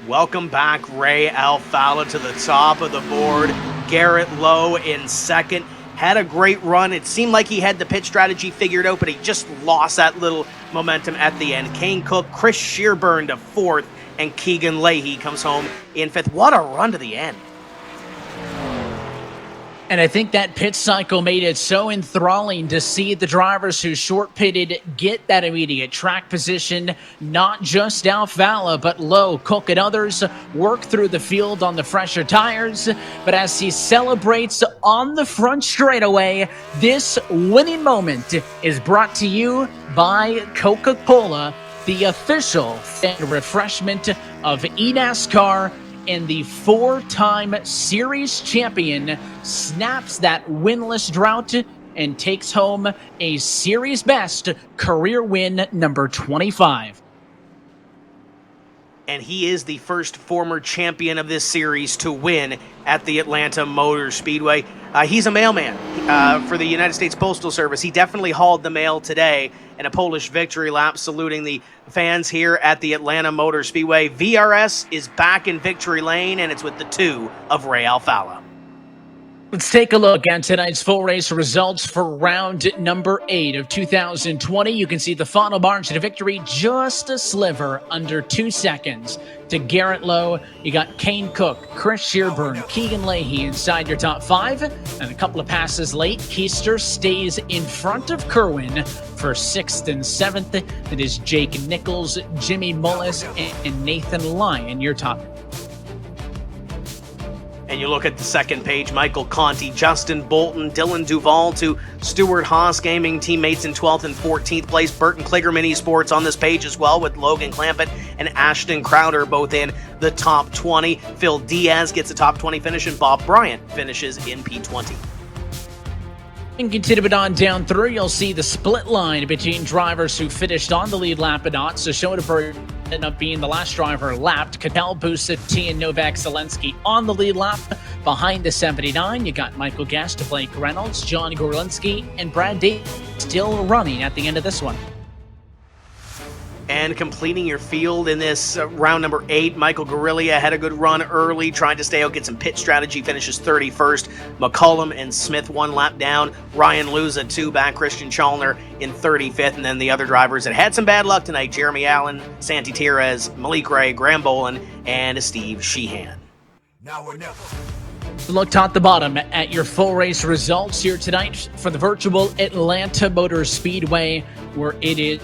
Welcome back, Ray Alfalla, to the top of the board. Garrett Lowe in second. Had a great run. It seemed like he had the pit strategy figured out, but he just lost that little momentum at the end. Kane Cook, Chris Shearburn to fourth, and Keegan Leahy comes home in fifth. What a run to the end.
And I think that pit cycle made it so enthralling to see the drivers who short pitted get that immediate track position. Not just Alfalla, but Lowe, Cook, and others work through the field on the fresher tires. But as he celebrates on the front straightaway, this winning moment is brought to you by Coca-Cola, the official refreshment of eNASCAR. And the 4-time series champion snaps that winless drought and takes home a series best career win number 25.
And he is the first former champion of this series to win at the Atlanta Motor Speedway. He's a mailman for the United States Postal Service. He definitely hauled the mail today in a Polish victory lap, saluting the fans here at the Atlanta Motor Speedway. VRS is back in victory lane, and it's with the 2 of Ray Alfalla.
Let's take a look at tonight's full race results for round number 8 of 2020. You can see the final margin of victory just a sliver under 2 seconds. To Garrett Lowe, you got Kane Cook, Chris Shearburn, Keegan Leahy inside your top 5. And a couple of passes late, Keister stays in front of Kerwin for 6th and 7th. It is Jake Nichols, Jimmy Mullis, and Nathan Lyon, your top.
And you look at the second page, Michael Conti, Justin Bolton, Dylan Duvall to Stuart Haas Gaming teammates in 12th and 14th place. Burton Kligerman Esports on this page as well, with Logan Clampett and Ashton Crowder both in the top 20. Phil Diaz gets a top 20 finish, and Bob Bryant finishes in P20.
And continue it on down through, you'll see the split line between drivers who finished on the lead lap and not. So Schoenberg ended up being the last driver lapped. Cattell, Busatti, and Novak Zelensky on the lead lap. Behind the 79, you got Michael Guest, Blake Reynolds, John Gorlinski, and Brad Davis still running at the end of this one.
And completing your field in this round number 8, Michael Guerrilla had a good run early, trying to stay out, get some pit strategy, finishes 31st. McCullum and Smith 1 lap down. Ryan Louisa 2 back. Christian Chalner in 35th. And then the other drivers that had some bad luck tonight, Jeremy Allen, Santi Tierrez, Malik Ray, Graham Bolin, and Steve Sheehan.
Now or never.
Look top to bottom at your full race results here tonight for the virtual Atlanta Motor Speedway, where it is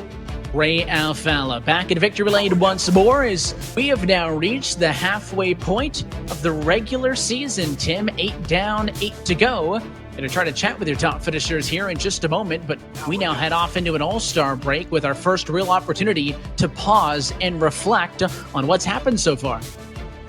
Ray Alfalla back in victory lane once more, as we have now reached the halfway point of the regular season. Tim, 8 down, 8 to go. Going to try to chat with your top finishers here in just a moment, but we now head off into an all-star break with our first real opportunity to pause and reflect on what's happened so far.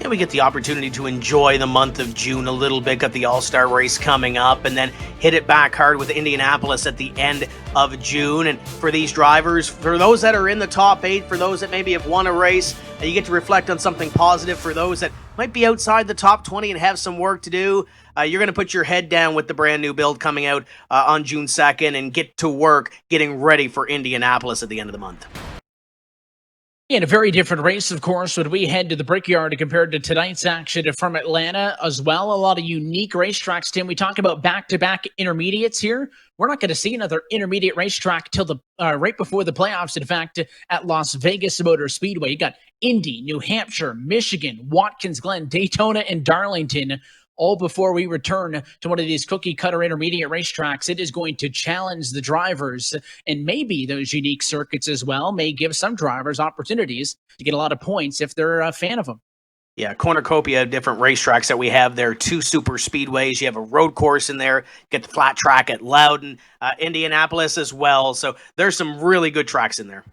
And we get the opportunity to enjoy the month of June a little bit. Got the All-Star race coming up, and then hit it back hard with Indianapolis at the end of June. And for these drivers, for those that are in the top 8, for those that maybe have won a race, you get to reflect on something positive. For those that might be outside the top 20 and have some work to do, you're going to put your head down with the brand new build coming out on June 2nd and get to work getting ready for Indianapolis at the end of the month.
In a very different race, of course, when we head to the Brickyard compared to tonight's action from Atlanta as well. A lot of unique racetracks, Tim. We talk about back-to-back intermediates here. We're not going to see another intermediate racetrack till the right before the playoffs, in fact, at Las Vegas Motor Speedway. You got Indy, New Hampshire, Michigan, Watkins Glen, Daytona, and Darlington all before we return to one of these cookie cutter intermediate racetracks. It is going to challenge the drivers, and maybe those unique circuits as well may give some drivers opportunities to get a lot of points if they're a fan of them.
Yeah, cornucopia of different racetracks that we have there. 2 super speedways. You have a road course in there. Get the flat track at Loudon, Indianapolis as well. So there's some really good tracks in there.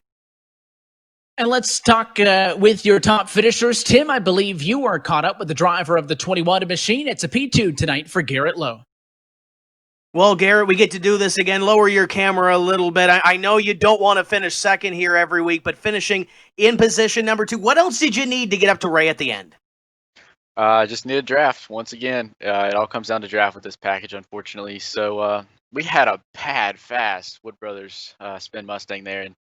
And let's talk with your top finishers. Tim, I believe you are caught up with the driver of the 21 machine. It's a P2 tonight for Garrett Lowe.
Well, Garrett, we get to do this again. Lower your camera a little bit. I know you don't want to finish second here every week, but finishing in position number 2, what else did you need to get up to Ray at the end?
Just need a draft once again. It all comes down to draft with this package, unfortunately. So we had a fast Wood Brothers spin Mustang there, and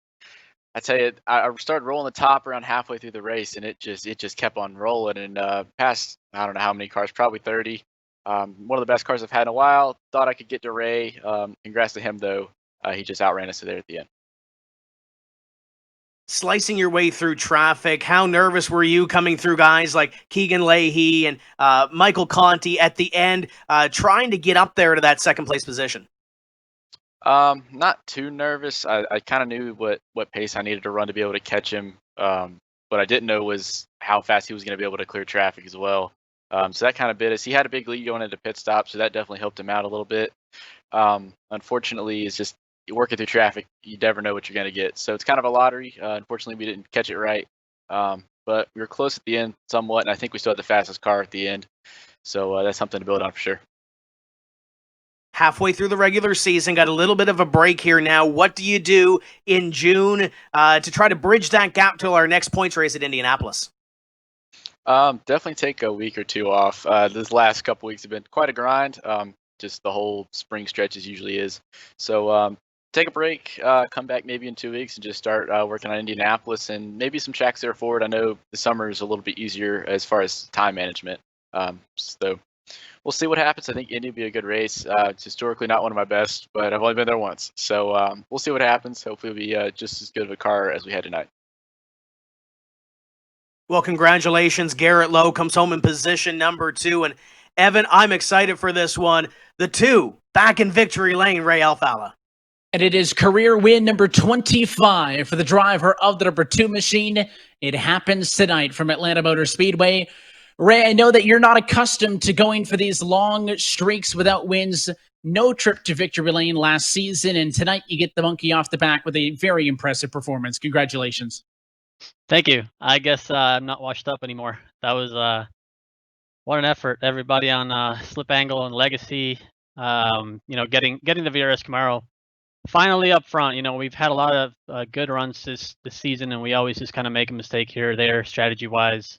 I tell you, I started rolling the top around halfway through the race, and it just kept on rolling. And past I don't know how many cars, probably 30. One of the best cars I've had in a while. Thought I could get to Ray. Congrats to him, though. He just outran us there at the end.
Slicing your way through traffic, how nervous were you coming through guys like Keegan Leahy and Michael Conti at the end, trying to get up there to that second place position?
Not too nervous. I kind of knew what pace I needed to run to be able to catch him. What I didn't know was how fast he was going to be able to clear traffic as well. So that kind of bit us. He had a big lead going into pit stop, so that definitely helped him out a little bit. Unfortunately, it's just working through traffic. You never know what you're going to get. So it's kind of a lottery. Unfortunately, we didn't catch it right. But we were close at the end somewhat, and I think we still had the fastest car at the end. So that's something to build on for sure.
Halfway through the regular season, got a little bit of a break here now. What do you do in June to try to bridge that gap till our next points race at Indianapolis?
Definitely take a week or 2 off. This last couple weeks have been quite a grind. Just the whole spring stretch usually is. So take a break, come back maybe in 2 weeks and just start working on Indianapolis and maybe some tracks there forward. I know the summer is a little bit easier as far as time management. So we'll see what happens. I think Indy will be a good race. It's historically not one of my best, but I've only been there once. So we'll see what happens. Hopefully it'll be just as good of a car as we had tonight.
Well, congratulations. Garrett Lowe comes home in position number 2. And Evan, I'm excited for this one. The 2 back in victory lane, Ray Alfala.
And it is career win number 25 for the driver of the number 2 machine. It happens tonight from Atlanta Motor Speedway. Ray, I know that you're not accustomed to going for these long streaks without wins. No trip to victory lane last season, and tonight you get the monkey off the back with a very impressive performance. Congratulations.
Thank you. I guess I'm not washed up anymore. That was what an effort. Everybody on Slip Angle and Legacy, getting the VRS Camaro finally up front. We've had a lot of good runs this season, and we always just kind of make a mistake here or there strategy-wise.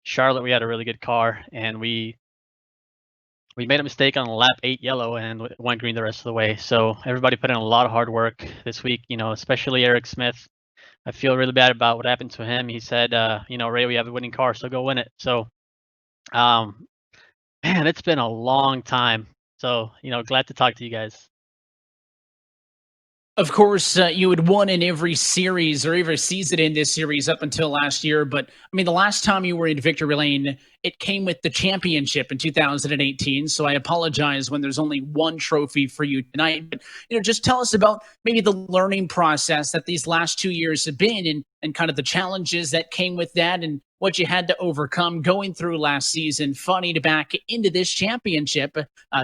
Charlotte, we had a really good car, and we made a mistake on lap 8 yellow and went green the rest of the way. So everybody put in a lot of hard work this week, especially Eric Smith. I feel really bad about what happened to him. He said, Ray, we have a winning car, so go win it. So, man, it's been a long time. So, glad to talk to you guys.
Of course, you had won in every series or every season in this series up until last year. But, the last time you were in victory lane, it came with the championship in 2018. So I apologize when there's only one trophy for you tonight. But, just tell us about maybe the learning process that these last 2 years have been and kind of the challenges that came with that and what you had to overcome going through last season, funny to back into this championship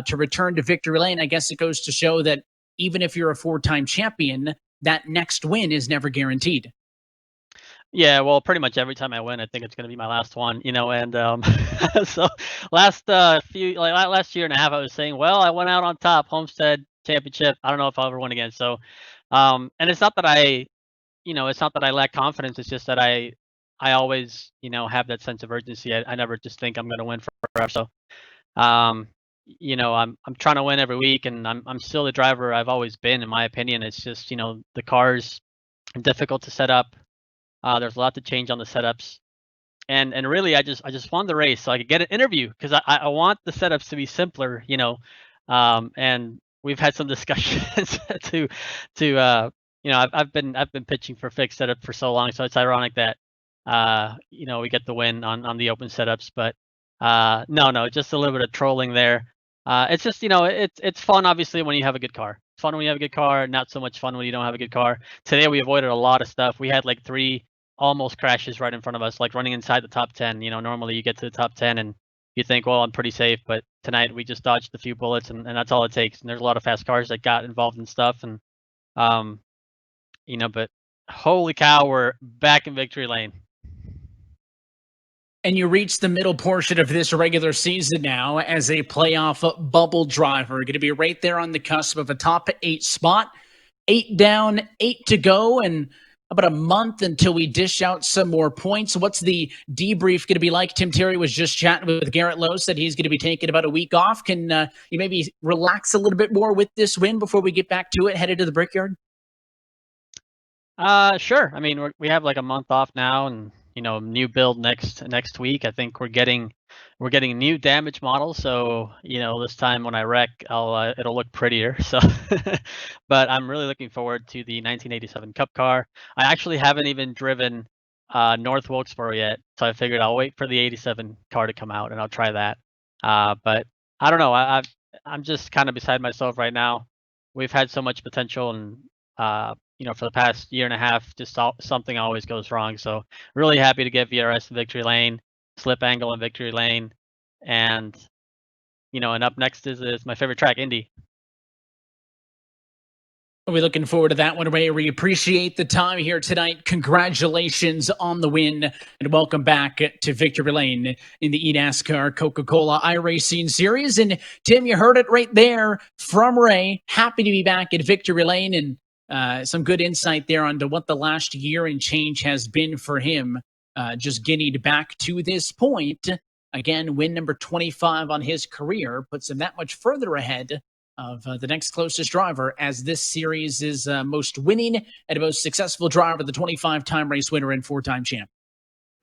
to return to victory lane. I guess it goes to show that even if you're a 4-time champion, that next win is never guaranteed.
Yeah, well, pretty much every time I win, I think it's going to be my last one, and so last year and a half, I was saying, well, I went out on top, Homestead Championship. I don't know if I'll ever win again. So, and it's not that it's not that I lack confidence. It's just that I always, have that sense of urgency. I never just think I'm going to win forever. So, I'm trying to win every week, and I'm still the driver I've always been, in my opinion. It's just, the car's difficult to set up. There's a lot to change on the setups, and really I just won the race so I could get an interview because I want the setups to be simpler, and we've had some discussions I've been pitching for fixed setup for so long, so it's ironic that we get the win on the open setups, but No, just a little bit of trolling there. It's just, it's fun, obviously, when you have a good car. It's fun when you have a good car, not so much fun when you don't have a good car. Today, we avoided a lot of stuff. We had like 3 almost crashes right in front of us, like running inside the top 10. Normally you get to the top 10 and you think, well, I'm pretty safe. But tonight, we just dodged a few bullets, and that's all it takes. And there's a lot of fast cars that got involved in stuff. And, but holy cow, we're back in victory lane.
And you reach the middle portion of this regular season now as a playoff bubble driver. Going to be right there on the cusp of a top 8 spot. 8 down, 8 to go, and about a month until we dish out some more points. What's the debrief going to be like? Tim Terry was just chatting with Garrett Lowe, said he's going to be taking about a week off. Can you maybe relax a little bit more with this win before we get back to it, headed to the Brickyard?
Sure. I mean, we have like a month off now, and new build next week. I think we're getting new damage models, so this time when I wreck, it'll look prettier. So, but I'm really looking forward to the 1987 Cup car. I actually haven't even driven North Wilkesboro yet, so I figured I'll wait for the 87 car to come out and I'll try that. But I don't know. I'm just kind of beside myself right now. We've had so much potential, and for the past year and a half, just something always goes wrong. So really happy to get VRS in victory lane, slip angle in victory lane, and and up next is my favorite track, Indy.
We're looking forward to that one, Ray. We appreciate the time here tonight. Congratulations on the win, and welcome back to victory lane in the eNASCAR Coca-Cola iRacing Series. And Tim, you heard it right there from Ray. Happy to be back at victory lane, and some good insight there onto what the last year and change has been for him, just getting back to this point. Again, win number 25 on his career puts him that much further ahead of the next closest driver, as this series is most winning and most successful driver, the 25-time race winner and 4-time champ.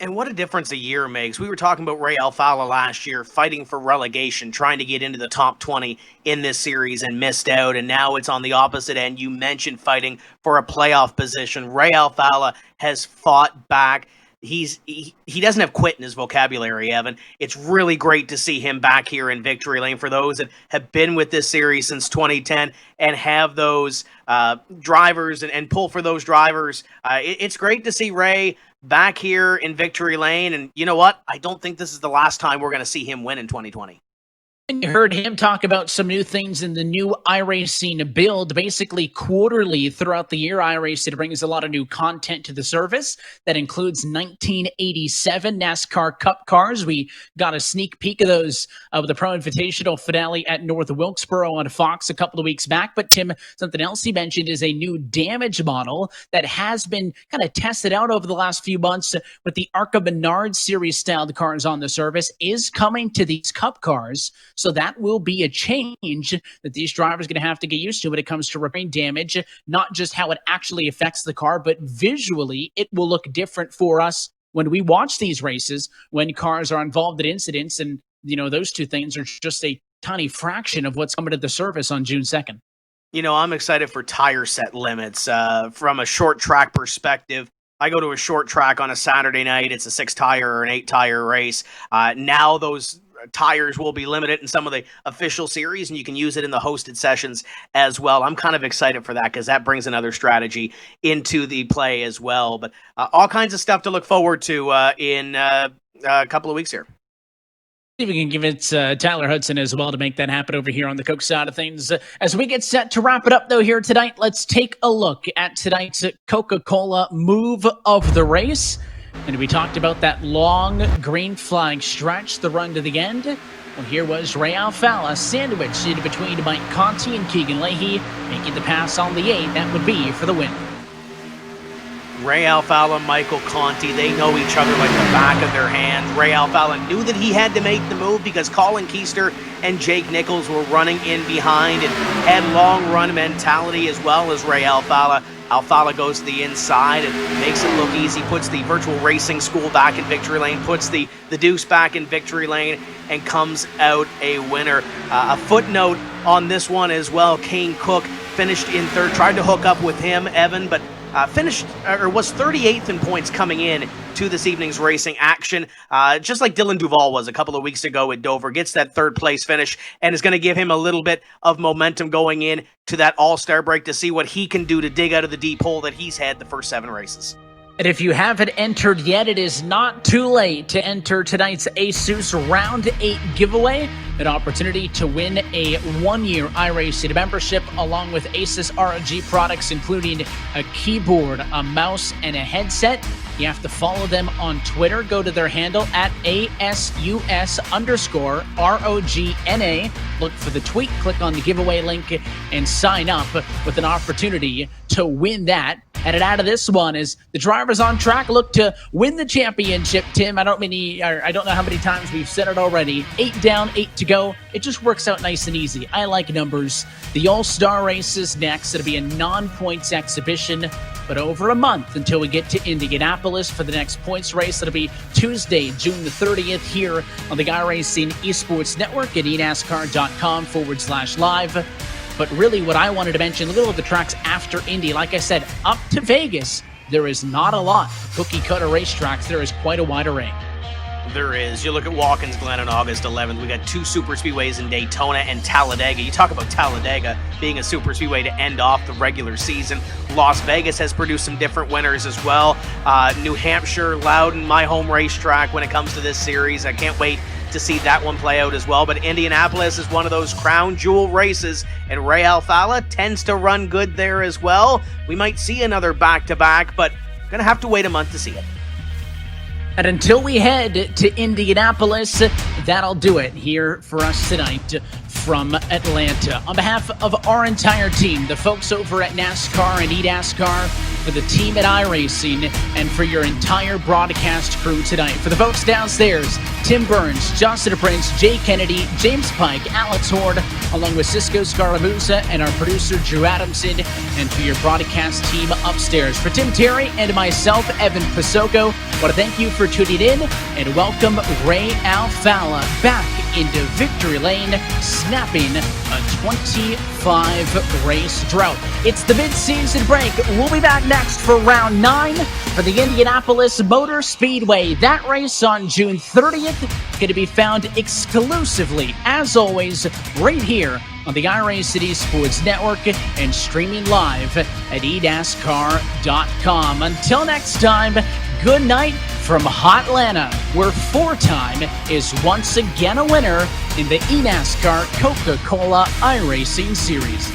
And what a difference a year makes. We were talking about Ray Alfala last year, fighting for relegation, trying to get into the top 20 in this series and missed out. And now it's on the opposite end. You mentioned fighting for a playoff position. Ray Alfala has fought back. He doesn't have quit in his vocabulary, Evan. It's really great to see him back here in victory lane. For those that have been with this series since 2010 and have those drivers and pull for those drivers, it's great to see Ray back here in victory lane. And you know what? I don't think this is the last time we're going to see him win in 2020.
And you heard him talk about some new things in the new iRacing build. Basically, quarterly throughout the year, iRacing brings a lot of new content to the service. That includes 1987 NASCAR Cup cars. We got a sneak peek of those of the Pro Invitational finale at North Wilkesboro on Fox a couple of weeks back. But Tim, something else he mentioned is a new damage model that has been kind of tested out over the last few months with the Arca Menard series styled cars on the service, is coming to these Cup cars. So that will be a change that these drivers are going to have to get used to when it comes to repairing damage, not just how it actually affects the car, but visually it will look different for us when we watch these races, when cars are involved in incidents. And, those two things are just a tiny fraction of what's coming to the service on June 2nd.
I'm excited for tire set limits from a short track perspective. I go to a short track on a Saturday night. It's a 6-tire or an 8-tire race. Now those tires will be limited in some of the official series, and you can use it in the hosted sessions as well. I'm kind of excited for that because that brings another strategy into the play as well. But all kinds of stuff to look forward to in a couple of weeks here.
See if we can give it Tyler Hudson as well to make that happen over here on the Coke side of things. As we get set to wrap it up, though, here tonight, let's take a look at tonight's Coca-Cola move of the race. And we talked about that long green flag stretch, the run to the end. Well, here was Ray Alfala sandwiched in between Mike Conti and Keegan Leahy, making the pass on the 8. That would be for the win.
Ray Alfala, Michael Conti, they know each other like the back of their hand. Ray Alfala knew that he had to make the move because Colin Keister and Jake Nichols were running in behind and had long run mentality as well as Ray Alfala. Alfala goes to the inside and makes it look easy, puts the virtual racing school back in victory lane, puts the deuce back in victory lane, and comes out a winner. A footnote on this one as well, Kane Cook finished in third, tried to hook up with him, Evan, but finished or was 38th in points coming in to this evening's racing action, just like Dylan Duval was a couple of weeks ago at Dover. Gets that third place finish and is going to give him a little bit of momentum going in to that All-Star break to see what he can do to dig out of the deep hole that he's had the first 7 races.
And if you haven't entered yet, it is not too late to enter tonight's ASUS Round 8 giveaway. An opportunity to win a 1-year iRacing membership along with ASUS ROG products, including a keyboard, a mouse, and a headset. You have to follow them on Twitter. Go to their handle at ASUS_ROGNA. Look for the tweet, click on the giveaway link, and sign up with an opportunity to win that. Headed out of this one is the drivers on track look to win the championship. Tim, I don't know how many times we've said it already. 8 down, 8 to go. It just works out nice and easy. I like numbers. The All-Star race is next. It'll be a non-points exhibition, but over a month until we get to Indianapolis for the next points race. It'll be Tuesday, June the 30th here on the iRacing Esports Network at eNASCAR.com/live. But really what I wanted to mention, look at all the tracks after Indy. Like I said, up to Vegas, there is not a lot. Cookie cutter racetracks, there is quite a wide array.
There is. You look at Watkins Glen on August 11th. We got 2 super speedways in Daytona and Talladega. You talk about Talladega being a super speedway to end off the regular season. Las Vegas has produced some different winners as well. New Hampshire, Loudon, my home racetrack when it comes to this series. I can't wait to see that one play out as well. But Indianapolis is one of those crown jewel races, and Ray Alfala tends to run good there as well. We might see another back-to-back, but gonna have to wait a month to see it.
And until we head to Indianapolis, that'll do it here for us tonight from Atlanta. On behalf of our entire team, the folks over at NASCAR and eNASCAR, for the team at iRacing, and for your entire broadcast crew tonight. For the folks downstairs, Tim Burns, Johnson Prince, Jay Kennedy, James Pike, Alex Horde, along with Cisco Scaramuza and our producer Drew Adamson, and for your broadcast team upstairs. For Tim Terry and myself, Evan Pasoko, I want to thank you for tuning in and welcome Ray Alfala back into victory lane, snapping a 25-race drought. It's the mid-season break. We'll be back next for round 9 for the Indianapolis Motor Speedway. That race on June 30th going to be found exclusively, as always, right here on the iRacing Esports Network and streaming live at eNASCAR.com. Until next time, good night from Hotlanta, where 4-time is once again a winner in the eNASCAR Coca-Cola iRacing Series.